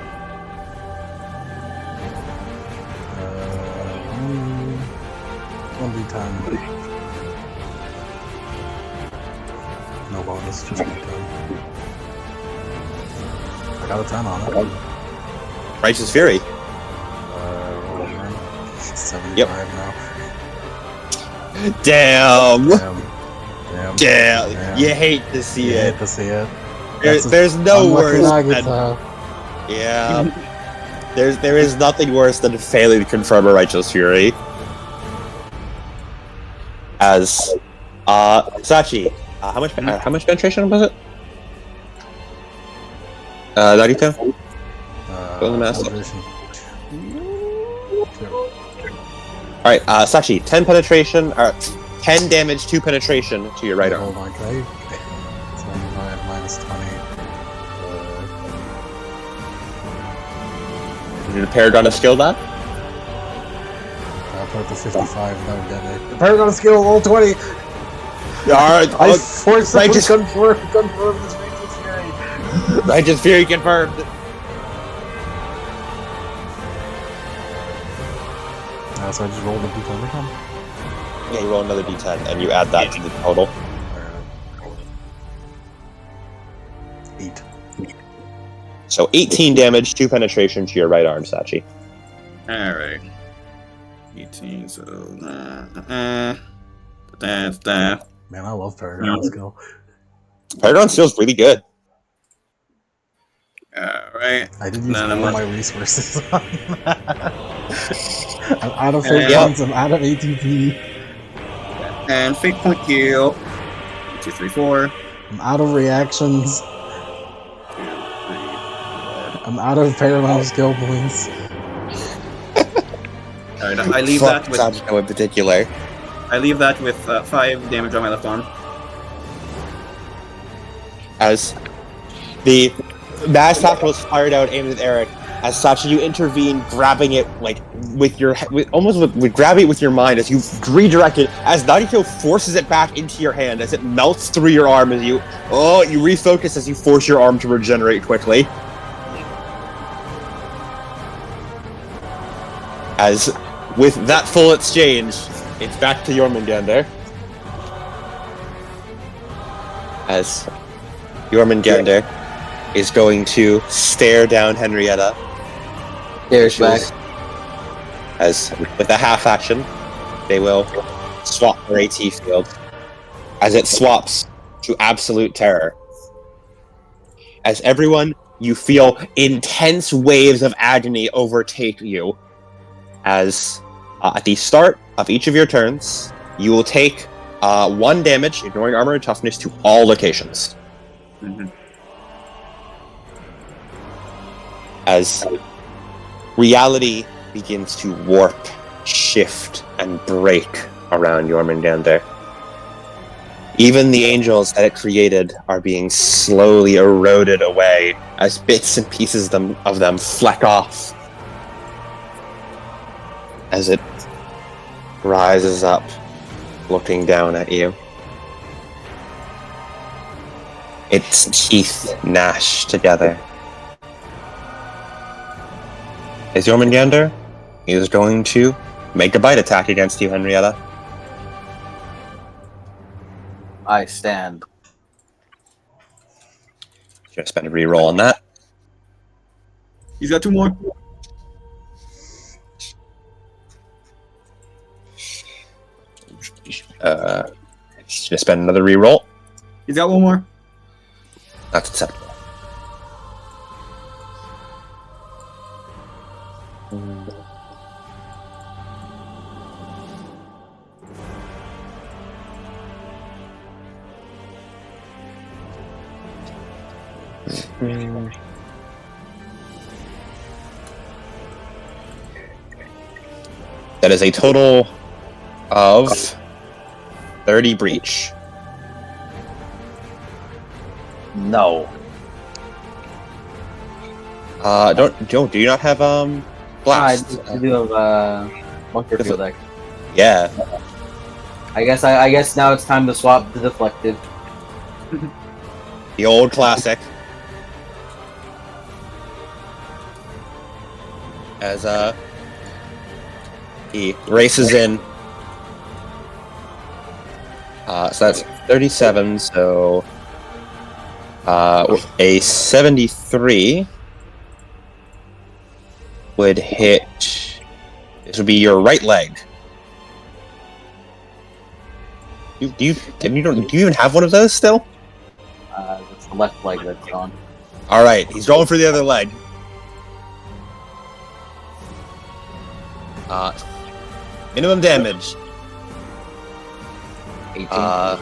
1d10. No bonus, just d10. I got a 10 on it. Righteous Fury. Roll again. 75 Yep. now. Damn. Damn. Damn. You hate to see You it. hate to see it. There's no Unlucky worse than, Nagito. yeah. There is nothing worse than failing to confirm a Righteous Fury. As Sachi, how much penetration was it? Nagito? Go to the master. Celebration. Alright, Sachi, 10 penetration, 10 damage, 2 penetration to your right arm. Hold on, can I? 75 minus 20. Did the Paragon of Skill that? I'll put it to 55, that would get it. Paragon skill, roll 20! Alright, I forcibly Righteous- confirm this Righteous Fury. Righteous Fury confirmed. So I just rolled a d10 again. Yeah, you roll another d10 and you add that to the total. 8. So 18 damage, 2 penetration to your right arm, Sachi. Alright. 18, so that's that. Man, I love Paragon skill. Paragon Steel's really good. Alright. I did use No, all no, my resources on that. I'm out of Yeah. photons, I'm out of ATP, And fate point heal. 2, 3, 4. I'm out of reactions, 2, 3, 4. I'm out of Paramount skill points. Alright, I leave Fuck that with Sagitto in particular. 5 damage on my left arm. As the mass attack was fired out, aimed at Eric. As Sachi, you intervene, grabbing it like with grabbing it with your mind as you redirect it. As Narito forces it back into your hand, as it melts through your arm, as you refocus as you force your arm to regenerate quickly. As with that full exchange, it's back to Jormandgandr. As Jormandgandr is going to stare down Henrietta. There's back. As with a half action, they will swap their AT field. As it swaps to absolute terror. As everyone, you feel intense waves of agony overtake you. As at the start of each of your turns, you will take 1 damage, ignoring armor and toughness, to all locations. Mm-hmm. As reality begins to warp, shift, and break around Jormandgandr. Even the angels that it created are being slowly eroded away as bits and pieces of them fleck off. As it rises up, looking down at you. Its teeth gnash together. Is Jormandgandr? He is going to make a bite attack against you, Henrietta. I stand. Should I spend a reroll on that? He's got 2 more. Should I spend another reroll? He's got 1 more. That's acceptable. That is a total of 30 breach. No. Do you not have blast? I do have bunker field deck. Yeah. I guess now it's time to swap the deflected. The old classic. As he races in. So that's 37, so a 73 would hit. This would be your right leg. Do you even have one of those still? It's the left leg that's gone. All right, he's going for the other leg. Minimum damage. 18.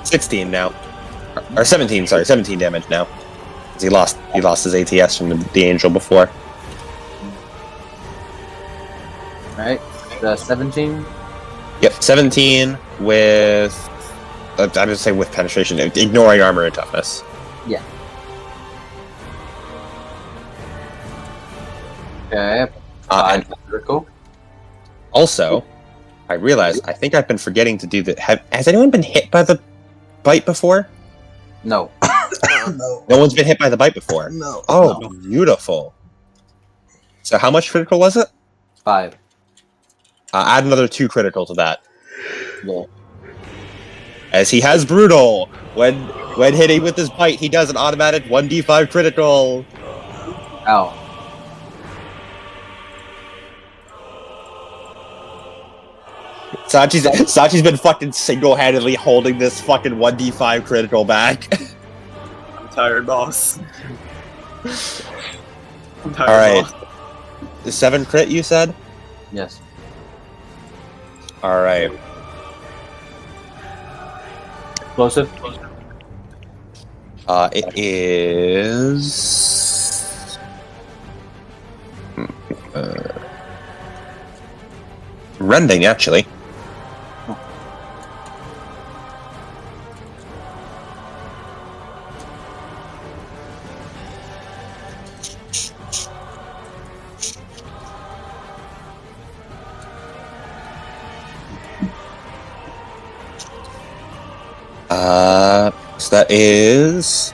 16 now, or 17. Sorry, 17 damage now. 'Cause he lost his ATS from the angel before. Alright, 17? Yep, 17 with. I'm gonna say with penetration, ignoring armor and toughness. Yeah. Okay. And Critical. also, I realize I think I've been forgetting to do that. Has anyone been hit by the bite before? No. No. No one's been hit by the bite before. No. Oh, No. beautiful. So how much critical was it? 5. Add another 2 critical to that. Yeah. As he has brutal. When hitting with his bite, he does an automatic 1d5 critical. Ow. Sachi's been fucking single-handedly holding this fucking 1d5 critical back. I'm tired, boss. I'm tired, Alright. boss. 7 crit, you said? Yes. Alright. Explosive? It is... rending, actually. So that is...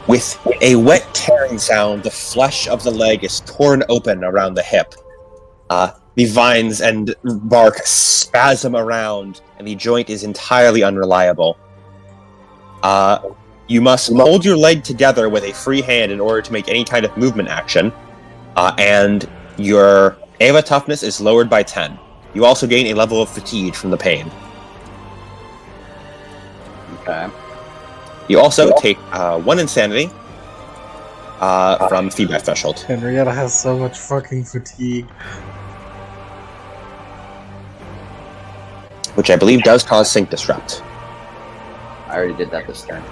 With a wet tearing sound, the flesh of the leg is torn open around the hip. The vines and bark spasm around, and the joint is entirely unreliable. You must hold your leg together with a free hand in order to make any kind of movement action, and your Ava toughness is lowered by 10. You also gain a level of fatigue from the pain. Okay. You also take 1 insanity from feedback threshold, Henrietta has so much fucking fatigue. which I believe does cause sync disrupt. I already did that this turn.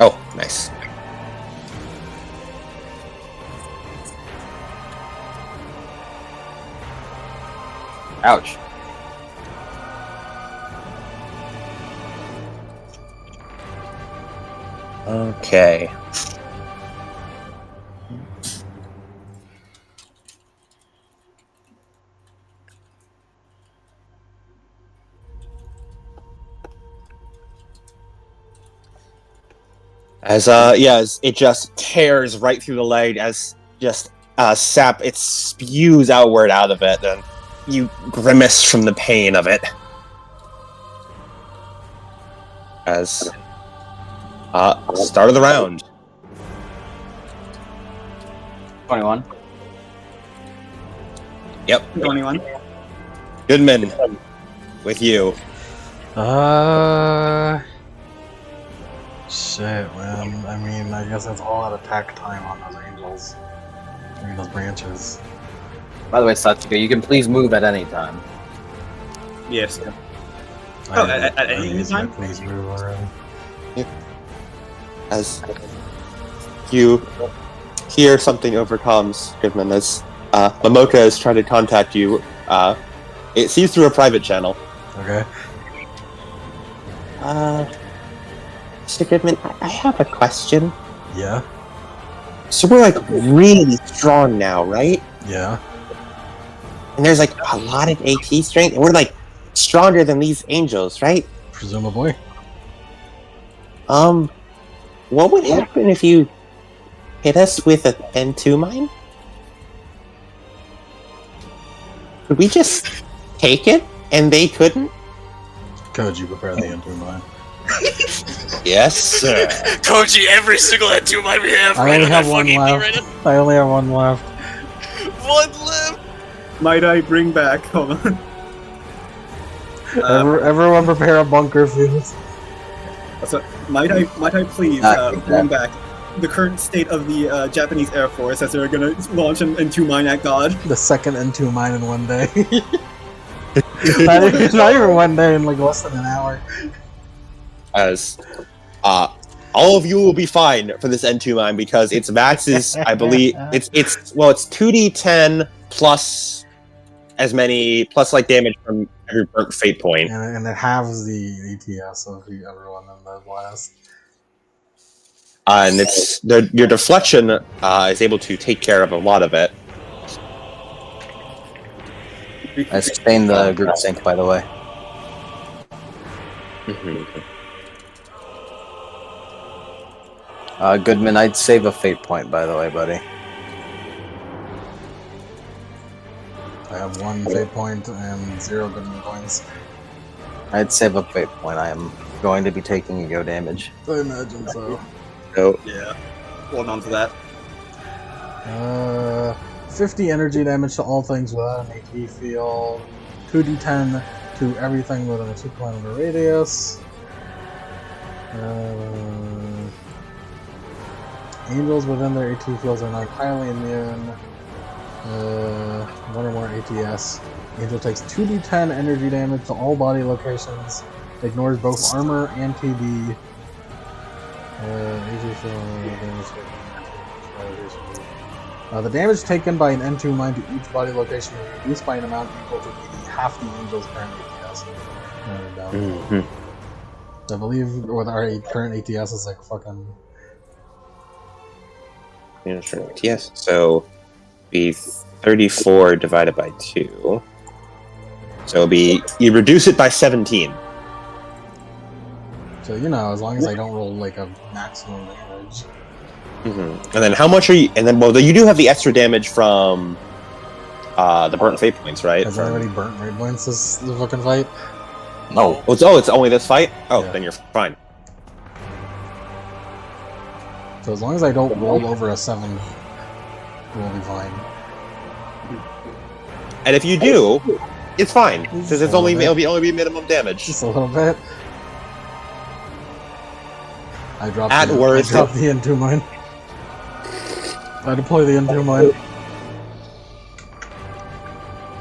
Oh, nice. Ouch. Okay. As it just tears right through the leg as just sap, it spews outward out of it, and you grimace from the pain of it. As start of the round. 21. Yep. 21. Goodman, with you. Shit, man. I mean, I guess that's all out attack time on those angels. I mean, those branches. By the way, Satsuka, you can please move at any time. Yes. I at any used time? my please move already. As you hear something over comms, Goodman, as Momoka is trying to contact you. It sees through a private channel. Okay. Mr. Goodman, I have a question. Yeah. So we're like really strong now, right? Yeah. And there's like a lot of AP strength, and we're like stronger than these angels, right? Presumably. What would happen if you hit us with a N2 mine? Could we just take it, and they couldn't? Koji, prepare the end to mine. Yes, sir. Koji, every single N2 might we have I right only on have that one fucking left. right I only have one left. One left. Might I bring back? Hold on. Everyone prepare a bunker fuse. So, might I please bring back the current state of the Japanese Air Force as they're gonna launch an N2 mine at God? The second N2 mine in one day. not even one day, in like less than an hour. As all of you will be fine for this N2 mine because its max is, I believe, it's 2d10 plus as many plus like damage from every burnt fate point. And it halves the ATS of everyone in the blast. And it's your deflection is able to take care of a lot of it. I sustained the group sync, by the way. Goodman, I'd save a fate point, by the way, buddy. I have 1 fate point and 0 goodman points. I'd save a fate point. I am going to be taking ego damage. I imagine so. So Yeah. Hold on to that. 50 energy damage to all things without an AT field. 2d10 to everything within a 2-kilometer radius. Angels within their AT fields are not entirely immune. 1 or more ATS. Angel takes 2d10 energy damage to all body locations. Ignores both armor and TD. The damage taken by an N2 mine to each body location is reduced by an amount equal to half the Angel's current ATS. I believe with our current ATS is like fucking... yes, so be 34 divided by 2. So it'll be, you reduce it by 17. So, you know, as long as I don't roll like a maximum damage. And then how much are you, and then, well, you do have the extra damage from the burnt fate points, right? Has anybody burnt raid points this fucking fight? No. It's only this fight? Oh, Yeah. then you're fine. So as long as I don't roll over a 7, we'll be fine. And if you do, it's fine, because Just it's a only little bit. it'll be minimum damage. Just a little bit. I dropped At worst, the N2 mine. I deploy the N2 mine.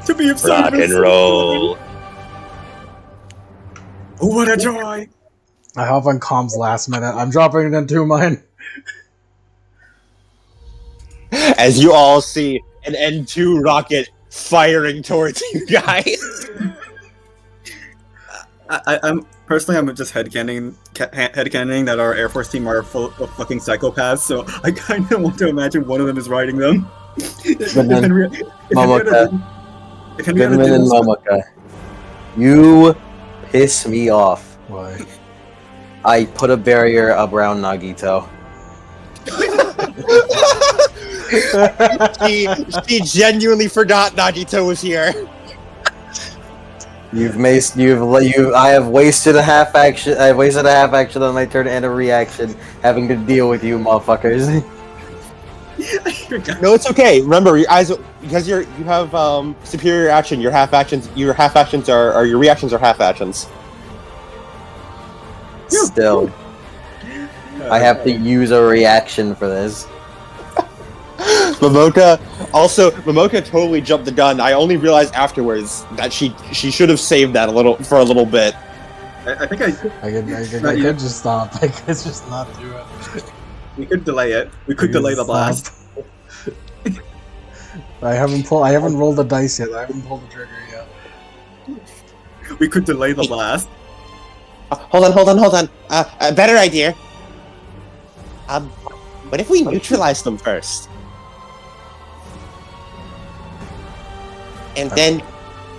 To be of Rock service. and roll. Oh, what a joy! I hop on comms last minute. I'm dropping an N2 mine. As you all see an N2 rocket firing towards you guys. I'm personally, just headcanon that our Air Force team are full of fucking psychopaths. So I kind of want to imagine one of them is riding them. Goodman and didn't- Momoka. You piss me off. Why? I put a barrier around Nagito. She genuinely forgot Nagito was here. I have wasted a half action. I wasted a half action on my turn and a reaction, having to deal with you, motherfuckers. No, it's okay. Remember, your eyes, because you have superior action. Your half actions are your reactions are half actions. Still, I have to use a reaction for this. Momoka totally jumped the gun. I only realized afterwards that she should have saved that a little bit. I think I could just stop. I could just not do it. we could delay it. We could delay the blast. I haven't rolled the dice yet. I haven't pulled the trigger yet. We could delay the blast. Hold on. A better idea. What if we neutralize them first? And then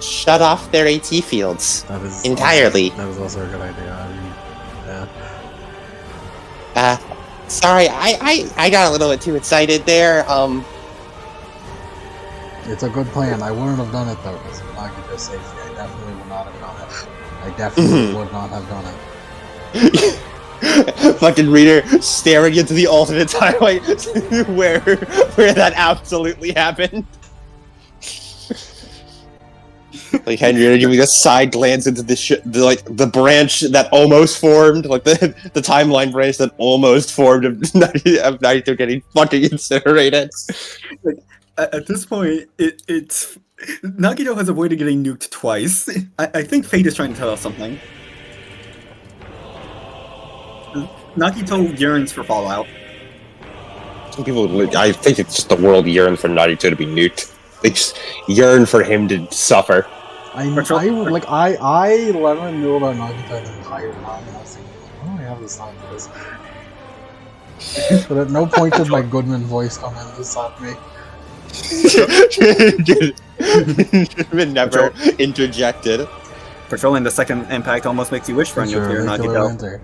shut off their AT fields That is entirely. That is also a good idea. I mean, yeah. Sorry, I got a little bit too excited there. It's a good plan. I wouldn't have done it though, because of Nagito's safety. I definitely would not have done it. I definitely would not have done it. Fucking reader staring into the alternate timeline where that absolutely happened. Like Henry, giving a side glance into the branch that almost formed, like the timeline branch that almost formed of Naruto getting fucking incinerated. At this point, it's Nagito has avoided getting nuked twice. I think fate is trying to tell us something. Nagito yearns for Fallout. Some people, I think it's just the world yearns for Naruto to be nuked. They just yearn for him to suffer. I let him knew about Nagito the entire time, and I was thinking, why do I have this time for this? But at no point did my Goodman voice come in to stop me. Never interjected. Patrolling the second impact almost makes you wish for a nuclear Nagito.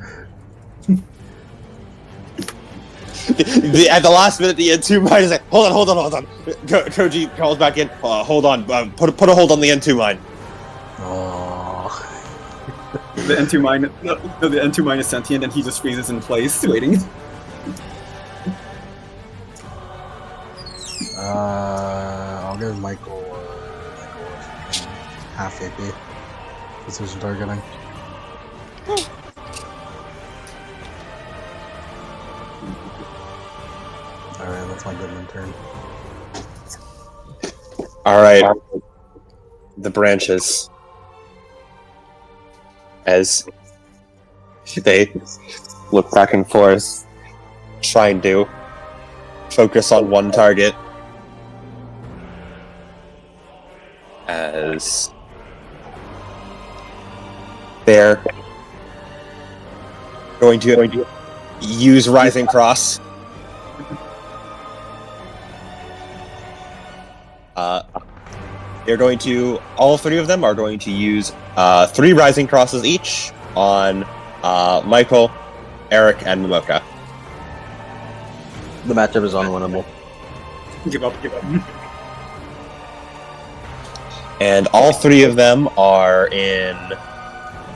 At the last minute, the N2 mine is like, hold on. Koji calls back in. Hold on. Put a hold on the N2 mine. Oh. The N2 mine, the N2 mine is sentient, and he just freezes in place, waiting. I'll give Michael half AP. Precision targeting. Alright, that's my Goodman turn. Alright. The branches. As they look back and forth, trying to focus on one target. As they're going to use Rising Cross. They're going to, all three of them are going to use 3 Rising Crosses each on Michael, Eric, and Momoka. The matchup is unwinnable. Give up. And all 3 of them are in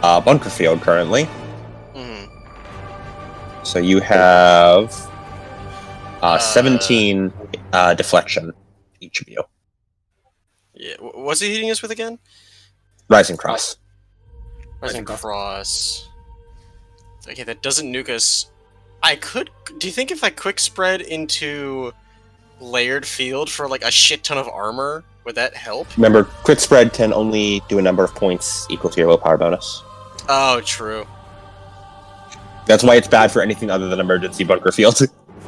Bunker Field currently. So you have 17 deflection, each of you. Yeah, what's he hitting us with again? Rising Cross. Rising Cross. Okay, that doesn't nuke us. I could. Do you think if I quick spread into layered field for like a shit ton of armor, would that help? Remember, quick spread can only do a number of points equal to your willpower bonus. Oh, true. That's why it's bad for anything other than emergency bunker field.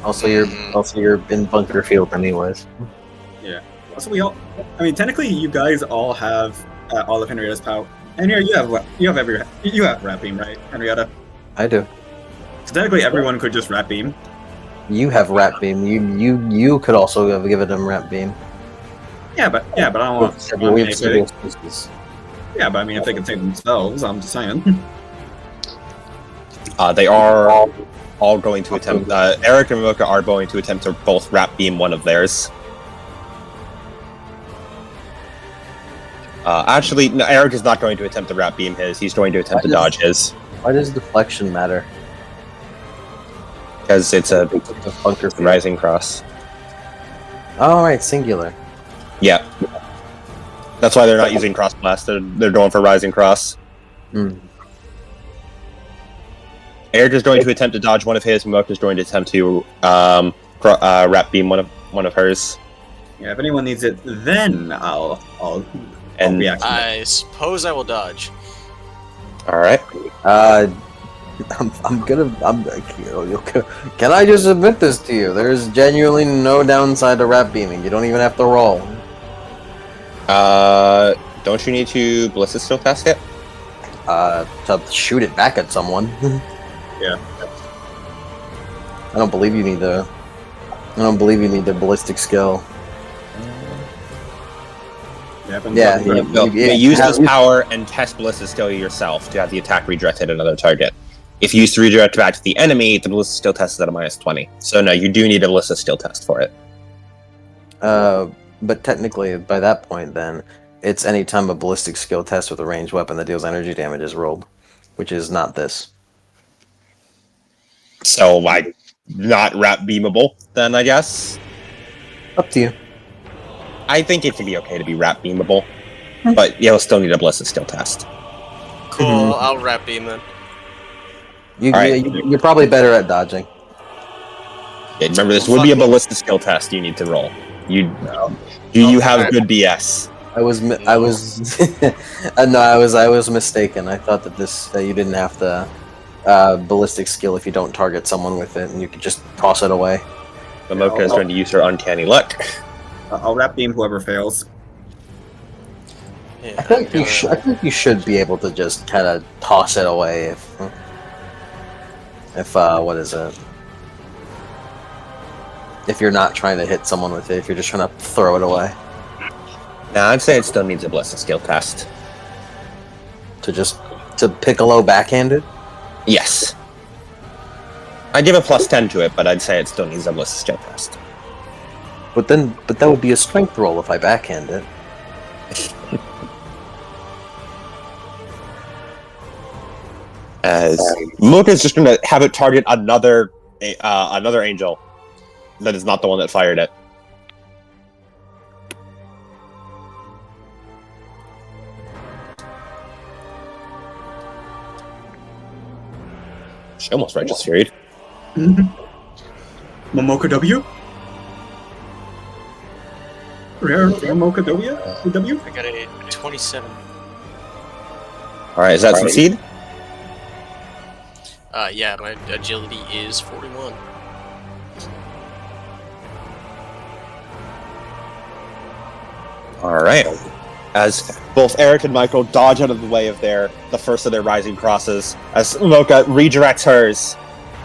Also, you're in Bunker Field anyways. Yeah. Also, I mean, technically, you guys all have all of Henrietta's power. Henrietta, you have Rat Beam, right, Henrietta? I do. So technically, everyone could just Rat Beam. You have Rat Beam. You could also have given them Rat Beam. Yeah, but I don't want. We have several spaces. Yeah, but I mean, if they can save themselves, I'm just saying. They are all going to attempt. Eric and Momoka are going to attempt to both Rat Beam one of theirs. Actually, no, Eric is not going to attempt to Rat Beam his. He's going to attempt to dodge his. Why does deflection matter? Because it's a Bunker Field. Rising Cross. Oh, right, singular. Yeah. That's why they're not using Cross Blast. They're going for Rising Cross. Eric is going to attempt to dodge one of his. Momoka is going to attempt to Rat Beam one of hers. Yeah, if anyone needs it, then I'll react. I suppose I will dodge. All right. Can I just admit this to you? There's genuinely no downside to Rat Beaming. You don't even have to roll. Don't you need to Ballista Steel test it? To shoot it back at someone. Yeah. I don't believe you need the ballistic skill. Yeah, you use this power and test Ballista Steel yourself to have the attack redirect hit another target. If you use to redirect back to the enemy, the Ballista Steel test is at a -20. So no, you do need a Ballista Steel test for it. But technically, by that point, then it's any time a ballistic skill test with a ranged weapon that deals energy damage is rolled, which is not this. So like, not Rat Beamable then, I guess. Up to you. I think it can be okay to be Rat Beamable, but you'll still need a Ballista Steel test. Cool, I'll Rat Beam then. You're probably better at dodging. Yeah, remember, this would be a Ballista Skill test you need to roll. You have good BS. I was mistaken. I thought that you didn't have the ballistic skill if you don't target someone with it, and you could just toss it away. Momoka is going to use her Uncanny Luck. I'll Rat Beam whoever fails. Yeah, I think you should be able to just kind of toss it away if what is it? If you're not trying to hit someone with it, if you're just trying to throw it away. Nah, I'd say it still needs a Ballista Skill test. To Piccolo backhanded? Yes. I give a +10 to it, but I'd say it still needs a ballistic skill test. But that would be a strength roll if I backhand it. As Moka's just gonna have it target another angel that is not the one that fired it. She almost registered. Momoka W? Rare Momoka W? W? I got a 27. Alright, is that succeed? Yeah, my agility is 41. Alright. As both Eric and Michael dodge out of the way of the first of their rising crosses, as Moka redirects hers,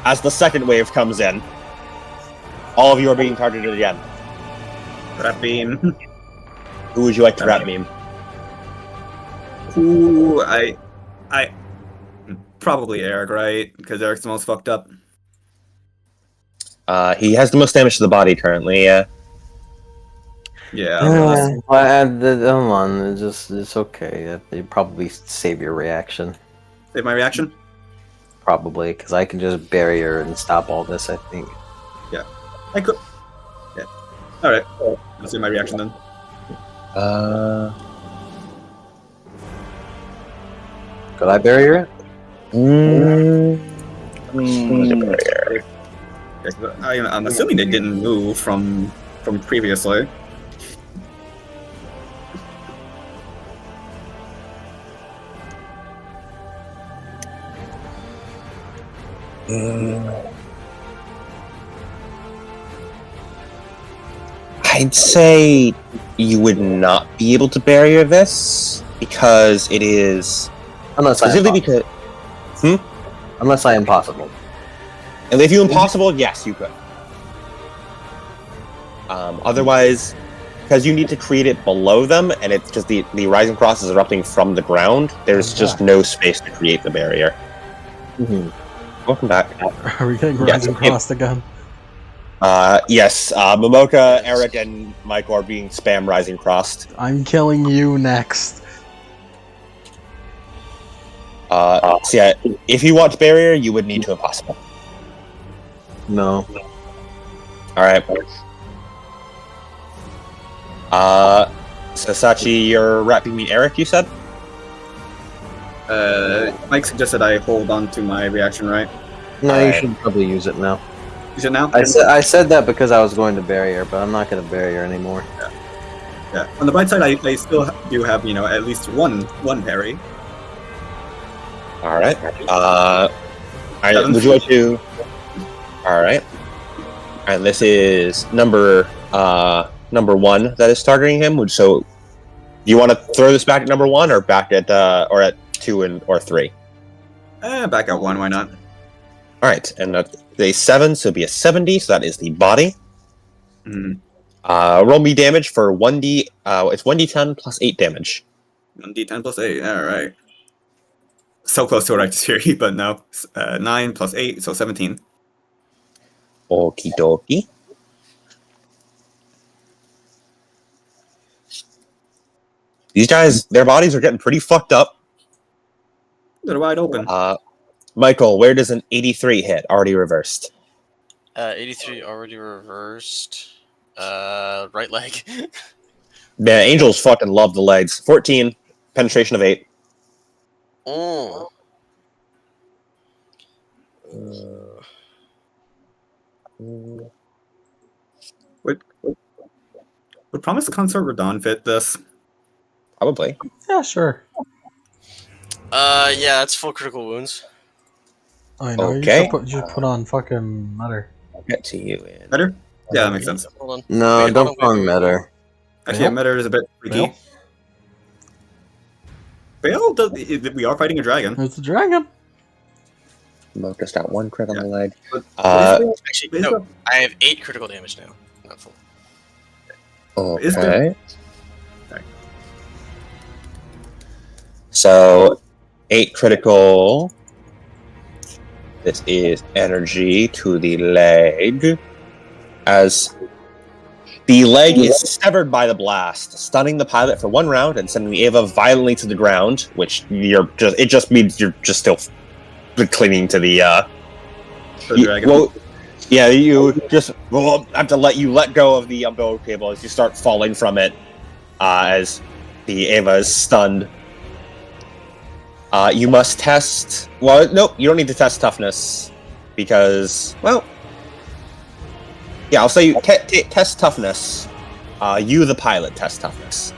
as the second wave comes in, all of you are being targeted again. Rat Beam. Who would you like to rat beam? Ooh, I probably Eric, right? Because Eric's the most fucked up. He has the most damage to the body currently, yeah. Yeah. Hold on, it's okay. They probably save your reaction. Save my reaction? Probably, because I can just barrier and stop all this, I think. I could. Yeah. Alright. I'll save my reaction then. Could I barrier it? I'm assuming they didn't move from previously. I'd say you would not be able to barrier this because it is Unless I specifically because Unless I impossible. and if you impossible, yes, you could. Otherwise, because you need to create it below them, and it's because the rising cross is erupting from the ground. There's just no space to create the barrier. Welcome back. Are we getting rising crossed again? Yes. Momoka, Eric, and Michael are being spam rising crossed. I'm killing you next. So yeah, if you want barrier, you would need to impossible. No. Alright. Sasachi, you're wrapping me Eric, you said? Mike suggested I hold on to my reaction, right? No, you should probably use it now. Use it now? I said that because I was going to barrier, but I'm not going to barrier anymore. Yeah. On the bright side, I still do have, at least one parry. Alright. Alright, would you like to... Alright. And this is number one that is targeting him. So, do you want to throw this back at number one or back at or at 2 or 3? Back at 1, why not? Alright, and that's a 7, so it'd be a 70, so that is the body. Roll me damage for 1d, it's 1d10 plus 8 damage. 1d10 plus 8, alright. So close to a righteous fury, but no. 9 plus 8, so 17. Okie dokie. These guys, their bodies are getting pretty fucked up. They're wide open. Michael, where does an 83 hit? Already reversed. 83 already reversed. Right leg. The angels fucking love the legs. 14, penetration of 8. Oh. Would Promise Consort Radon fit this? Probably. Yeah, sure. Yeah, that's full critical wounds. I know. Okay. You should put on fucking Mutter. I'll get to you in. Better? Yeah, that makes sense. Hold on. No, Wait, don't hold put on, on wait. Metter. Actually, yeah, Metter is a bit freaky. Bale, we are fighting a dragon. It's a dragon. Mocha's got 1 crit on the leg. Actually, no. I have 8 critical damage now. Not full. Okay. So, 8 critical This is energy to the leg. As the leg is severed by the blast, stunning the pilot for 1 round and sending the Eva violently to the ground, which it just means you're just still clinging to the dragon. You just have to let go of the umbilical cable as you start falling from it, as the Eva is stunned. You must test. Well, nope, you don't need to test toughness because, well, yeah, I'll say you test toughness. You, the pilot, test toughness.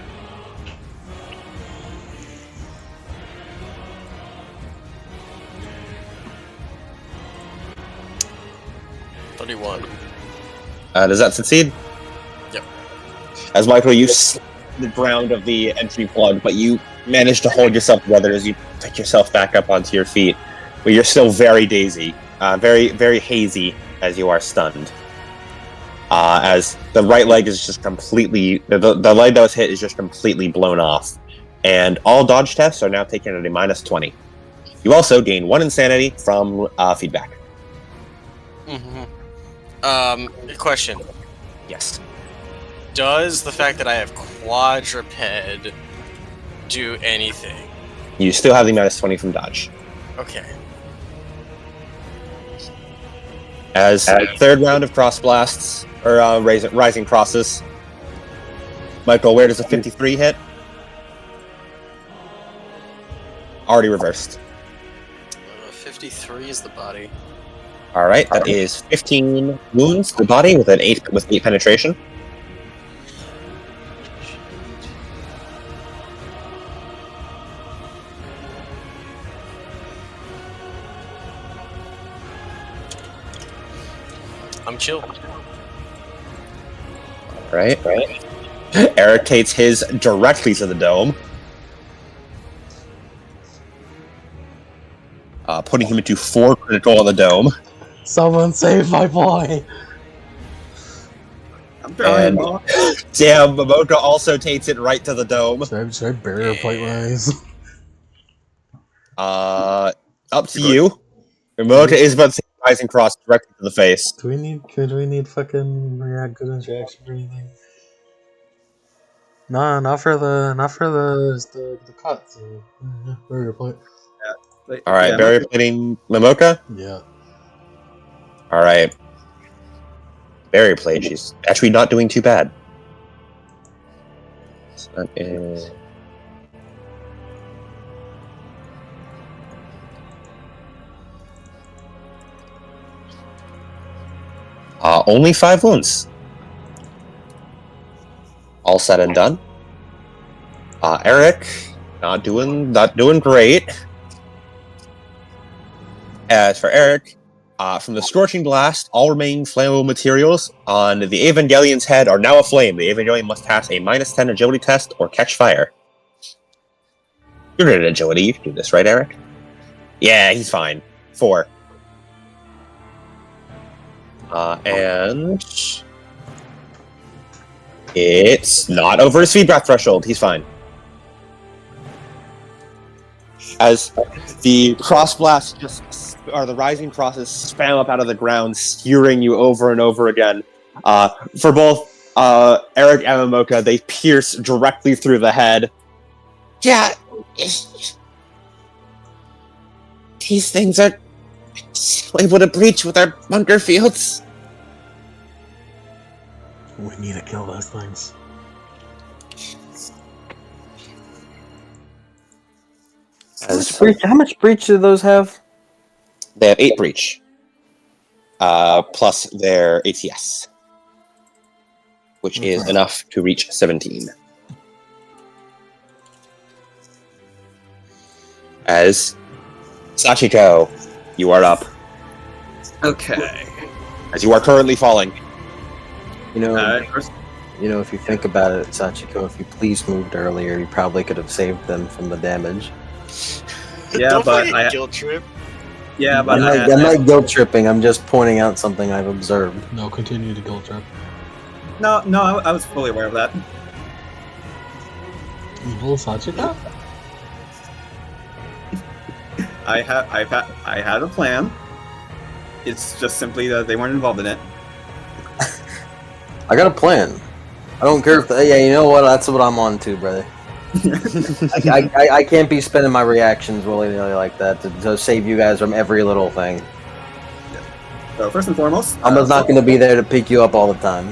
Does that succeed? Yep. As Michael, you the ground of the entry plug, but you manage to hold yourself together as you pick yourself back up onto your feet. But you're still very daisy, very, very hazy as you are stunned. As the right leg is just completely, the leg that was hit is just completely blown off. And all dodge tests are now taken at a -20. You also gain 1 insanity from feedback. Question. Yes. Does the fact that I have quadruped do anything? You still have the -20 from dodge. Okay. As third round of cross blasts, or rising crosses. Michael, where does a 53 hit? Already reversed. 53 is the body. Alright, that is 15 wounds to the body with 8 penetration. I'm chill. Right. Eric takes his directly to the dome. Putting him into 4 critical on the dome. Someone save my boy! I'm trying. Damn, Momoka also takes it right to the dome. Should I barrier plate rise? Up to you. Momoka is about to take rising cross directly to the face. Do we need fucking good interaction or anything? No, not for the cut. So, yeah, barrier plate. Alright, barrier plating Momoka? Yeah. Alright. Barrier plate, she's actually not doing too bad. So that is... only 5 wounds. All said and done. Eric, not doing great. As for Eric, from the scorching blast, all remaining flammable materials on the Evangelion's head are now aflame. The Evangelion must pass a -10 agility test or catch fire. You're good at agility. You can do this, right, Eric? Yeah, he's fine. 4. And it's not over his feedback threshold. He's fine. As the cross blasts the rising crosses spam up out of the ground, skewering you over and over again. For both Eric and Momoka, they pierce directly through the head. Yeah, these things are able to breach with our bunker fields. We need to kill those things. How much breach do those have? They have 8 breach. Plus their ATS. Which is enough to reach 17. As Sachiko, you are up. Okay. As you are currently falling. You know, if you think about it, Sachiko, if you please moved earlier, you probably could have saved them from the damage. Yeah, Don't but fucking guilt trip. Yeah, but I'm not guilt tripping. I'm just pointing out something I've observed. No, continue to guilt trip. No, I was fully aware of that. Evil Sachiko? I had a plan. It's just simply that they weren't involved in it. I got a plan. I don't care if yeah, you know what? That's what I'm on to, brother. I can't be spending my reactions willy-nilly like that to save you guys from every little thing. So first and foremost, I'm not going to be there to pick you up all the time.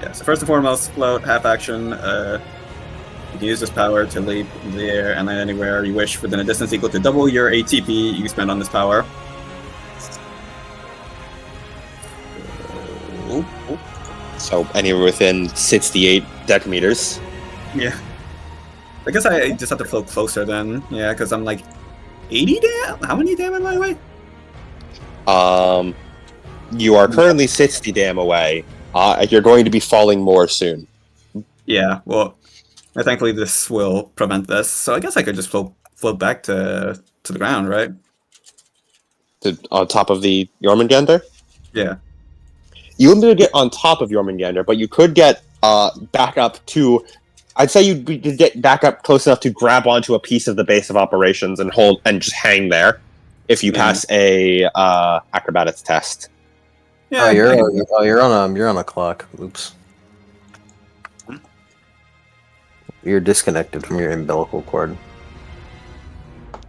Yeah, so first and foremost, float, half action. You can use this power to leap in the air and land anywhere you wish within a distance equal to double your ATP you spend on this power. So anywhere within 68 decameters. Yeah. I guess I just have to float closer then. Yeah, because I'm like 80 dam? How many dam am I away? You are currently 60 dam away. You're going to be falling more soon. Yeah, well, thankfully this will prevent this. So I guess I could just float back to the ground, right? On top of the Jormandgandr? Yeah. You wouldn't be able to get on top of Jormandgandr, but you could get back up to... I'd say you'd get back up close enough to grab onto a piece of the base of operations and hold and just hang there if you pass a acrobatics test. Yeah. You're on a clock. Oops. You're disconnected from your umbilical cord.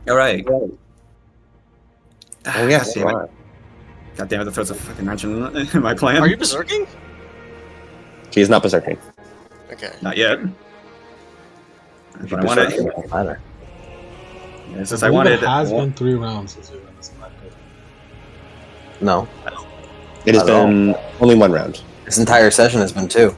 All right. Oh yes, you are. God damn it! That throws a fucking wrench in my plan. Are you berserking? She is not berserking. Okay. Not yet. But I wanted. Matter. It's just I wanted. It has been 3 rounds since we won this match. No, It has been only 1 round. this entire session has been 2.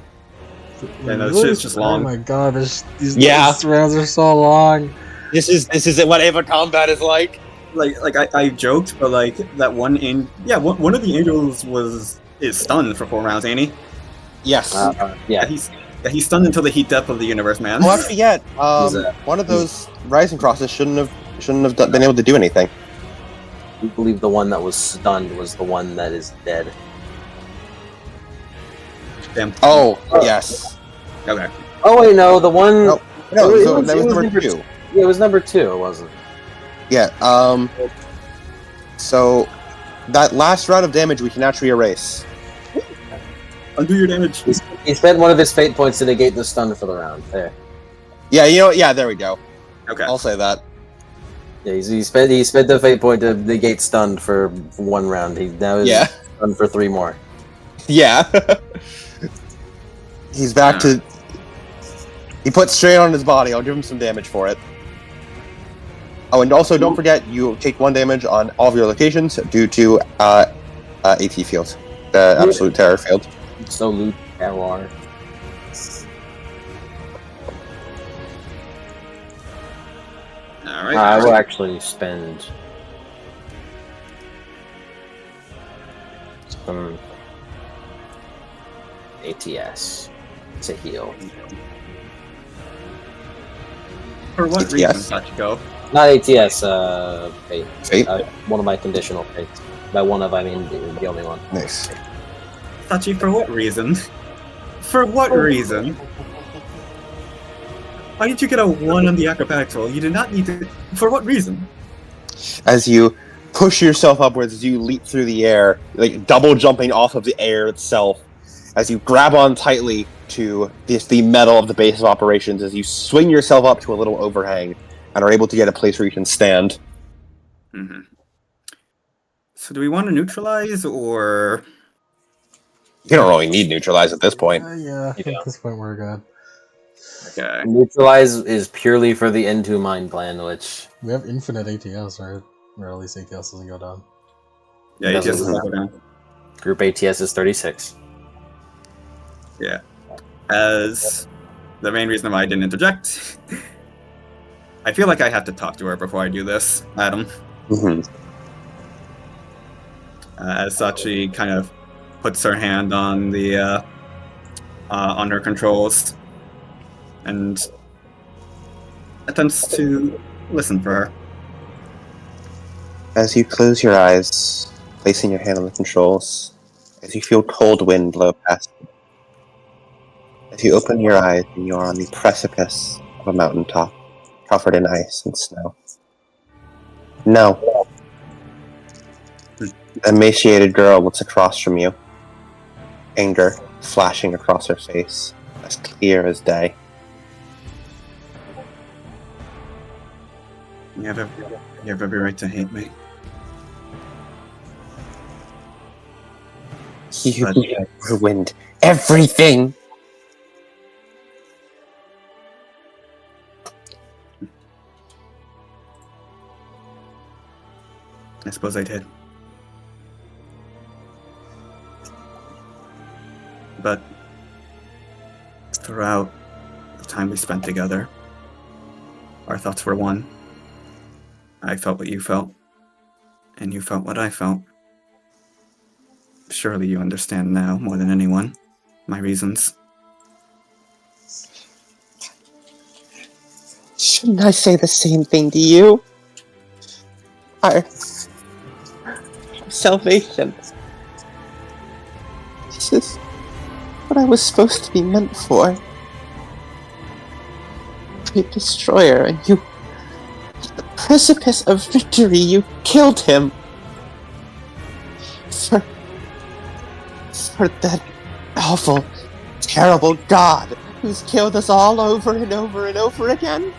Yeah, no, it's just long. Oh my god, these Yeah. rounds are so long. This is what Ava combat is like. Like I joked, but like that one one of the angels is stunned for 4 rounds, ain't he? Yes. Yeah. He's stunned until the heat depth of the universe, man. Oh, actually, yeah. One of those rising crosses shouldn't have been able to do anything. I believe the one that was stunned was the one that is dead. Damn. Oh, yes. Okay. Oh wait, no, the one. No, that was number 2. Yeah, it was number 2. It wasn't. Yeah. So that last round of damage we can actually erase. Undo your damage. He spent one of his fate points to negate the stun for the round. There. Yeah, you know. Yeah, there we go. Okay. I'll say that. Yeah, he spent the fate point to negate stunned for 1 round. He now is stunned for 3 more. Yeah. He's back to. He puts strain on his body. I'll give him some damage for it. Oh, and also don't forget you take 1 damage on all of your locations due to AT field, the absolute terror field. So loot terror. All right. I will actually spend some ATS to heal. For what ATS? reason, Sachiko? Not ATS, fate. Fate? One of my conditional fates. By one of, I mean the only one. Nice. Sachi, for what reason? For what reason? Why did you get a 1 on the acrobatics roll? You did not need to. For what reason? As you push yourself upwards, as you leap through the air, like double jumping off of the air itself, as you grab on tightly to the metal of the base of operations, as you swing yourself up to a little overhang and are able to get a place where you can stand. Mm-hmm. So do we want to neutralize, or... You don't really need neutralize at this point. Yeah, at this point we're good. Okay. Neutralize is purely for the N2 mind plan, which... We have infinite ATS, right? Or at least ATS doesn't go down. Yeah, Doesn't ATS doesn't go down. Group ATS is 36. Yeah. As the main reason why I didn't interject, I feel like I have to talk to her before I do this, Adam. Mm-hmm. As such, she kind of puts her hand on the on her controls and attempts to listen for her. As you close your eyes, placing your hand on the controls, as you feel cold wind blow past you, as you open your eyes and you are on the precipice of a mountaintop, covered in ice and snow. No. The emaciated girl looks across from you. Anger flashing across her face, as clear as day. You have every right to hate me. You But- ruined everything! I suppose I did. But throughout the time we spent together, our thoughts were one. I felt what you felt, and you felt what I felt. Surely you understand now, more than anyone, my reasons. Shouldn't I say the same thing to you? Our salvation. This is what I was supposed to be meant for. Great destroyer, and you, at the precipice of victory, you killed him. For that awful, terrible god who's killed us all over and over and over again.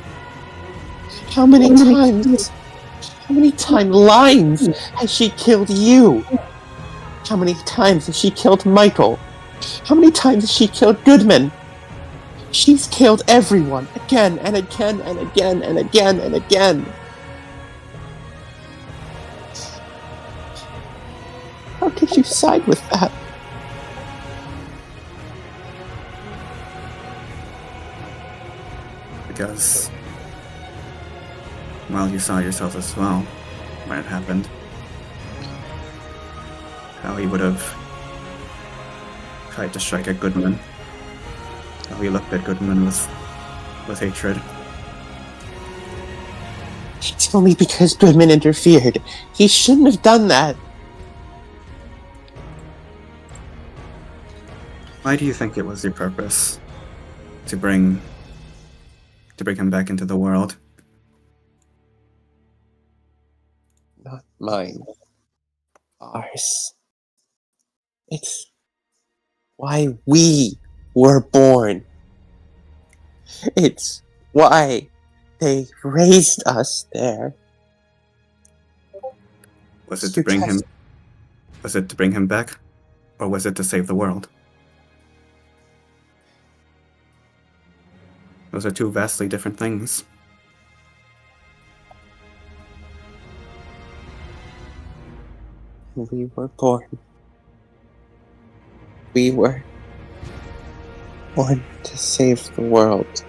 How many times lines has she killed you? How many times has she killed Michael? How many times has she killed Goodman? She's killed everyone again and again and again and again and again. How could you side with that? Because, well, you saw yourself as well when it happened. How he would have tried to strike at Goodman. How he looked at Goodman with hatred. It's only because Goodman interfered. He shouldn't have done that. Why do you think it was your purpose to bring him back into the world? Not mine. Ours. It's why we were born. It's why they raised us there. Was it to bring him? Was it to bring him back, or was it to save the world? Those are two vastly different things. We were born. We were born to save the world.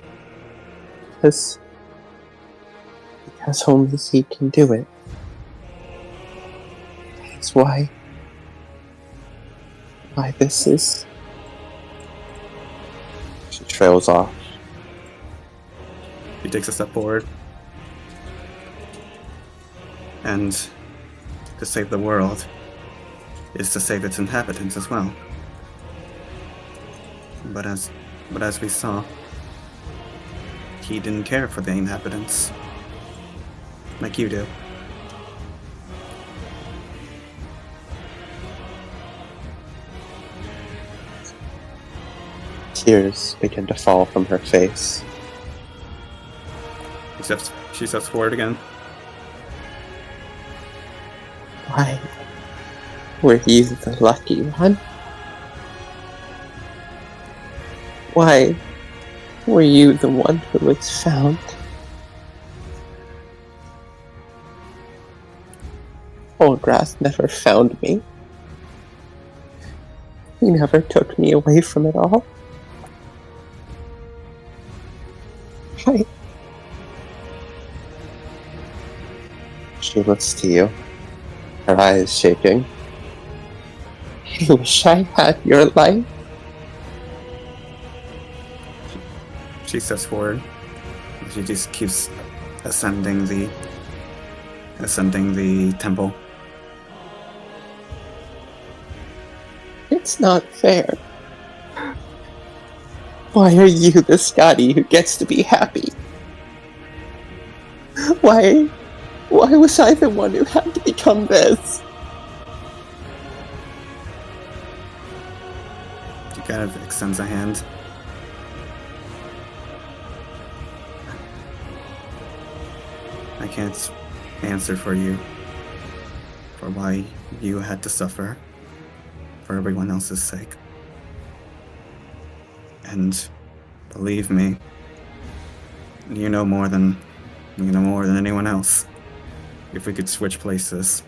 Because only he can do it. That's why this is... She trails off. He takes a step forward. And to save the world is to save its inhabitants as well. But as we saw, he didn't care for the inhabitants. Like you do. Tears begin to fall from her face. She steps forward again. Why were you the lucky one? Why were you the one who was found? Oldgrass never found me. He never took me away from it all. Why? She looks to you, her eyes shaking. I wish I had your life. She steps forward. She just keeps ascending the temple. It's not fair. Why are you the Scotty who gets to be happy? Why was I the one who had to become this? kind of extends a hand. I can't answer for you, for why you had to suffer, for everyone else's sake. And believe me, you know more than anyone else. If we could switch places,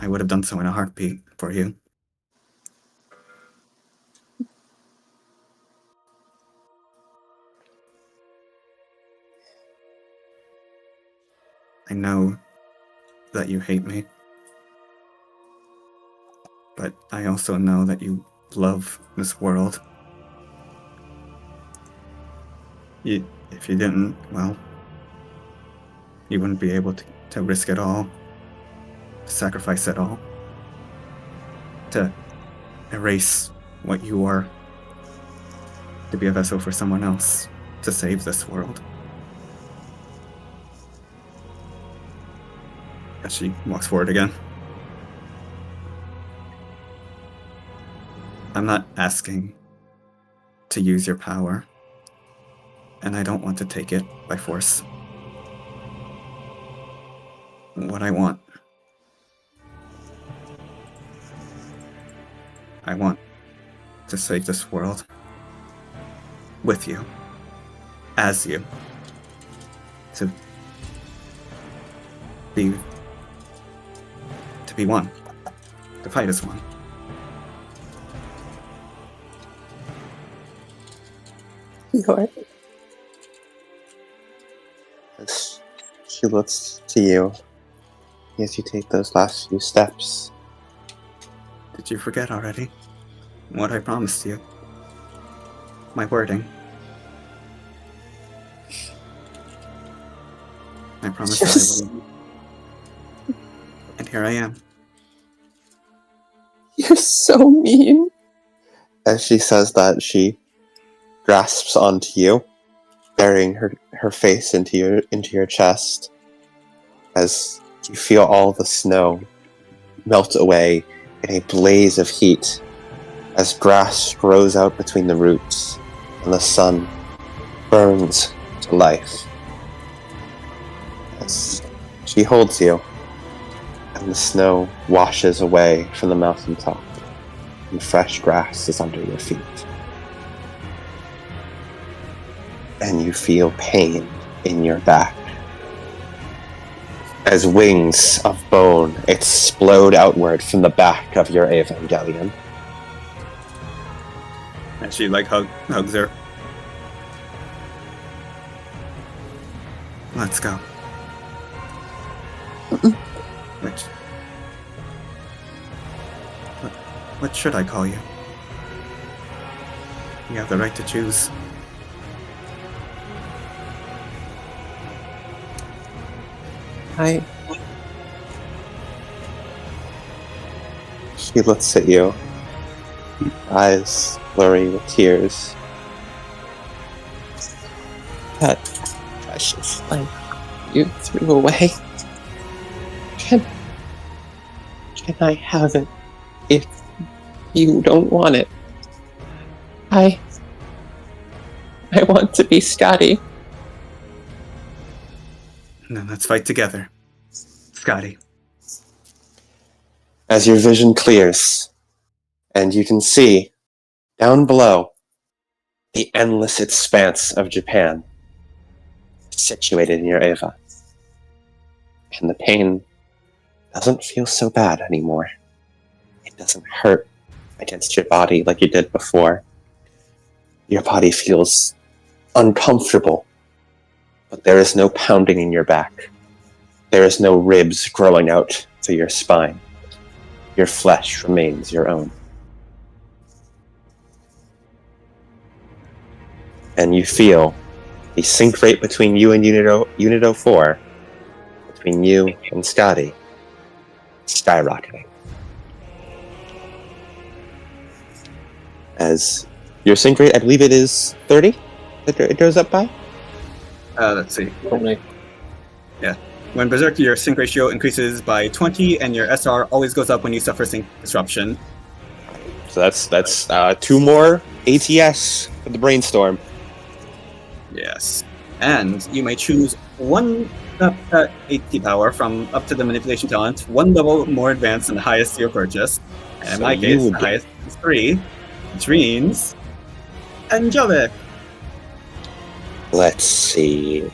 I would have done so in a heartbeat for you. I know that you hate me, but I also know that you love this world. If you didn't, well, you wouldn't be able to risk it all, to sacrifice it all, to erase what you are, to be a vessel for someone else, to save this world. As she walks forward again. I'm not asking to use your power, and I don't want to take it by force. What I want to save this world with you, as you, to be one, to fight as one. Igor. As she looks to you as you take those last few steps. Did you forget already what I promised you? My wording. I promised that I would. And here I am. You're so mean. As she says that, she grasps onto you, burying her face into your chest, as you feel all the snow melt away in a blaze of heat, as grass grows out between the roots and the sun burns to life. As she holds you, and the snow washes away from the mountaintop, and fresh grass is under your feet. And you feel pain in your back, as wings of bone explode outward from the back of your Evangelion. And she hugs her. Let's go. What should I call you? You have the right to choose. She looks at you, eyes blurry with tears. That precious life you threw away. Can I have it if you don't want it? I want to be Scotty. Then let's fight together, Scotty. As your vision clears, and you can see, down below, the endless expanse of Japan, situated in your Eva. And the pain doesn't feel so bad anymore. It doesn't hurt against your body like it did before. Your body feels uncomfortable, but there is no pounding in your back. There is no ribs growing out through your spine. Your flesh remains your own. And you feel the sync rate between you and Unit 04, between you and Scotty, skyrocketing. As your sync rate, I believe it is 30 that it goes up by? Let's see. Yeah. When Berserk, your sync ratio increases by 20, and your SR always goes up when you suffer sync disruption. So that's 2 more ATS for the brainstorm. Yes. And you may choose 1 AT power from up to the manipulation talent, 1 level more advanced than the highest tier purchase. And in So my you case, would the get- highest is 3, which means angelic. Let's see.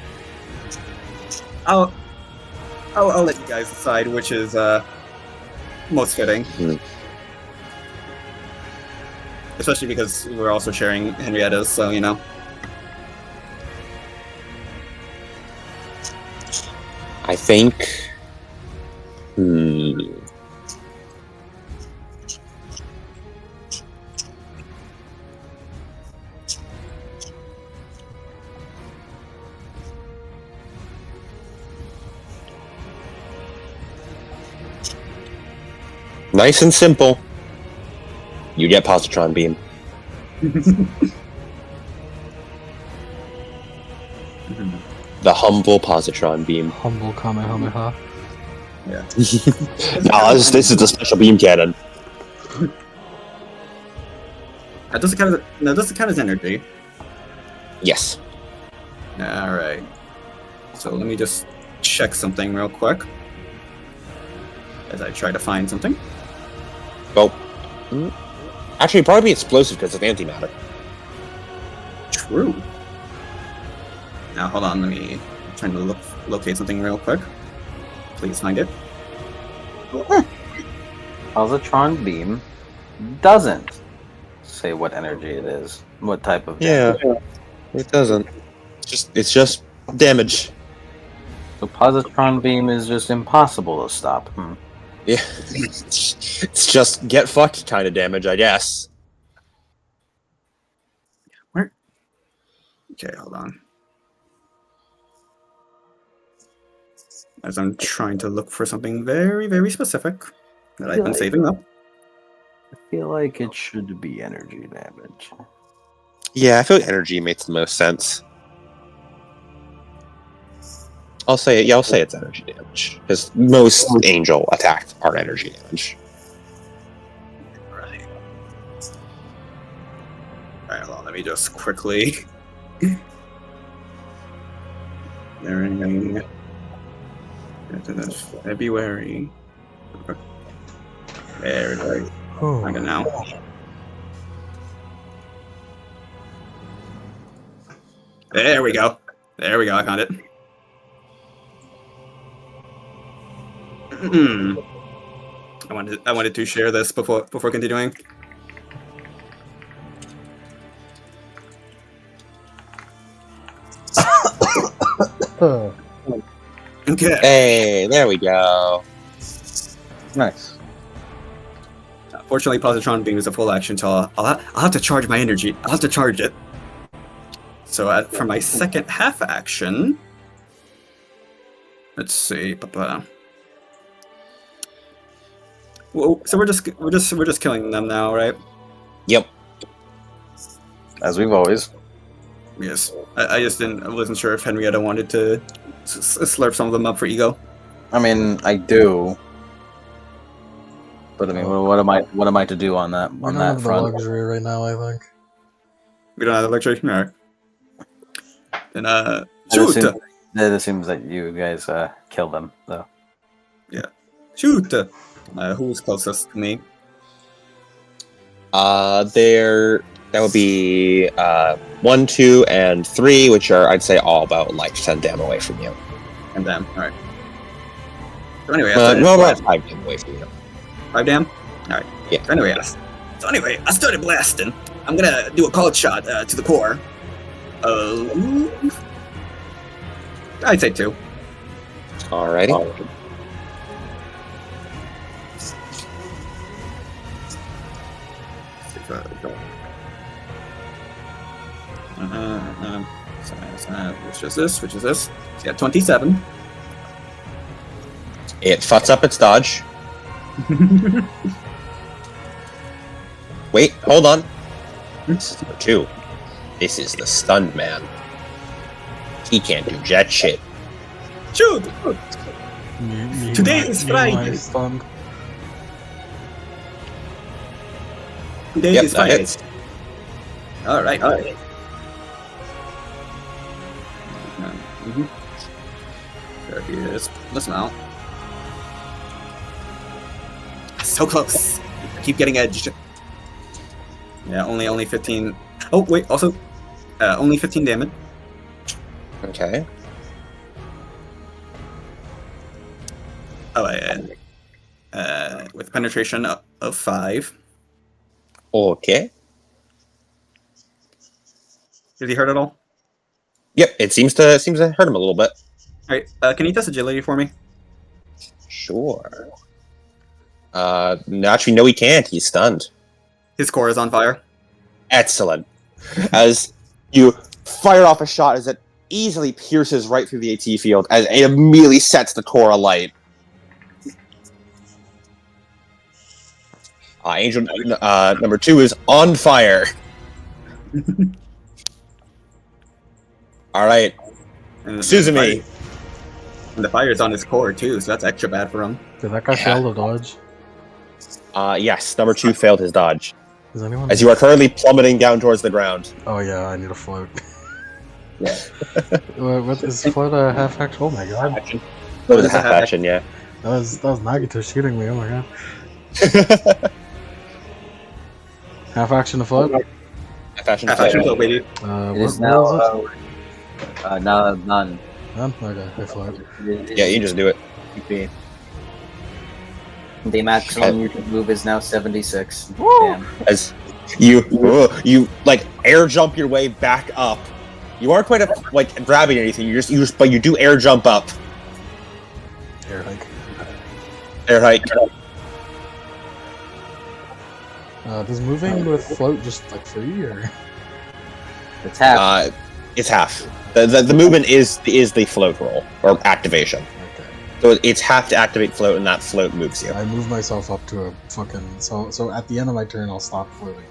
I'll let you guys decide which is most fitting. Especially because we're also sharing Henrietta's, so you know. I think. Nice and simple. You get positron beam. The humble positron beam. Humble Kamehameha. Yeah. No, this is the special beam cannon. Does it count as energy? Yes. Alright. So let me just check something real quick. As I try to find something. Well, actually, probably explosive because of antimatter. True. Now hold on, I'm trying to locate something real quick. Please find it. Positron beam doesn't say what energy it is, what type of damage. Yeah, it doesn't. It's just damage. So positron beam is just impossible to stop. Yeah, it's just get fucked kind of damage, I guess. Okay, hold on. As I'm trying to look for something very, very specific that I've been saving up. I feel like it should be energy damage. Yeah, I feel like energy makes the most sense. I'll say it. Yeah, I'll say it's energy damage because most angel attacks are energy damage. Right. Alright, hold on, let me just quickly. February. There it is. I can now. There we go. There we go. I found it. I wanted to share this before continuing. Okay. Hey, there we go. Nice. Fortunately, positron beam is a full action, so I'll have to charge my energy. I'll have to charge it. So for my second half action, let's see. Well, so we're just killing them now, right? Yep. As we've always. Yes. I wasn't sure if Henrietta wanted to slurp some of them up for ego. I mean, I do. But I mean, what am I to do on that We on don't that have the front? luxury right now, I think. We don't have the luxury? Alright. Then, It shoot! seems that you guys kill them, though. Shoot! Who's closest to me? That would be 1, 2, and 3, which are I'd say all about like 10 dam away from you. And them. Alright. So anyway, About 5 dam away from you. 5 dam? Alright. Yeah. So anyway, I started blasting. I'm gonna do a cold shot to the core. I'd say 2. Alrighty. Which is this? So yeah, 27. It fucks up its dodge. Wait, hold on. This is number 2. This is the stunned man. He can't do jack shit. Shoot! Today is Friday. Day is that fine. hits. All right. There he is. Listen out. So close. I keep getting edged. Yeah, only 15. Oh wait, also, only 15 damage. Okay. Oh, and with penetration of 5. Okay. Did he hurt at all? Yep, it seems to hurt him a little bit. All right. Can you test agility for me? Sure. No, actually, no, he can't. He's stunned. His core is on fire. Excellent. As you fire off a shot as it easily pierces right through the AT field, as it immediately sets the core alight. Angel number 2 is on fire. All right, And Suzumi. And the fire is on his core too, so that's extra bad for him. Did that guy fail to dodge? Yes, number 2 failed his dodge. Does anyone? As you are currently plummeting down towards the ground. Oh yeah, I need a float. What is float a half action? Oh my god. That was a half action, yeah. That was Nagito shooting me. Oh my god. Half action to float. Half action. Half action float, baby. It is now now none. None? Okay, I float. Yeah, you can just do it. Okay. The maximum you can move is now 76. Woo! Damn. As you like air jump your way back up. You aren't quite like grabbing anything. But you do air jump up. Air hike. Air hike. Does moving with float just like free or? It's half. It's half. The movement is the float roll or activation. Okay. So it's half to activate float, and that float moves you. I move myself up to a fucking so at the end of my turn I'll stop floating.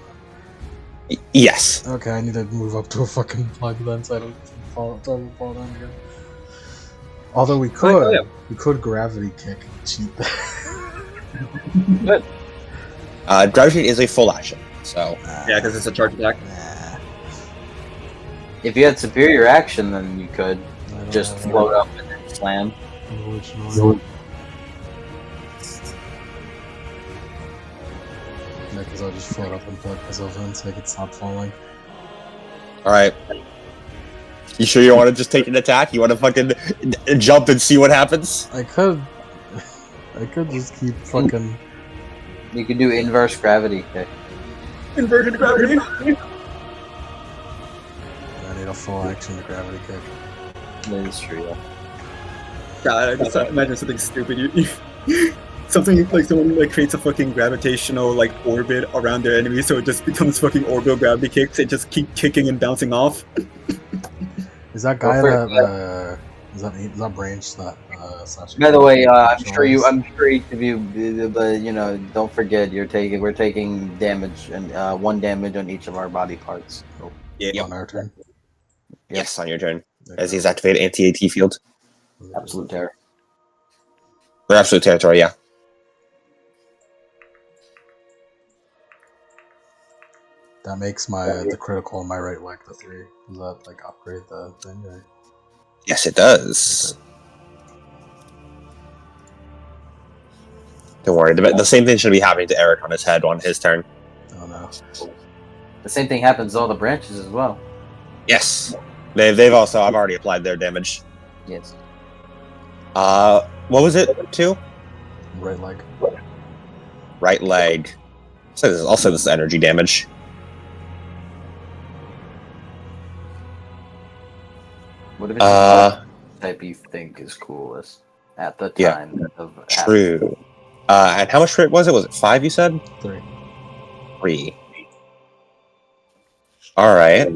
Yes. Okay, I need to move up to a fucking plug then so I don't fall down again. Although we could gravity kick and cheat that. Good. Gravity is a full action, so Yeah, because it's a charge attack. Nah, If you had superior action, then you could I don't just have float up and then slam. unfortunately. Yeah, because I'll just float up and plug myself in so I can stop falling. all right. You sure you want to just take an attack? You want to fucking jump and see what happens? I could just keep fucking. You could do inverse gravity kick. Inverted gravity. I need a full action to gravity kick. That is true. Yeah. God, I just imagine something stupid. Something like someone like creates a fucking gravitational like orbit around their enemy, so it just becomes fucking orbital gravity kicks. They just keep kicking and bouncing off. Is that guy Well, is that branch that Sasha? By the way, I'm sure each of you, but you know, don't forget we're taking damage and 1 damage on each of our body parts. So, Yeah. On our turn. Yes, on your turn. As he's activated anti-AT field. absolute terror. Or absolute territory, yeah. That makes the critical on my right leg the 3. Does that like upgrade the thing? Or? Yes, it does. Okay. Don't worry. The same thing should be happening to Eric on his head on his turn. Oh no. The same thing happens to all the branches as well. Yes. They've also. I've already applied their damage. Yes. What was it? 2? Right leg. Right leg. Also, this is energy damage. What if it's type you think is coolest at the time of True. And how much was it? Was it 5? You said 3. 3. All right.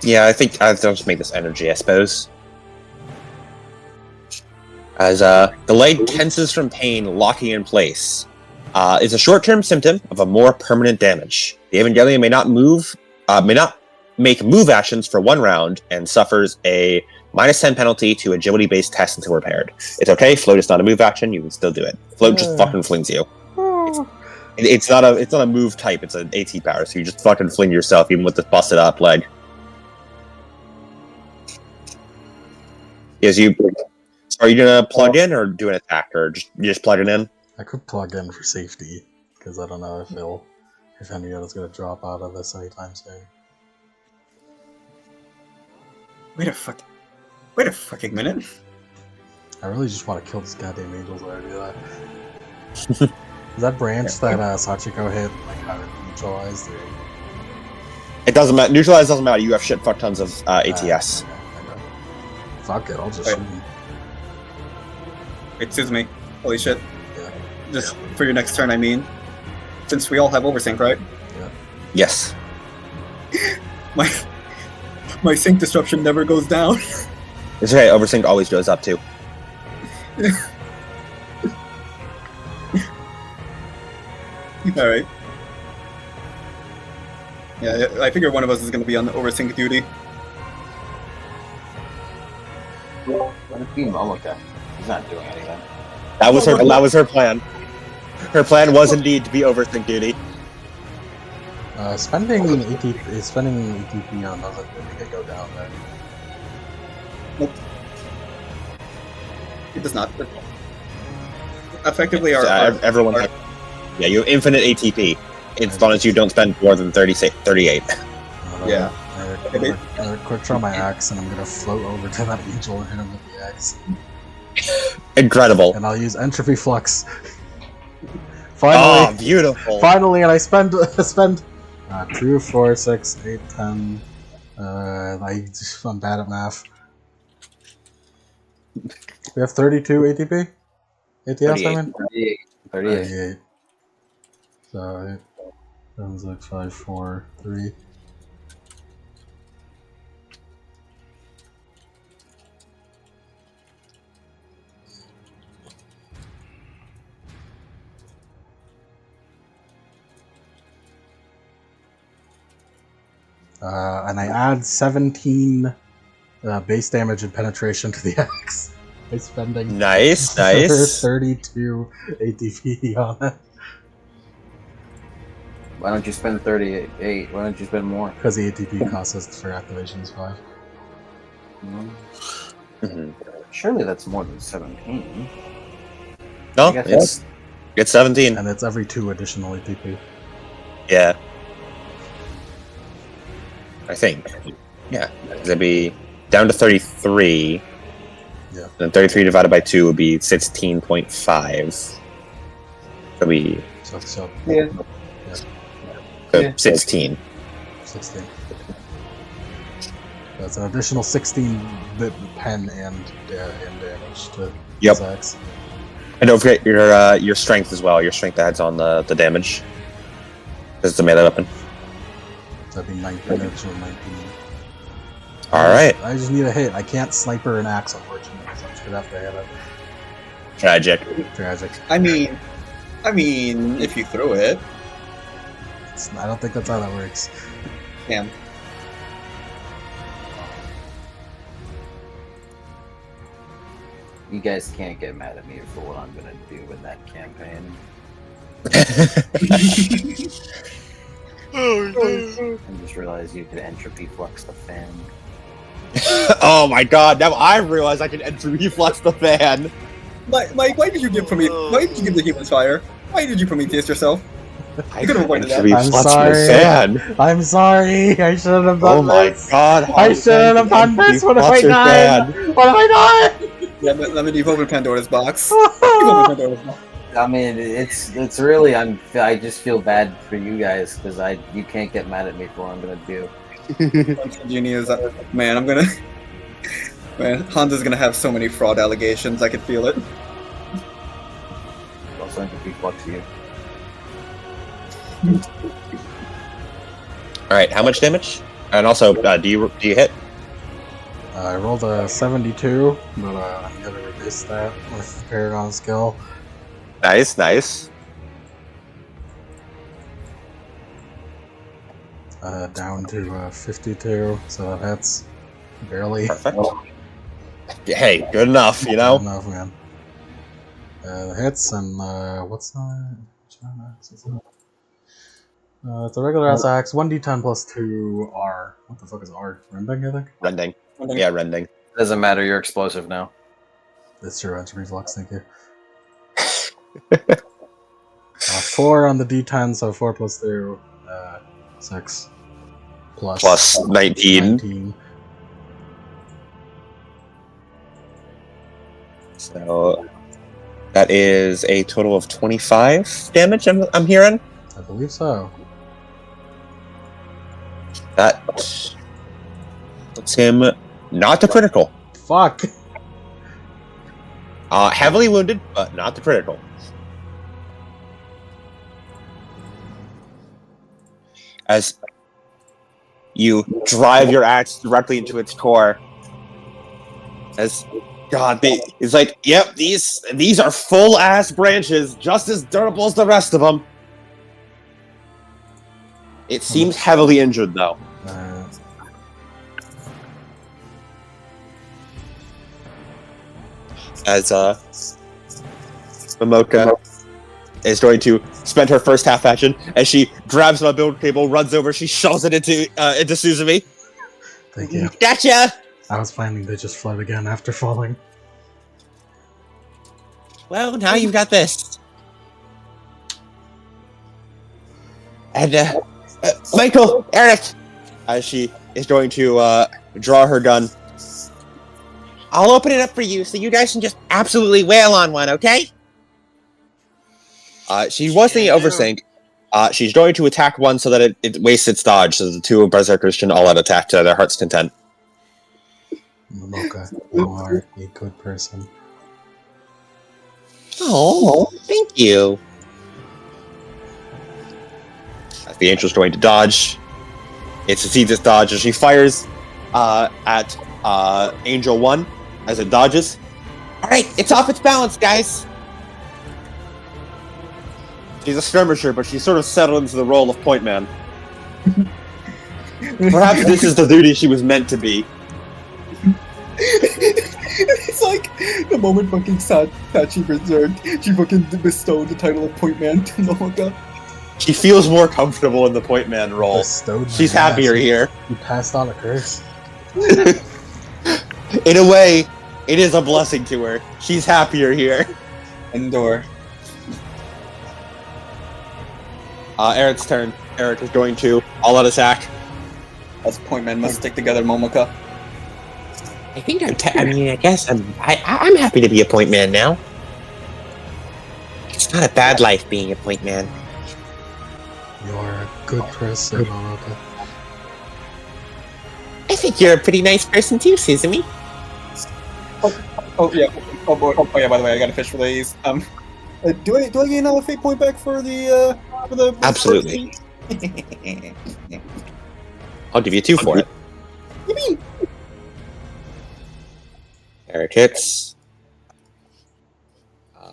Yeah, I think I'll just make this energy, I suppose. As the leg tenses from pain, locking in place. It's a short-term symptom of a more permanent damage. The Evangelion may not make move actions for 1 round and suffers a -10 penalty to agility-based tests until repaired. It's okay. Float is not a move action. You can still do it. Float just fucking flings you. It's not a move type. It's an AT power. So you just fucking fling yourself even with this busted up leg. So are you gonna plug in or do an attack, or you just plug it in? I could plug in for safety because I don't know if Henrietta's gonna drop out of this anytime soon. Wait a fucking minute. I really just want to kill this goddamn angels when I do that. Is that branch that Sachiko hit, like, how it neutralized? Or... It doesn't matter. Neutralize doesn't matter. You have shit fuck tons of ATS. Okay. Fuck it, I'll just shoot him. Excuse me. Holy shit. Yeah. Just for your next turn, I mean. Since we all have oversync, right? Yeah. Yes. My sync disruption never goes down. It's okay. Oversync always goes up too. Alright. Yeah, I figure one of us is going to be on the oversync duty. Let it be Momoka. He's not doing anything. That was her plan. Her plan was indeed to be oversync duty. Spending ATP on doesn't make it go down, right? Nope. It does not. Effectively, everyone. Yeah, you have infinite ATP. As long as you don't spend more than 38. Yeah. Quick draw my axe, and I'm gonna float over to that angel and hit him with the axe. Incredible. And I'll use entropy flux. Finally, oh, beautiful. Finally, and I spend 2, 4, 6, 8, 10. I'm bad at math. We have 32 ATP? ATS, 38. I mean? 38. So, 8, 7, 6, 5, 4, 3. And I add 17 base damage and penetration to the axe by spending nice. 32 ATP on it. Why don't you spend 38? Why don't you spend more? Because the ATP cost us for activation is 5. Mm-hmm. Surely that's more than 17. No, it's 17. And it's every 2 additional ATP. Yeah. I think. Yeah. It'd be down to 33. Yeah. And 33 divided by 2 would be 16.5. It'd be So Yeah. 16. 16. That's an additional 16 bit pen and damage to his axe. And don't forget your strength as well. Your strength adds on the damage. Because it's a melee weapon. So that'd be 19 or 19. Alright. I just need a hit. I can't sniper an axe, unfortunately, so I'm just gonna have to hit it. Tragic. I mean, if you throw it. I don't think that's how that works. Damn. You guys can't get mad at me for what I'm gonna do in that campaign. I just realized you could entropy flux the fan. Oh my god, now I realize I can entropy flux the fan. Mike, why did you give the human fire? Why did you Prometheus yourself? I could have avoided that. I'm sorry. I'm sorry. I shouldn't have done this. Oh my god. I shouldn't have done this. What have I done? What have I done? Yeah, let me devolve Pandora's box. I mean, it's really I just feel bad for you guys because you can't get mad at me for what I'm gonna do. Genie is man. Honda's gonna have so many fraud allegations. I could feel it. Also, entropy flux you. Alright, how much damage? And also, do you hit? I rolled a 72, but I'm gonna reduce that with Paragon skill. Nice. Down to 52, so that hits. Barely. Perfect. Hey, good enough, you know? Good enough, man. Hits, and what's that? It's a regular ass axe, 1d10 plus 2 R. What the fuck is R? Rending, I think? Rending. Yeah, rending. Doesn't matter, you're explosive now. That's true, that's reflux, thank you. 4 on the d10, so 4 plus 2, 6. Plus 19. So that is a total of 25 damage, I'm hearing? I believe so. That puts him not to critical. Fuck! Heavily wounded, but not to critical. As you drive your axe directly into its core. As God, it's like, yep, these are full ass branches, just as durable as the rest of them. It seems heavily injured though. As Momoka is going to spend her first half action as she grabs my build cable, runs over, she shoves it into Suzumi. Thank you. Gotcha! I was planning to just float again after falling. Well, now you've got this. And Michael, Eric, as she is going to draw her gun. I'll open it up for you so you guys can just absolutely wail on one, okay? She was thinking oversync. She's going to attack one so that it wastes its dodge, so the two berserkers can all out attack to their heart's content. Momoka, you are a good person. Oh, thank you. As the angel's going to dodge, it succeeds its dodge as she fires at Angel 1 as it dodges. Alright, it's off its balance, guys! She's a skirmisher, but she's sort of settled into the role of point man. Perhaps this is the duty she was meant to be. It's like the moment fucking Sachi berserked, she fucking bestowed the title of point man to Momoka. She feels more comfortable in the point man role. Bestowed She's my happier ass. here. You passed on a curse. In a way, it is a blessing to her. She's happier here. Endor. Eric's turn. Eric is going to all-out attack. Us point men must stick together, Momoka. I think I guess I'm happy to be a point man now. It's not a bad life being a point man. You are a good person, Momoka. I think you're a pretty nice person too, Suzumi. Oh yeah. Oh boy. Oh yeah. By the way, I got a fish for these. Do I gain a fate point back for the Absolutely. I'll give you 2 for it. You mean? Eric hits.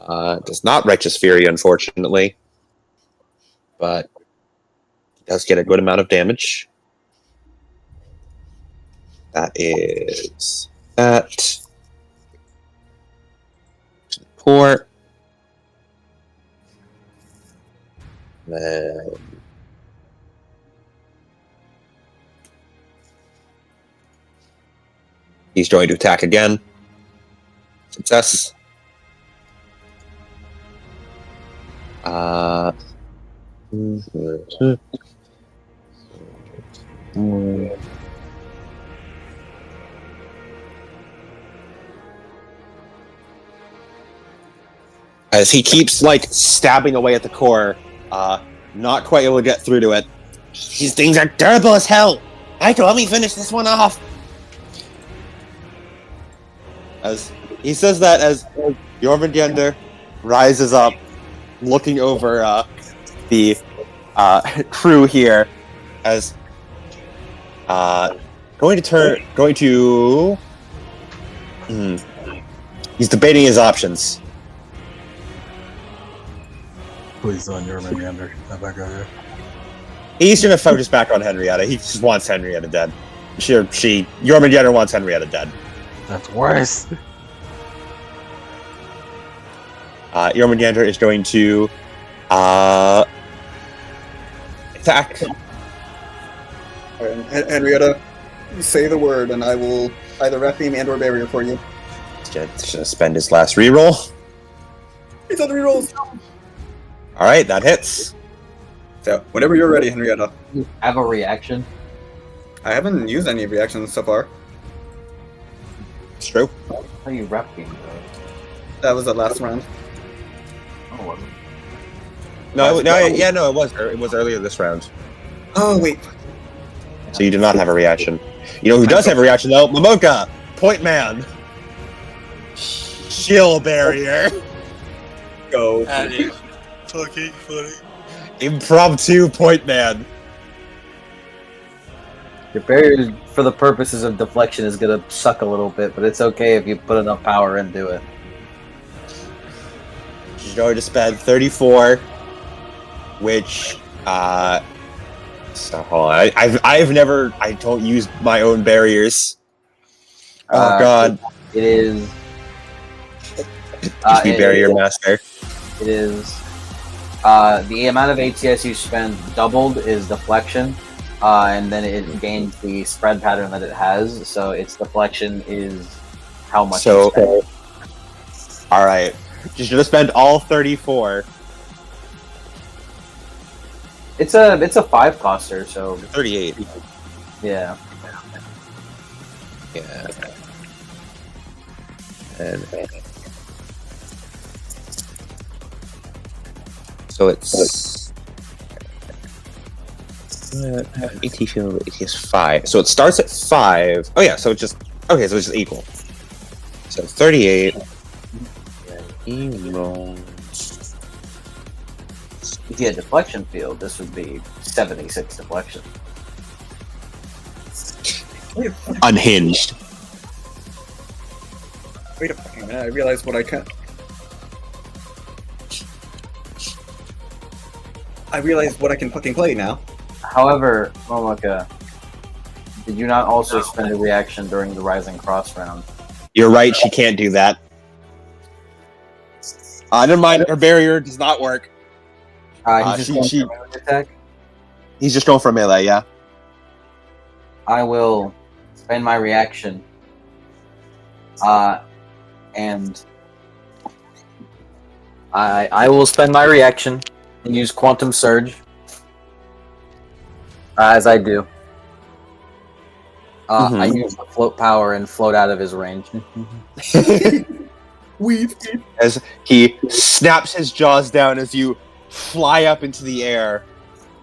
Does not Righteous Fury, unfortunately. But he does get a good amount of damage. That is that. Poor. Then he's going to attack again. Success. As he keeps stabbing away at the core, not quite able to get through to it. These things are durable as hell. Michael, let me finish this one off. As he says that, as Jormandgandr rises up, looking over the crew here, as going to. He's debating his options. Please don't Jormandgandr. That bad guy. He's gonna focus back on Henrietta. He just wants Henrietta dead. Jormandgandr wants Henrietta dead. That's worse. Jormandgandr is going to attack. Henrietta, say the word, and I will either Wrath Beam and/or Barrier for you. He's gonna spend his last reroll. He's on the rerolls. All right, that hits. So, whenever you're ready, Henrietta. You have a reaction. I haven't used any reactions so far. It's true. How you rep beam though? That was the last round. Oh, was it? No, it was. It was earlier this round. Oh, wait. So you do not have a reaction. You know who does have a reaction though? Momoka, Point Man, Chill Barrier, Go. That is fucking funny. Impromptu Point Man. Your barrier, for the purposes of deflection, is gonna suck a little bit, but it's okay if you put enough power into it. She's going to spend 34, which so hold on. I don't use my own barriers. Oh god. It is. Just be barrier master. It is. The amount of ATS you spend doubled is deflection, and then it gains the spread pattern that it has. So its deflection is how much. So, you spend. All right, you're gonna spend all 34. It's a 5 coster, so 38. yeah. Yeah. And so it's AT field. AT is 5. So it starts at 5. Oh yeah. So it's just okay. So it's just equal. So 38. He rolls. If you had deflection field, this would be 76 deflection. Unhinged. Wait a fucking minute, I realized what I can. I realized what I can fucking play now. However, Momoka, did you not also spend a reaction during the Rising Cross round? You're right. She can't do that. Never mind. Her barrier does not work. He's just going for a melee attack. He's just going for melee. Yeah. I will spend my reaction. And I will spend my reaction and use Quantum Surge. As I do. I use the float power and float out of his range. As he snaps his jaws down as you fly up into the air.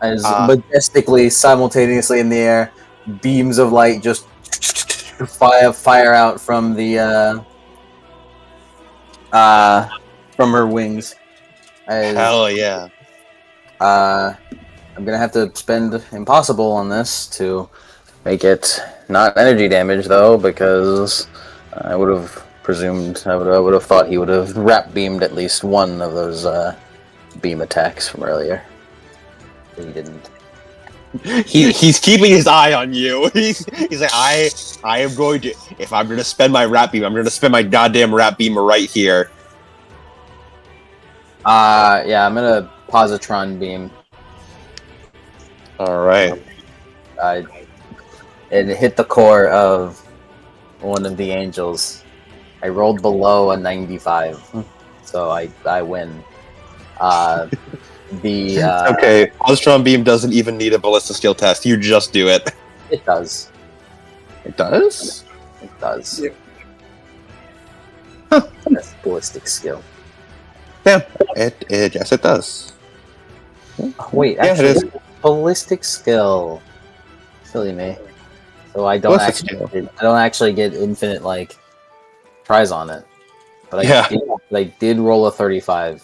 As majestically, simultaneously in the air, beams of light just fire out from the from her wings. Hell yeah. I'm gonna have to spend Impossible on this to make it not energy damage though, because I would have presumed, I would have thought he would have wrap beamed at least one of those beam attacks from earlier. But he didn't. He's keeping his eye on you. He's like, I am going to, if I'm going to spend my wrap beam, I'm going to spend my goddamn wrap beam right here. Yeah, I'm gonna Positron beam. All right. It hit the core of one of the angels. I rolled below a 95, so I win. Okay, Positron beam doesn't even need a ballista skill test. You just do it. It does. It does? It does. Yeah. Huh. That's ballistic skill. Yeah, yes, it does. Oh, wait, Yeah, actually, it is. ballistic skill. Silly me. So I don't actually get infinite like tries on it, but I did roll a 35,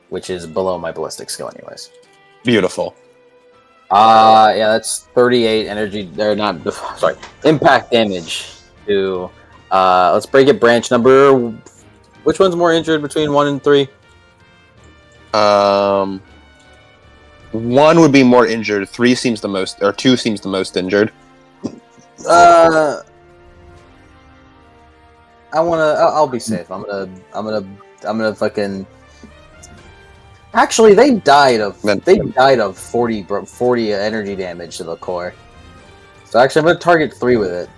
which is below my ballistic skill, anyways. Beautiful. Yeah, that's 38 energy. Or not. Sorry, impact damage to. Let's break it. Branch number. Which one's more injured between 1 and 3? 1 would be more injured. 3 seems the most, or 2 seems the most injured. I'll be safe. I'm gonna fucking. Actually, they died of 40 energy damage to the core. So actually, I'm gonna target 3 with it.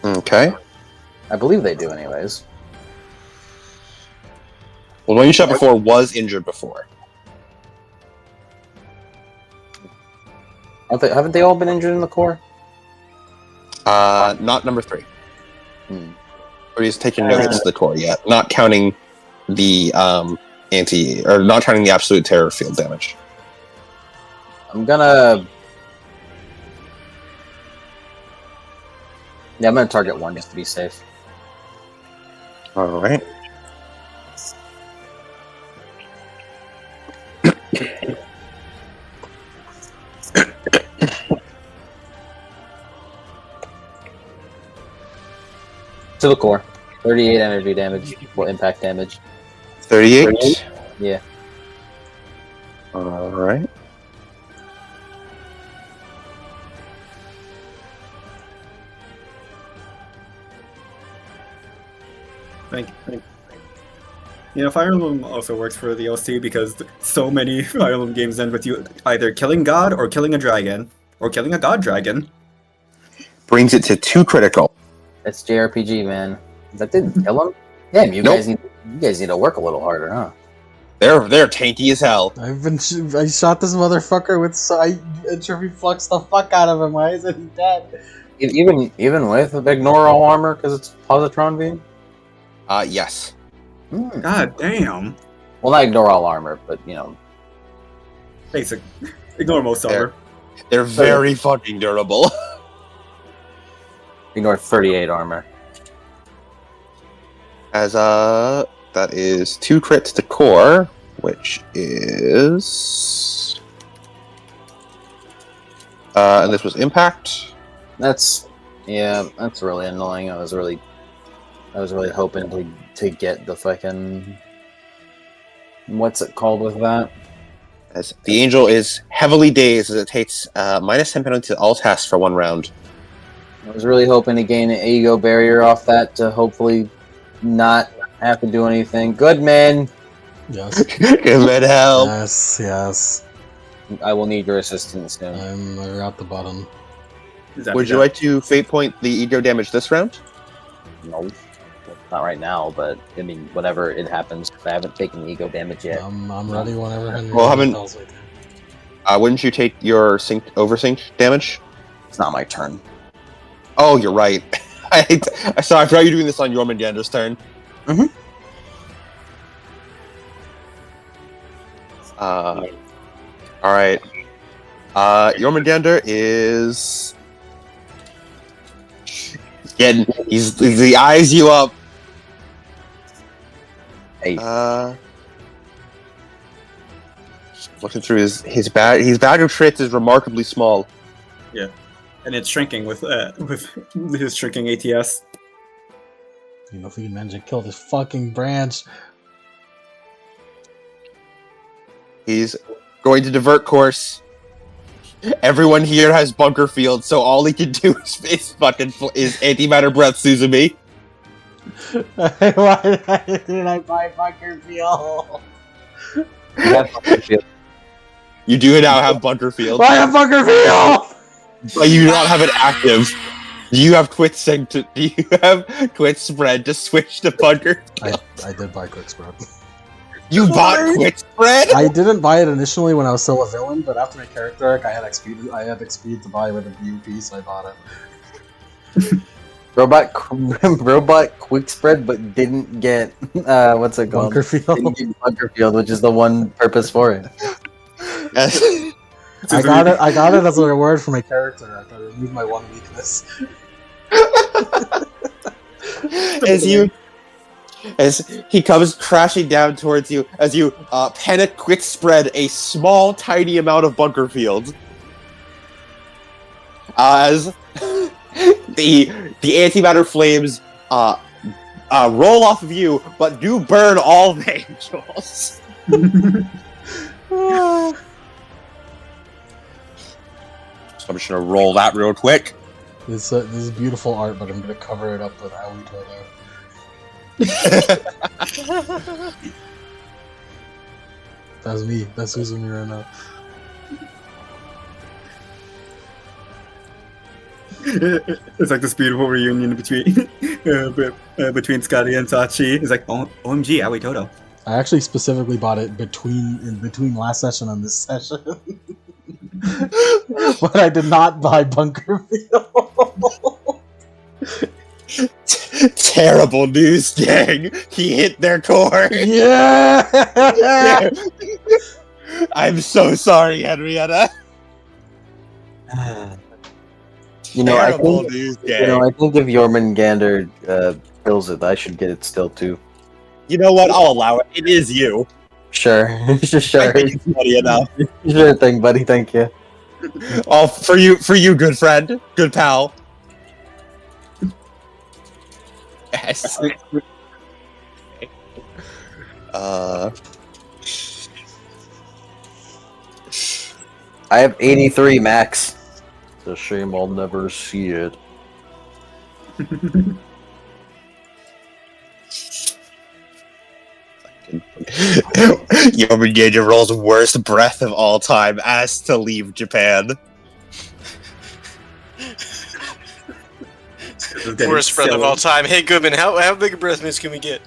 Okay. I believe they do, anyways. Well, the one you shot before was injured before. Haven't they all been injured in the core? Not number 3. Or he's taking no hits to the core yet, not counting the not counting the absolute terror field damage. I'm gonna target 1 just to be safe. All right. To the core. 38 energy damage. Well, impact damage. 38? Yeah. All right. Thank you. You know, Fire Emblem also works for the OC because so many Fire Emblem games end with you either killing God or killing a dragon or killing a god dragon. Brings it to 2 critical. It's JRPG, man. That didn't kill him? Damn, you guys need to work a little harder, huh? They're tainty as hell. I shot this motherfucker with I reflux the fuck out of him. Why isn't he dead? Even with ignore all armor because it's positron beam. Yes. God damn. Well, not ignore all armor, but Basic. Ignore most armor. They're very fucking durable. Ignore 38 armor. As that is 2 crits to core, which is and this was impact. That's really annoying. I was really hoping to get the fucking what's it called with that? As the angel is heavily dazed as it takes -10 penalty to all tasks for 1 round. I was really hoping to gain an ego barrier off that to hopefully not have to do anything. Good man. Yes. Good man, help. Yes. I will need your assistance soon. I'm at the bottom. Would you like to fate point the ego damage this round? No, not right now. But I mean, whenever it happens, I haven't taken ego damage yet. I'm ready whenever Henry tells me to. Wouldn't you take your oversync damage? It's not my turn. Oh, you're right. I forgot you're doing this on Jormandgandr's turn. Mm-hmm. Alright. Jormandgandr is again, he eyes you up. Hey. Looking through his bag of traits is remarkably small. Yeah. And it's shrinking with his shrinking ATS. You know, if we can manage to kill this fucking branch. He's going to divert course. Everyone here has bunker field, so all he can do is antimatter breath Suzumi. Why did I buy bunker field? You do now have bunker field. I have bunker field! But you do not have it active. Do you have quick spread to switch to bunker? I did buy quick spread. You bought quick spread? I didn't buy it initially when I was still a villain, but after my character arc, I had XP to buy with a BUP, so I bought it. Robot quick spread, but didn't get what's it called? Bunker field. Didn't get bunker field, which is the one purpose for it. Yes. I got it as a reward for my character arc. I removed my one weakness. As he comes crashing down towards you, as you panic quick spread a small, tiny amount of bunker field. As the antimatter flames roll off of you, but do burn all the angels. So I'm just gonna roll that real quick. This is beautiful art, but I'm gonna cover it up with Aoi Toto. That's me. That's who's me right now. It's like this beautiful reunion between between Scotty and Sachi. It's like, OMG, Aoi Toto. I actually specifically bought it between last session and this session. But I did not buy Bunker Field. Terrible news, gang. He hit their core. Yeah! I'm so sorry, Henrietta. Terrible news, gang. I think if Jormandgandr kills it, I should get it still too. You know what? I'll allow it. It is you. Sure. I Sure. think it's funny enough. Sure thing, buddy. Thank you. Oh, for you, good friend, good pal. Yes. I have 83 max. It's a shame I'll never see it. Jormandgandr rolls worst breath of all time, asked to leave Japan. Worst breath of all time. Hey, Goodman, how big a breath mints can we get?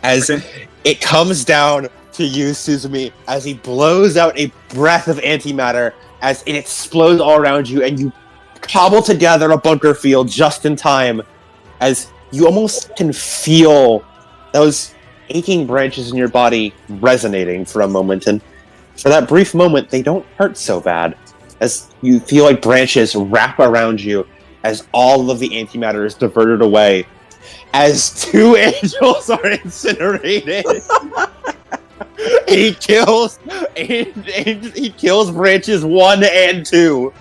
As it comes down to you, Suzumi, as he blows out a breath of antimatter, as it explodes all around you, and you cobble together a bunker field just in time, as you almost can feel those aching branches in your body resonating for a moment, and for that brief moment, they don't hurt so bad, as you feel like branches wrap around you, as all of the antimatter is diverted away, as two angels are incinerated. he kills branches 1 and 2.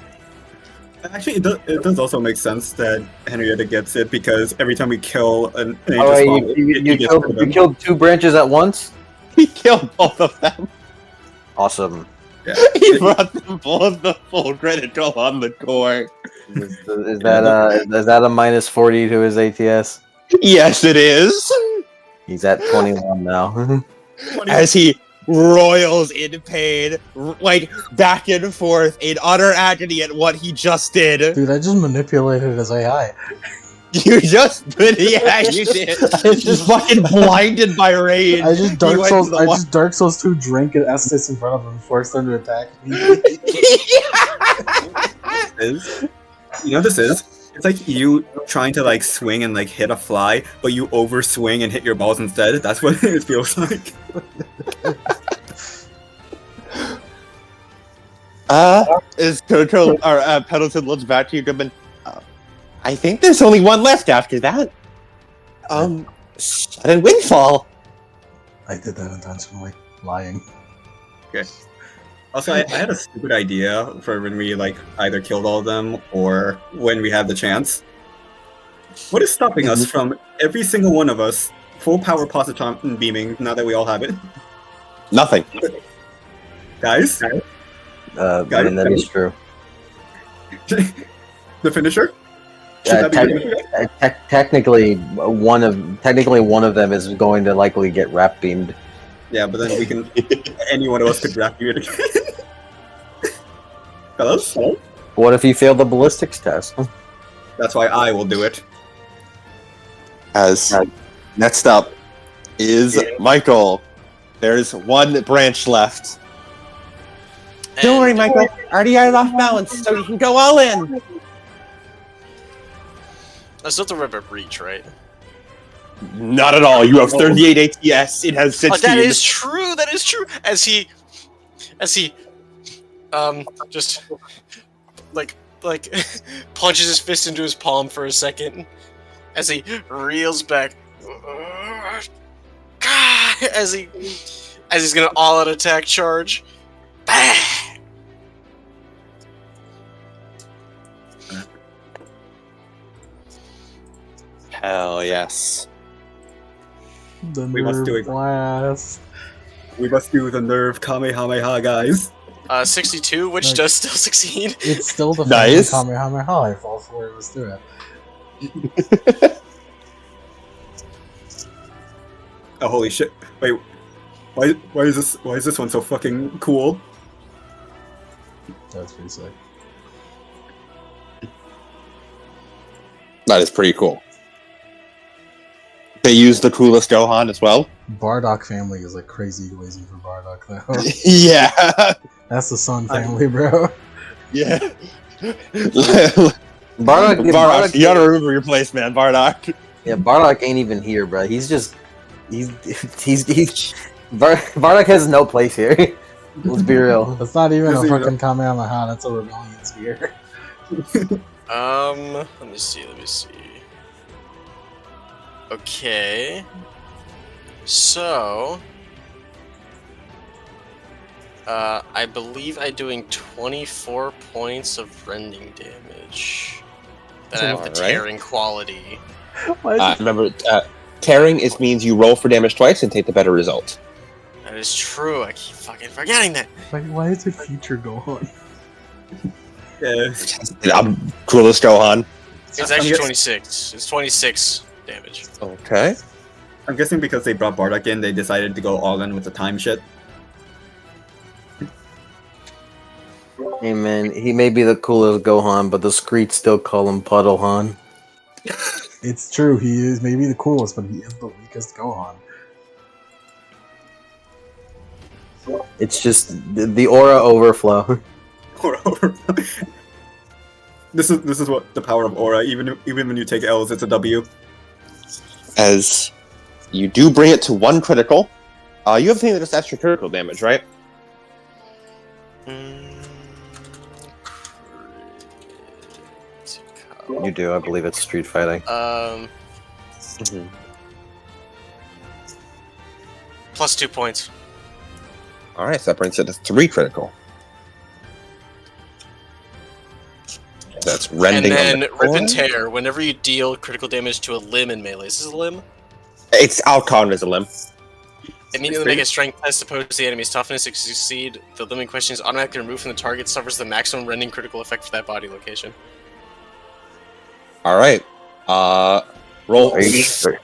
Actually, it does also make sense that Henrietta gets it, because every time we kill an angel Oh, spawn, you killed 2 branches at once? He killed both of them. Awesome. Yeah. He brought them both the full critical on the core. Is that a minus 40 to his ATS? Yes, it is. He's at 21 now. As he roils in pain, like back and forth in utter agony at what he just did. Dude, I just manipulated his AI. You just, yeah, you did. Just fucking blinded by rage. I just Dark Souls 2 drank an Estus in front of him and forced him to attack me. You know what this is? It's like you trying to like swing and like hit a fly, but you over swing and hit your balls instead. That's what it feels like. Is Coco or Pendleton looks back to you, Goodman. I think there's only one left after that. Sudden Windfall. I did that intentionally. Lying. Okay. Also, I had a stupid idea for when we like either killed all of them or when we had the chance. What is stopping us from every single one of us full power positron beaming now that we all have it? Nothing. Guys? That is true. The finisher? Technically, one of them is going to likely get wrap beamed. Yeah, but then we can. Any one of us could wrap you in again. Fellas? What if you fail the ballistics test? That's why I will do it. As next up is Michael. There's one branch left. Don't worry, Michael. RDI off balance, so you can go all in. That's not the river breach, right? Not at all. You have 38 ATS. It has 16. Oh, that is true. That is true. As he, just like punches his fist into his palm for a second, as he reels back, as he's gonna all-out attack charge. Hell yes. The We must do it. blast. We must do the nerve Kamehameha, guys. 62, which Like- does still succeed. It's still the Nice. Kamehameha life. All four of us do it. Oh, holy shit! Wait, why is this one so fucking cool? That's pretty sick. That is pretty cool. They use the coolest Gohan as well. Bardock family is like crazy lazy for Bardock though. Yeah. That's the Sun family, bro. Yeah. Bardock, you gotta remember your place, man, Bardock. yeah, Bardock ain't even here, bro. He's Bardock has no place here. Let's be real. That's not even a Is he fucking Kamehameha. That's a rebellion spear. Let me see. Okay. So, I believe I'm doing 24 points of rending damage. Then I have the Alright. tearing quality. Why is, Remember, tearing means you roll for damage twice and take the better result. That is true. I keep fucking forgetting that. why is it future Gohan? Yeah. I'm coolest Gohan. It's I'm actually guess- 26. It's 26 damage. Okay. I'm guessing because they brought Bardock in, they decided to go all in with the time shit. Hey man, he may be the coolest Gohan, but the streets still call him Puddlehan. It's true. He is maybe the coolest, but he is the weakest Gohan. It's just the aura overflow. This is what the power of aura. Even when you take L's, it's a W. As you do bring it to one critical, you have a thing that does extra critical damage, right? You do, I believe it's street fighting. Plus 2 points. Alright, so that brings it to 3 critical. That's rending. And then on the Rip and core. Tear. Whenever you deal critical damage to a limb in melee, is this a limb? It's Alcon as a limb. Immediately make a strength test opposed to the enemy's toughness. If you succeed, the limb in question is automatically removed from the target, suffers the maximum rending critical effect for that body location. Alright. Roll. Are you sure?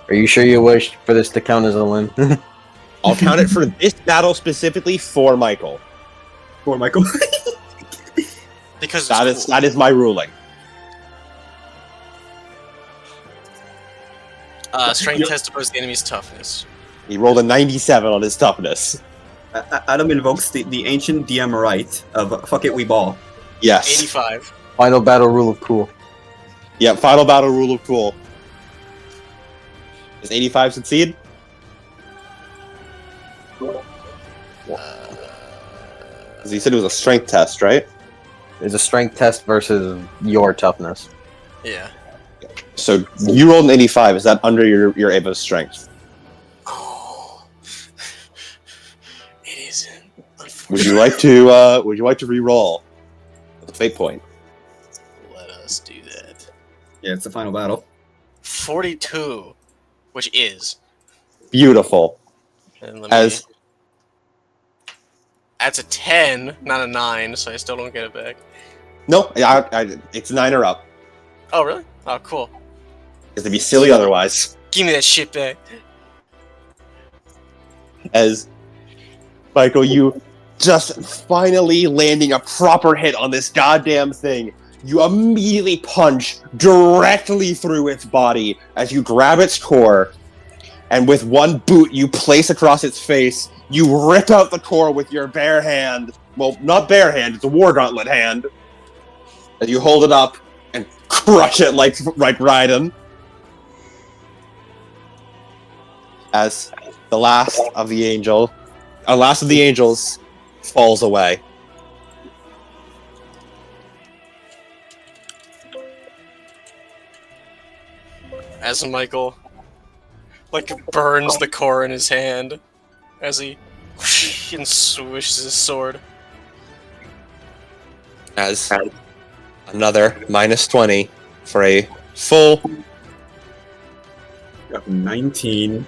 Are you sure you wish for this to count as a limb? I'll count it for this battle specifically for Michael. Poor Michael. Because That it's is cool. that is my ruling. Strength test opposed to the enemy's toughness. He rolled a 97 on his toughness. Adam invokes the ancient DM right of fuck it, we ball. Yes. 85. Final battle rule of cool. Yeah, final battle rule of cool. Does 85 succeed? Because he said it was a strength test, right? It's a strength test versus your toughness. Yeah. So you rolled an 85. Is that under your Ava's strength? Oh. It isn't. Would you like to re-roll the fate point? Let us do that. Yeah, it's the final battle. 42, which is. Beautiful. And let As me... That's a 10, not a 9, so I still don't get it back. no, it's 9 or up. Oh, really? Oh, cool. It'd be silly otherwise. Give me that shit back. As Michael, you just finally landing a proper hit on this goddamn thing. You immediately punch directly through its body as you grab its core, and with one boot you place across its face. You rip out the core with your bare hand. Well, not bare hand, it's a war gauntlet hand. As you hold it up and crush it like Raiden. As the last of the angels falls away. As Michael, burns the core in his hand as he and swishes his sword. As another minus 20 for a full. Got 19.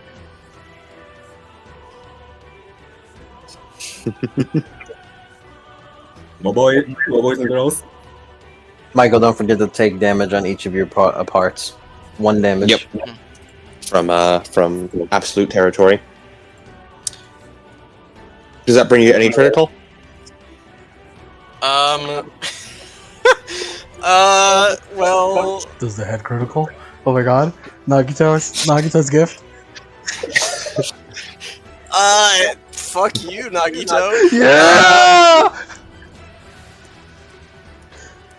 Well, boys and girls. Michael, don't forget to take damage on each of your parts. 1 damage. Yep. From absolute territory. Does that bring you any critical? Well, Does the head critical? Oh my god. Nagito's gift. fuck you, Nagito. Yeah!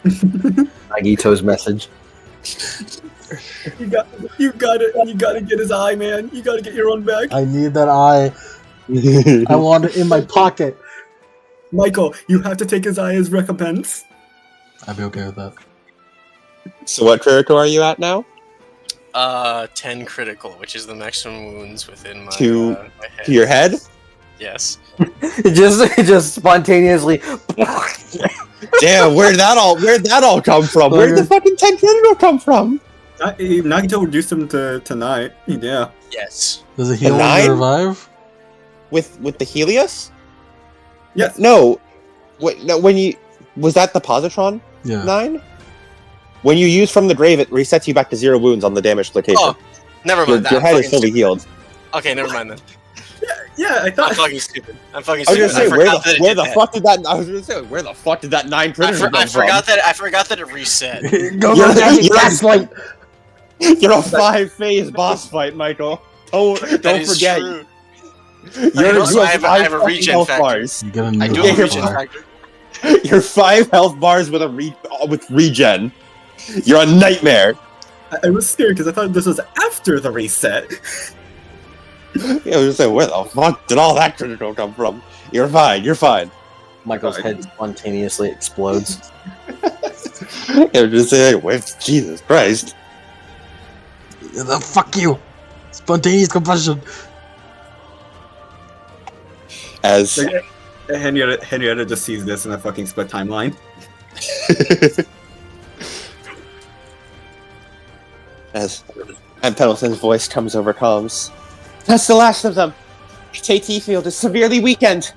Nagito's message. You gotta get his eye, man. You gotta get your own back. I need that eye. I want it in my pocket. Michael, you have to take his eye as recompense. I'd be okay with that. So what critical are you at now? 10 critical, which is the maximum wounds within my, To- my head. To your head? Yes. It just spontaneously. Damn, where'd that all come from? Where'd the fucking 10 critical come from? Nagito reduced him to 9. Yeah. Yes. Does it heal A when 9? you revive? With the Helios? Yes. No. Wait, no, when you was that the positron Yeah. 9? When you use from the grave, it resets you back to 0 wounds on the damaged location. Oh, never mind. Your head is fully healed. Okay, never mind then. Yeah, I I'm thought. fucking stupid. I'm fucking I was stupid. gonna say, where the fuck did that? I was gonna say, where the fuck did that 9 critical come I from? forgot that it reset. Go You're- Daddy you're- Gaslight! You're a 5-phase boss fight, Michael. That Don't is forget. true. You I have a 5 regen health factor. bars. You get a new I do Yeah, have a you're regen fine. factor. You're 5 health bars with with regen. You're a nightmare. I was scared because I thought this was after the reset. Yeah, I was just saying, where the fuck did all that critical come from? You're fine. You're fine. Michael's head spontaneously explodes. I was just saying, Jesus Christ. Fuck you! Spontaneous combustion. As Henrietta just sees this in a fucking split timeline. as Pendleton's voice comes over comms. That's the last of them. KT field is severely weakened.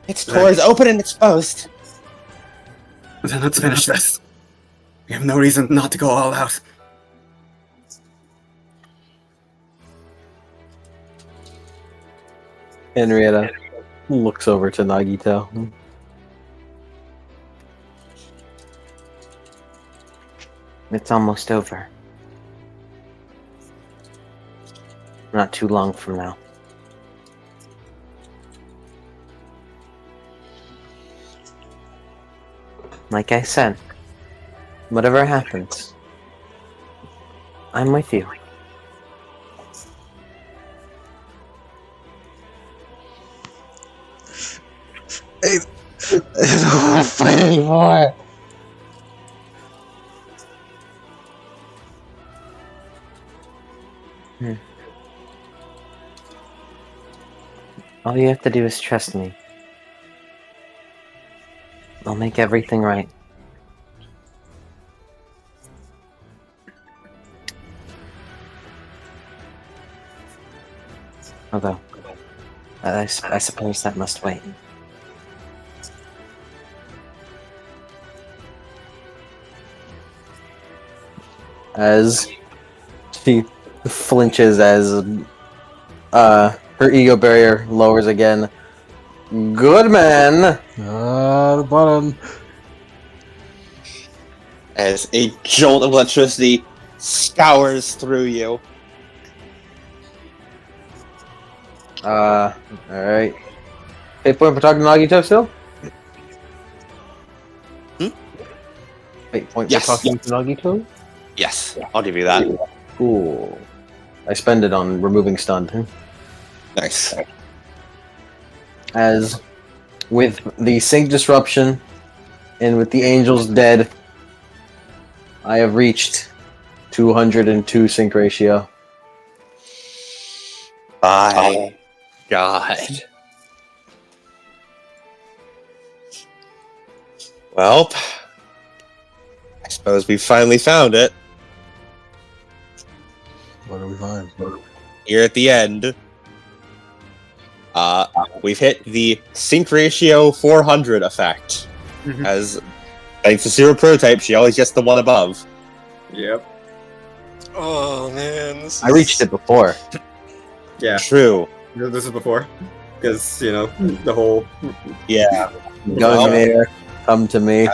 Its core is open and exposed. Then let's finish this. We have no reason not to go all out. Henrietta looks over to Nagito. It's almost over. Not too long from now. Like I said, whatever happens, I'm with you. I don't want to fight anymore. All you have to do is trust me. I'll make everything right. Although, I suppose that must wait. As she flinches as her ego barrier lowers again. Good man! The button. As a jolt of electricity scours through you. Alright. Fate point for talking to Nagito still? Fate point Yes, for talking yes. to Nagito? Yes, I'll give you that. Cool. I spend it on removing stun. Nice. As with the sync disruption and with the angels dead, I have reached 202 sync ratio. My God. Well, I suppose we finally found it. What do we find? Here at the end. we've hit the sync ratio 400 effect. As thanks to Zero Prototype, she always gets the one above. Yep. Oh man, I reached it before. Yeah. True. This is before, because the whole. Yeah. Going there, come to me.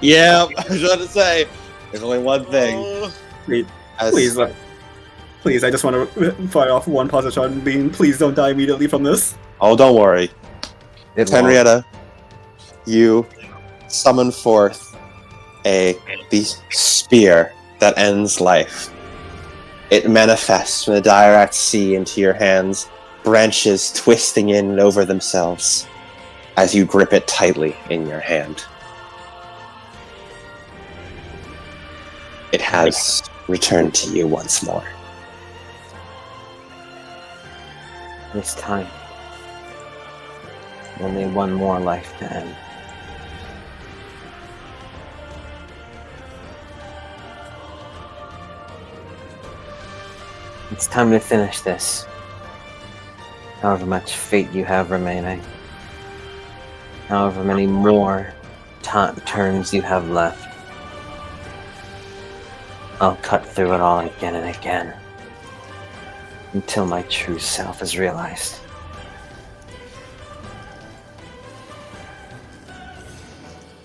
Yeah, I was about to say, there's only one thing. Oh. Please, please, I just want to fire off one position beam. Please don't die immediately from this. Oh, don't worry. It won't. Henrietta, you summon forth the spear that ends life. It manifests from the direct sea into your hands, branches twisting in and over themselves as you grip it tightly in your hand. It has returned to you once more. This time, only one more life to end. It's time to finish this. However much fate you have remaining. However many more turns you have left. I'll cut through it all again and again. Until my true self is realized.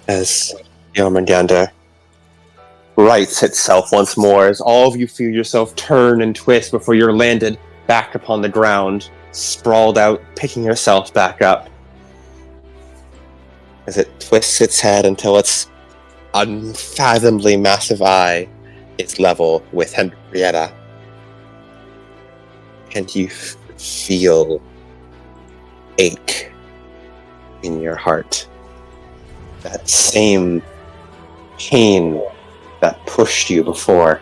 As Jormandgandr rights itself once more, as all of you feel yourself turn and twist before you're landed back upon the ground, sprawled out, picking yourself back up. As it twists its head until its unfathomably massive eye is level with Henrietta. And you feel ache in your heart. That same pain that pushed you before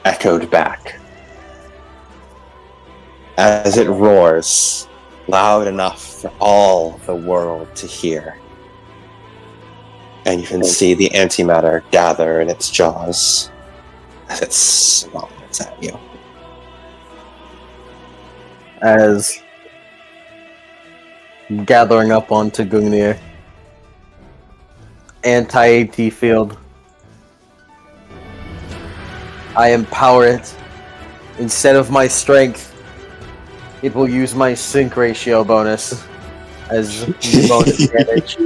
echoed back. As it roars, loud enough for all the world to hear. And you can see the antimatter gather in its jaws as it snarls at you. As gathering up onto Gungnir. Anti-AT field. I empower it. Instead of my strength, it will use my sync ratio bonus as bonus damage.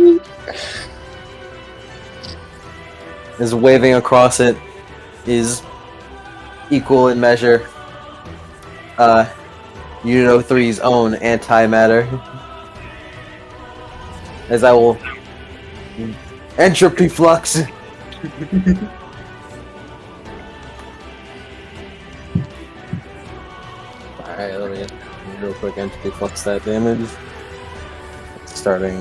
As waving across it is equal in measure. Unit 03's own antimatter. As I will entropy flux. Alright, let me real quick entropy flux that damage. Starting.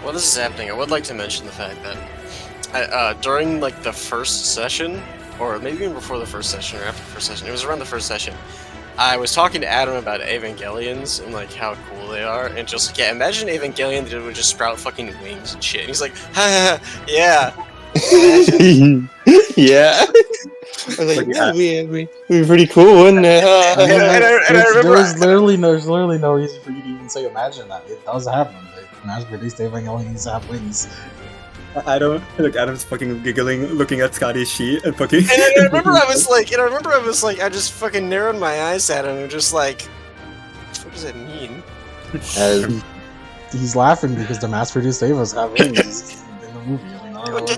While this is happening, I would like to mention the fact that during like the first session, or maybe even before the first session or after the first session, it was around the first session, I was talking to Adam about Evangelions and like how cool they are, and just like, yeah, imagine Evangelion that would just sprout fucking wings and shit. And he's like, ha, yeah. Yeah. I was like, yeah, we're pretty cool, wouldn't it? There's literally no reason for you to even say imagine that. It does happen. Mass-produced Evangelions have wings. Adam's fucking giggling, looking at Scotty's sheet and fucking. And I remember I was like, I just fucking narrowed my eyes at him and just like, what does that mean? He's laughing because the mass-produced Evas have wings in the movie.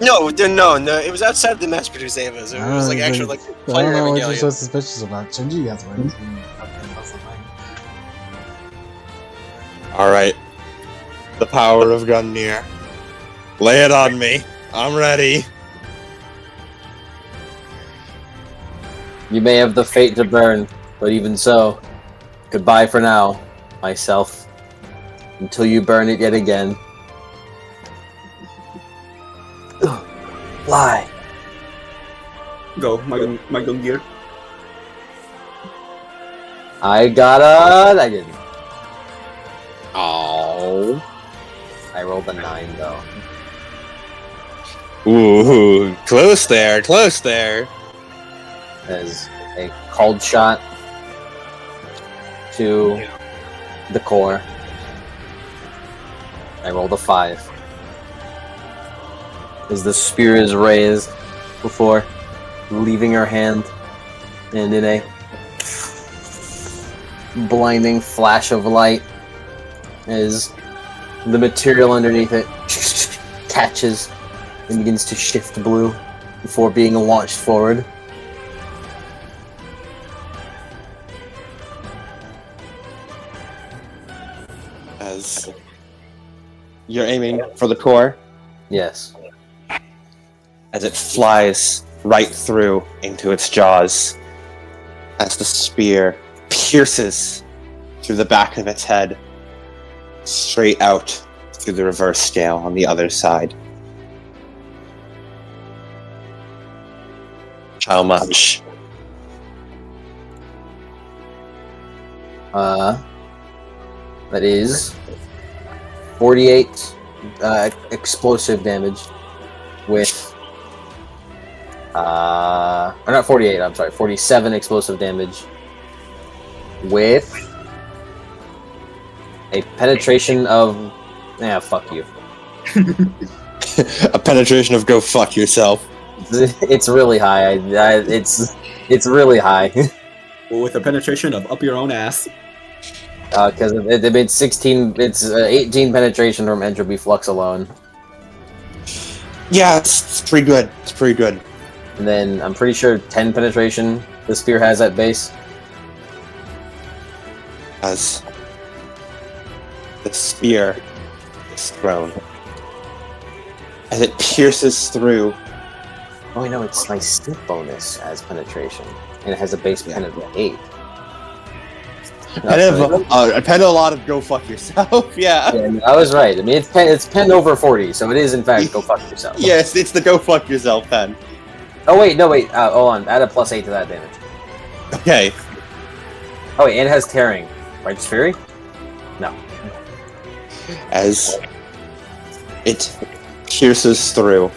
No, it was outside the mass-produced Evas. It was like actual like I player don't know what you're Evangelion. so suspicious about. Shinji has wings. That's the thing. Alright. The power of Gungnir. Lay it on me. I'm ready. You may have the fate to burn, but even so, goodbye for now, myself. Until you burn it yet again. Fly. Go, my gun gear. I got I didn't. Oh. I rolled a 9 though. Ooh, close there. As a cold shot to the core. I rolled a 5. As the spear is raised before leaving her hand, and in a blinding flash of light, as the material underneath it catches and begins to shift blue before being launched forward. As you're aiming for the core, Yes. as it flies right through into its jaws, as the spear pierces through the back of its head, straight out through the reverse scale on the other side. How much? That is 48 explosive damage with or not 48, I'm sorry, 47 explosive damage with a penetration of fuck you. A penetration of go fuck yourself. It's really high. It's really high. With a penetration of up your own ass. Because it made 16. It's 18 penetration from entropy flux alone, Yeah, it's pretty good. It's pretty good. and then I'm pretty sure 10 penetration the spear has at base. As the spear is thrown, as it pierces through. Oh wait, no, it's my stick bonus as penetration, and it has a base pen of 8. I pen a lot of go fuck yourself. Yeah. Yeah, I was right. I mean, it's pen over 40, so it is in fact go fuck yourself. Yes, it's the go fuck yourself pen. Oh wait, no wait. Hold on. Add a +8 to that damage. Okay. Oh wait, and it has tearing. Righteous Fury? No. As it pierces through,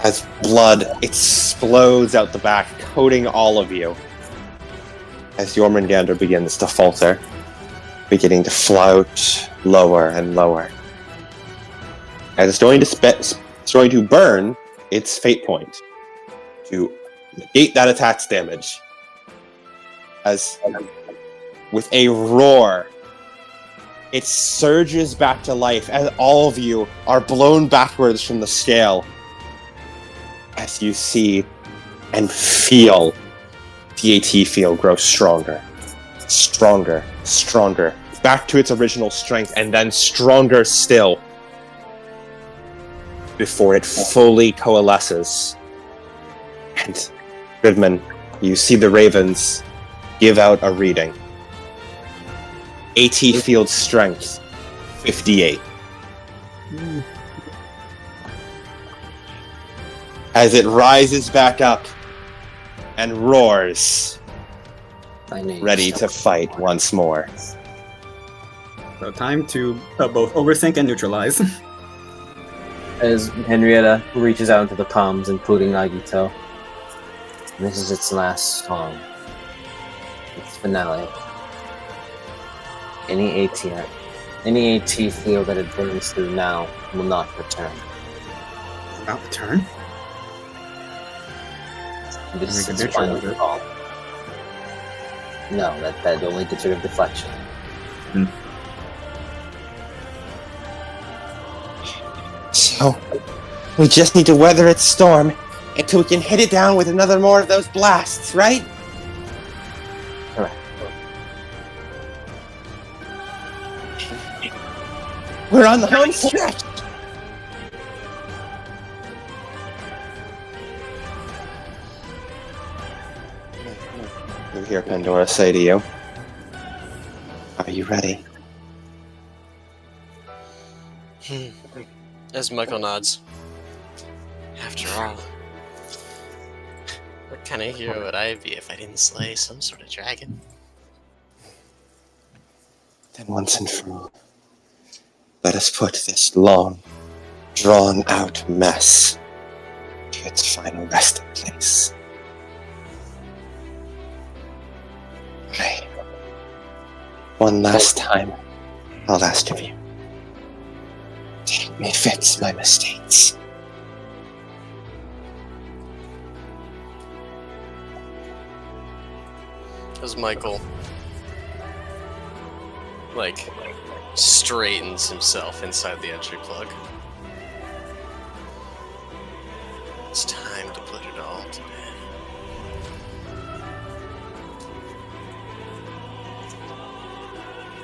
as blood explodes out the back, coating all of you. As Jormandgandr begins to falter, beginning to float lower and lower. And it's going to burn its fate point to negate that attack's damage. As with a roar, it surges back to life as all of you are blown backwards from the scale. As you see and feel the AT field grow stronger, stronger, stronger, back to its original strength, and then stronger still before it fully coalesces. And Goodman, you see the ravens give out a reading. AT field strength 58. As it rises back up and roars, ready to fight once more. So time to both overthink and neutralize. As Henrietta reaches out into the palms, including Nagito. And this is its last song. Its finale. Any AT field that it burns through now will not return. About the turn? This is Make its a final neutral, call. No, that only gets rid of deflection. So, we just need to weather its storm until we can hit it down with another more of those blasts, right? Correct. We're on the home stretch! You hear Pandora say to you, "Are you ready?" As Michael nods. After all, what kind of hero would I be if I didn't slay some sort of dragon? Then once and for all, let us put this long, drawn-out mess to its final resting place. One last time, I'll ask of you. Take me fix my mistakes. As Michael, like, straightens himself inside the entry plug. It's time to put it all to bed.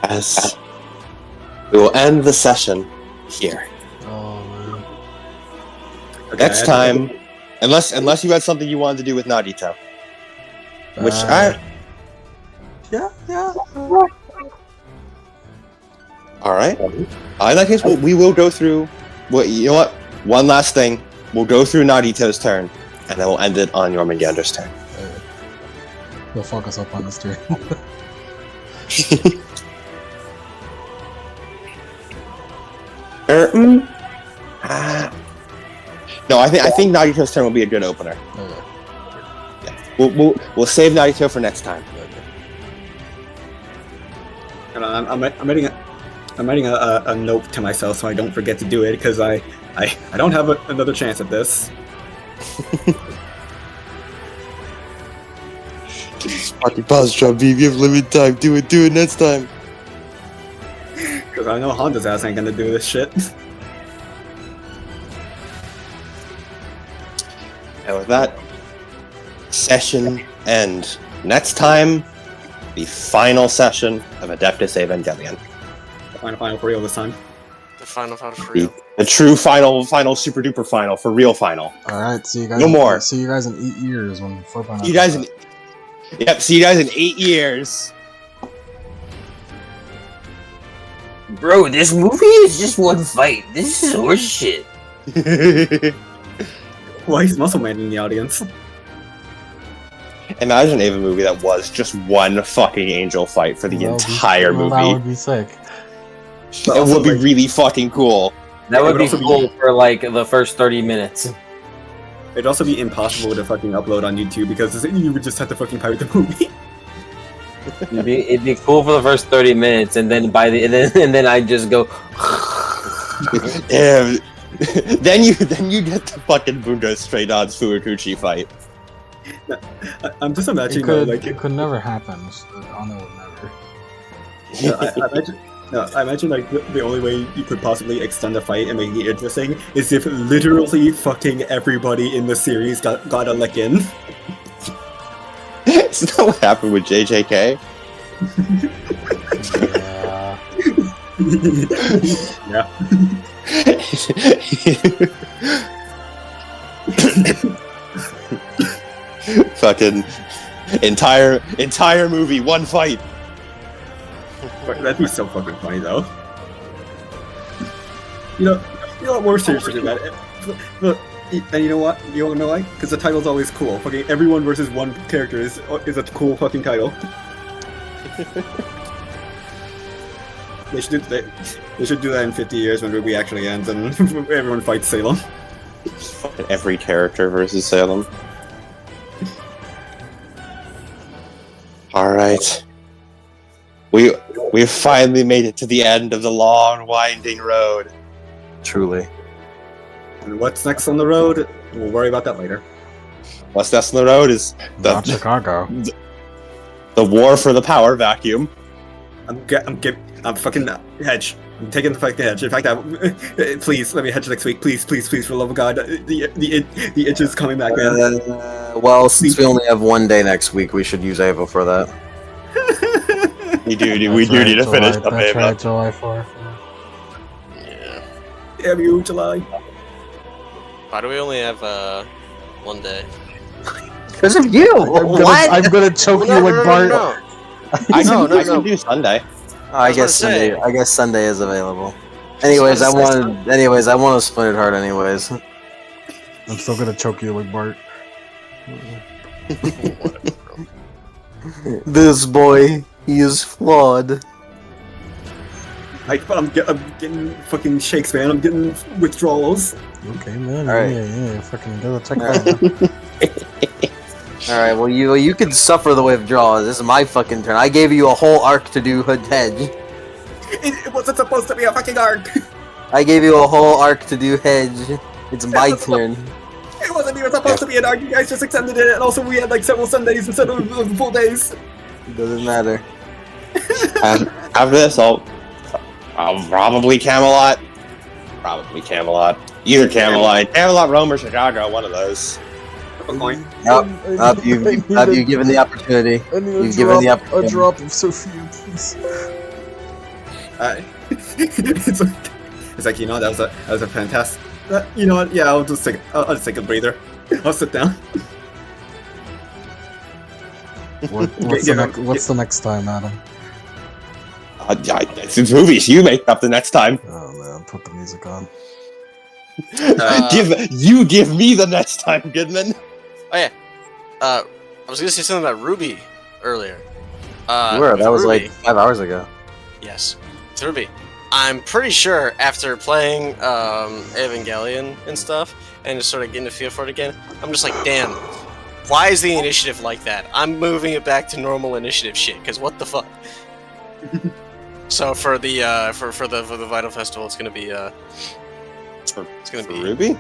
As we will end the session here. Oh man. Okay, Next time, unless you had something you wanted to do with Nagito, which Yeah. all right. In that case, we will go through. Well, you know what? One last thing. We'll go through Nagito's turn, and then we'll end it on Jormandgandr's turn. He'll fuck us up on this turn. No, I think Nagito's turn will be a good opener. Okay. Yeah. We'll save Nagito for next time. And I'm writing a note to myself so I don't forget to do it because I don't have another chance at this. Party pause drop, B. You have limited time. Do it next time. Because I know Honda's ass ain't gonna do this shit. And with that, session end. Next time, the final session of Adeptus Evangelion. Final for real this time. The final for real. The true final, super duper final, for real final. All right. See you guys. No more. See you guys in 8 years when 4.0. See you guys in 8 years. Bro, this movie is just one fight. This is horseshit. Why is Muscle Man in the audience? Imagine an Ava movie that was just one fucking angel fight for the entire movie. That would be sick. It would be really fucking cool. That would be also be- cool for like the first 30 minutes. It'd also be impossible to fucking upload on YouTube because you would just have to fucking pirate the movie. It'd be cool for the first 30 minutes, and then and then I just go. Damn. then you get the fucking Bungo Stray Odds Fuwakuchi fight. I'm just imagining It could never happen. I know it never. I imagine like the only way you could possibly extend a fight and make it interesting is if literally fucking everybody in the series got a lick in. Isn't that what happened with JJK? Yeah. Fucking entire movie, one fight. That'd be so fucking funny though. You know what more seriously than that? Look, and you know what? You don't know why? Because the title's always cool. Fucking everyone versus one character is a cool fucking title. They should do that in 50 years when Ruby actually ends and everyone fights Salem. Fucking every character versus Salem. Alright. We've finally made it to the end of the long, winding road. Truly. And what's next on the road? We'll worry about that later. What's next on the road is Not Chicago. the war for the power vacuum. I'm fucking hedge. I'm taking the fucking hedge. In fact, please let me hedge next week. Please, for the love of God. The itch is coming back, man. Well, since we only have one day next week, we should use Ava for that. We do need to finish up That's Ava. right, July 4th. Yeah. Damn you, July. Why do we only have one day? Because of you! I'm gonna choke you like Bart. I No, can do Sunday. I was guess gonna say. Sunday. I guess Sunday is available. Anyways, I want to split it hard. Anyways, I'm still gonna choke you like Bart. this boy, he is flawed. I'm getting fucking shakes, man. I'm getting withdrawals. Okay, man. All right. Yeah. Fucking go check that out. Alright, well you can suffer the withdrawal. This is my fucking turn. I gave you a whole arc to do hedge. It wasn't supposed to be a fucking arc. I gave you a whole arc to do hedge. It's my turn. It wasn't even supposed to be an arc. You guys just extended it, and also we had like several Sundays instead of full days. Doesn't matter. After this, I'll probably Camelot. Probably Camelot. Either Camelot, Rome, or Chicago. One of those. A coin. You've given the opportunity. You've given the opportunity. A drop of Sophia, please. It's like, you know, that was a fantastic. You know what? Yeah, I'll just take a breather. I'll sit down. What's the next time, Adam? It's movies. You make up the next time. Oh man, put the music on. Give me the next time, Goodman. Oh yeah. I was gonna say something about Ruby earlier. That was Ruby, like 5 hours ago. Yes, it's Ruby. I'm pretty sure after playing Evangelion and stuff, and just sort of getting a feel for it again, I'm just like, damn, why is the initiative like that? I'm moving it back to normal initiative shit, because what the fuck? So for the for the Vital Festival, it's gonna be Ruby.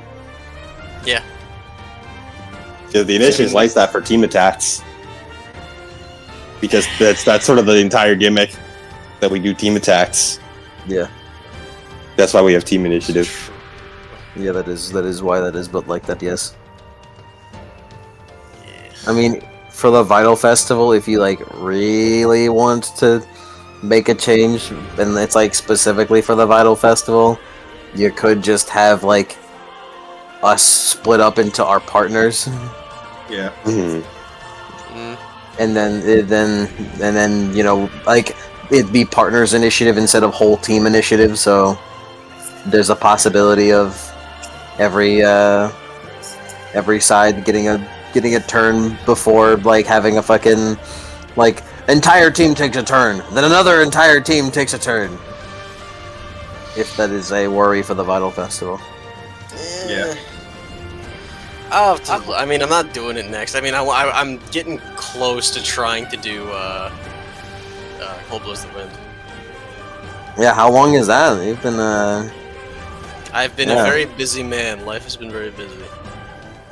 Yeah. Yeah, the initiative's like that for team attacks, because that's sort of the entire gimmick that we do team attacks. Yeah. That's why we have team initiative. Yeah, that is why that is, but like that, yes. I mean, for the Vital Festival, if you like really want to make a change, and it's like specifically for the Vital Festival, you could just have like us split up into our partners. Yeah. And then you know, like it'd be partners initiative instead of whole team initiative, so there's a possibility of every side getting a turn before like having a fucking like entire team takes a turn, then another entire team takes a turn. If that is a worry for the Vital Festival. Yeah. I mean, I'm not doing it next. I mean, I'm getting close to trying to do Cold Blows the Wind. Yeah, how long is that? You've been I've been a very busy man. Life has been very busy.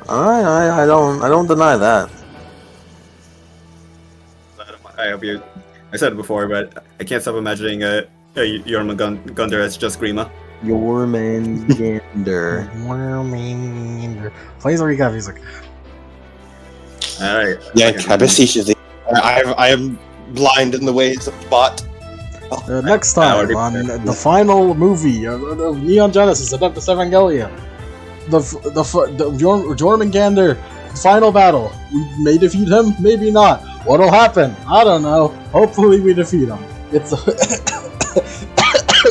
I don't deny that. I hope you. I said it before, but I can't stop imagining Jormandgandr as just Grima. Jormandgandr. Jormandgandr. Plays where you got music. Alright. Yeah, I beseech you. I am blind in the ways of thought. Next time on the final movie of Neon Genesis, Adeptus Evangelion, the Jormandgandr final battle. We may defeat him, maybe not. What'll happen? I don't know. Hopefully we defeat him. It's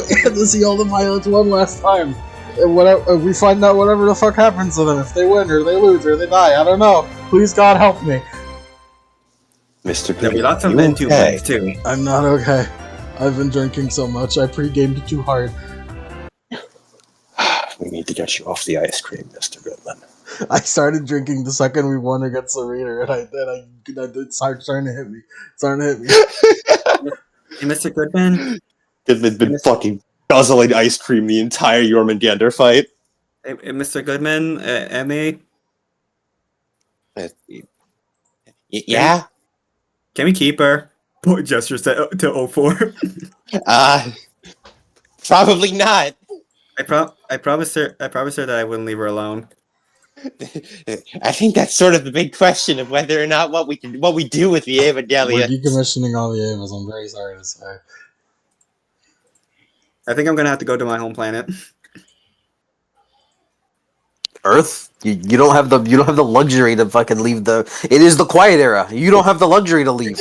we have to see all the pilots one last time. And we find out whatever the fuck happens to them, if they win or they lose or they die. I don't know. Please God help me. Mr. There'll be lots of you men too, okay? too. I'm not okay. I've been drinking so much. I pre-gamed too hard. We need to get you off the ice cream, Mr. Goodman. I started drinking the second we won against the Raider, and it's starting to hit me. Hey, Mr. Goodman. Goodman's been fucking guzzling ice cream the entire Jormandgandr fight. Hey, Mr. Goodman, Emmy. Yeah? Can we keep her? Point gestures to 04. Probably not. I promised her that I wouldn't leave her alone. I think that's sort of the big question of whether or not what we do with the We're Evangelion. decommissioning all the Avas, I'm very sorry to say. I think I'm gonna have to go to my home planet. Earth? You don't have the luxury to fucking leave the. It is the quiet era. You don't have the luxury to leave.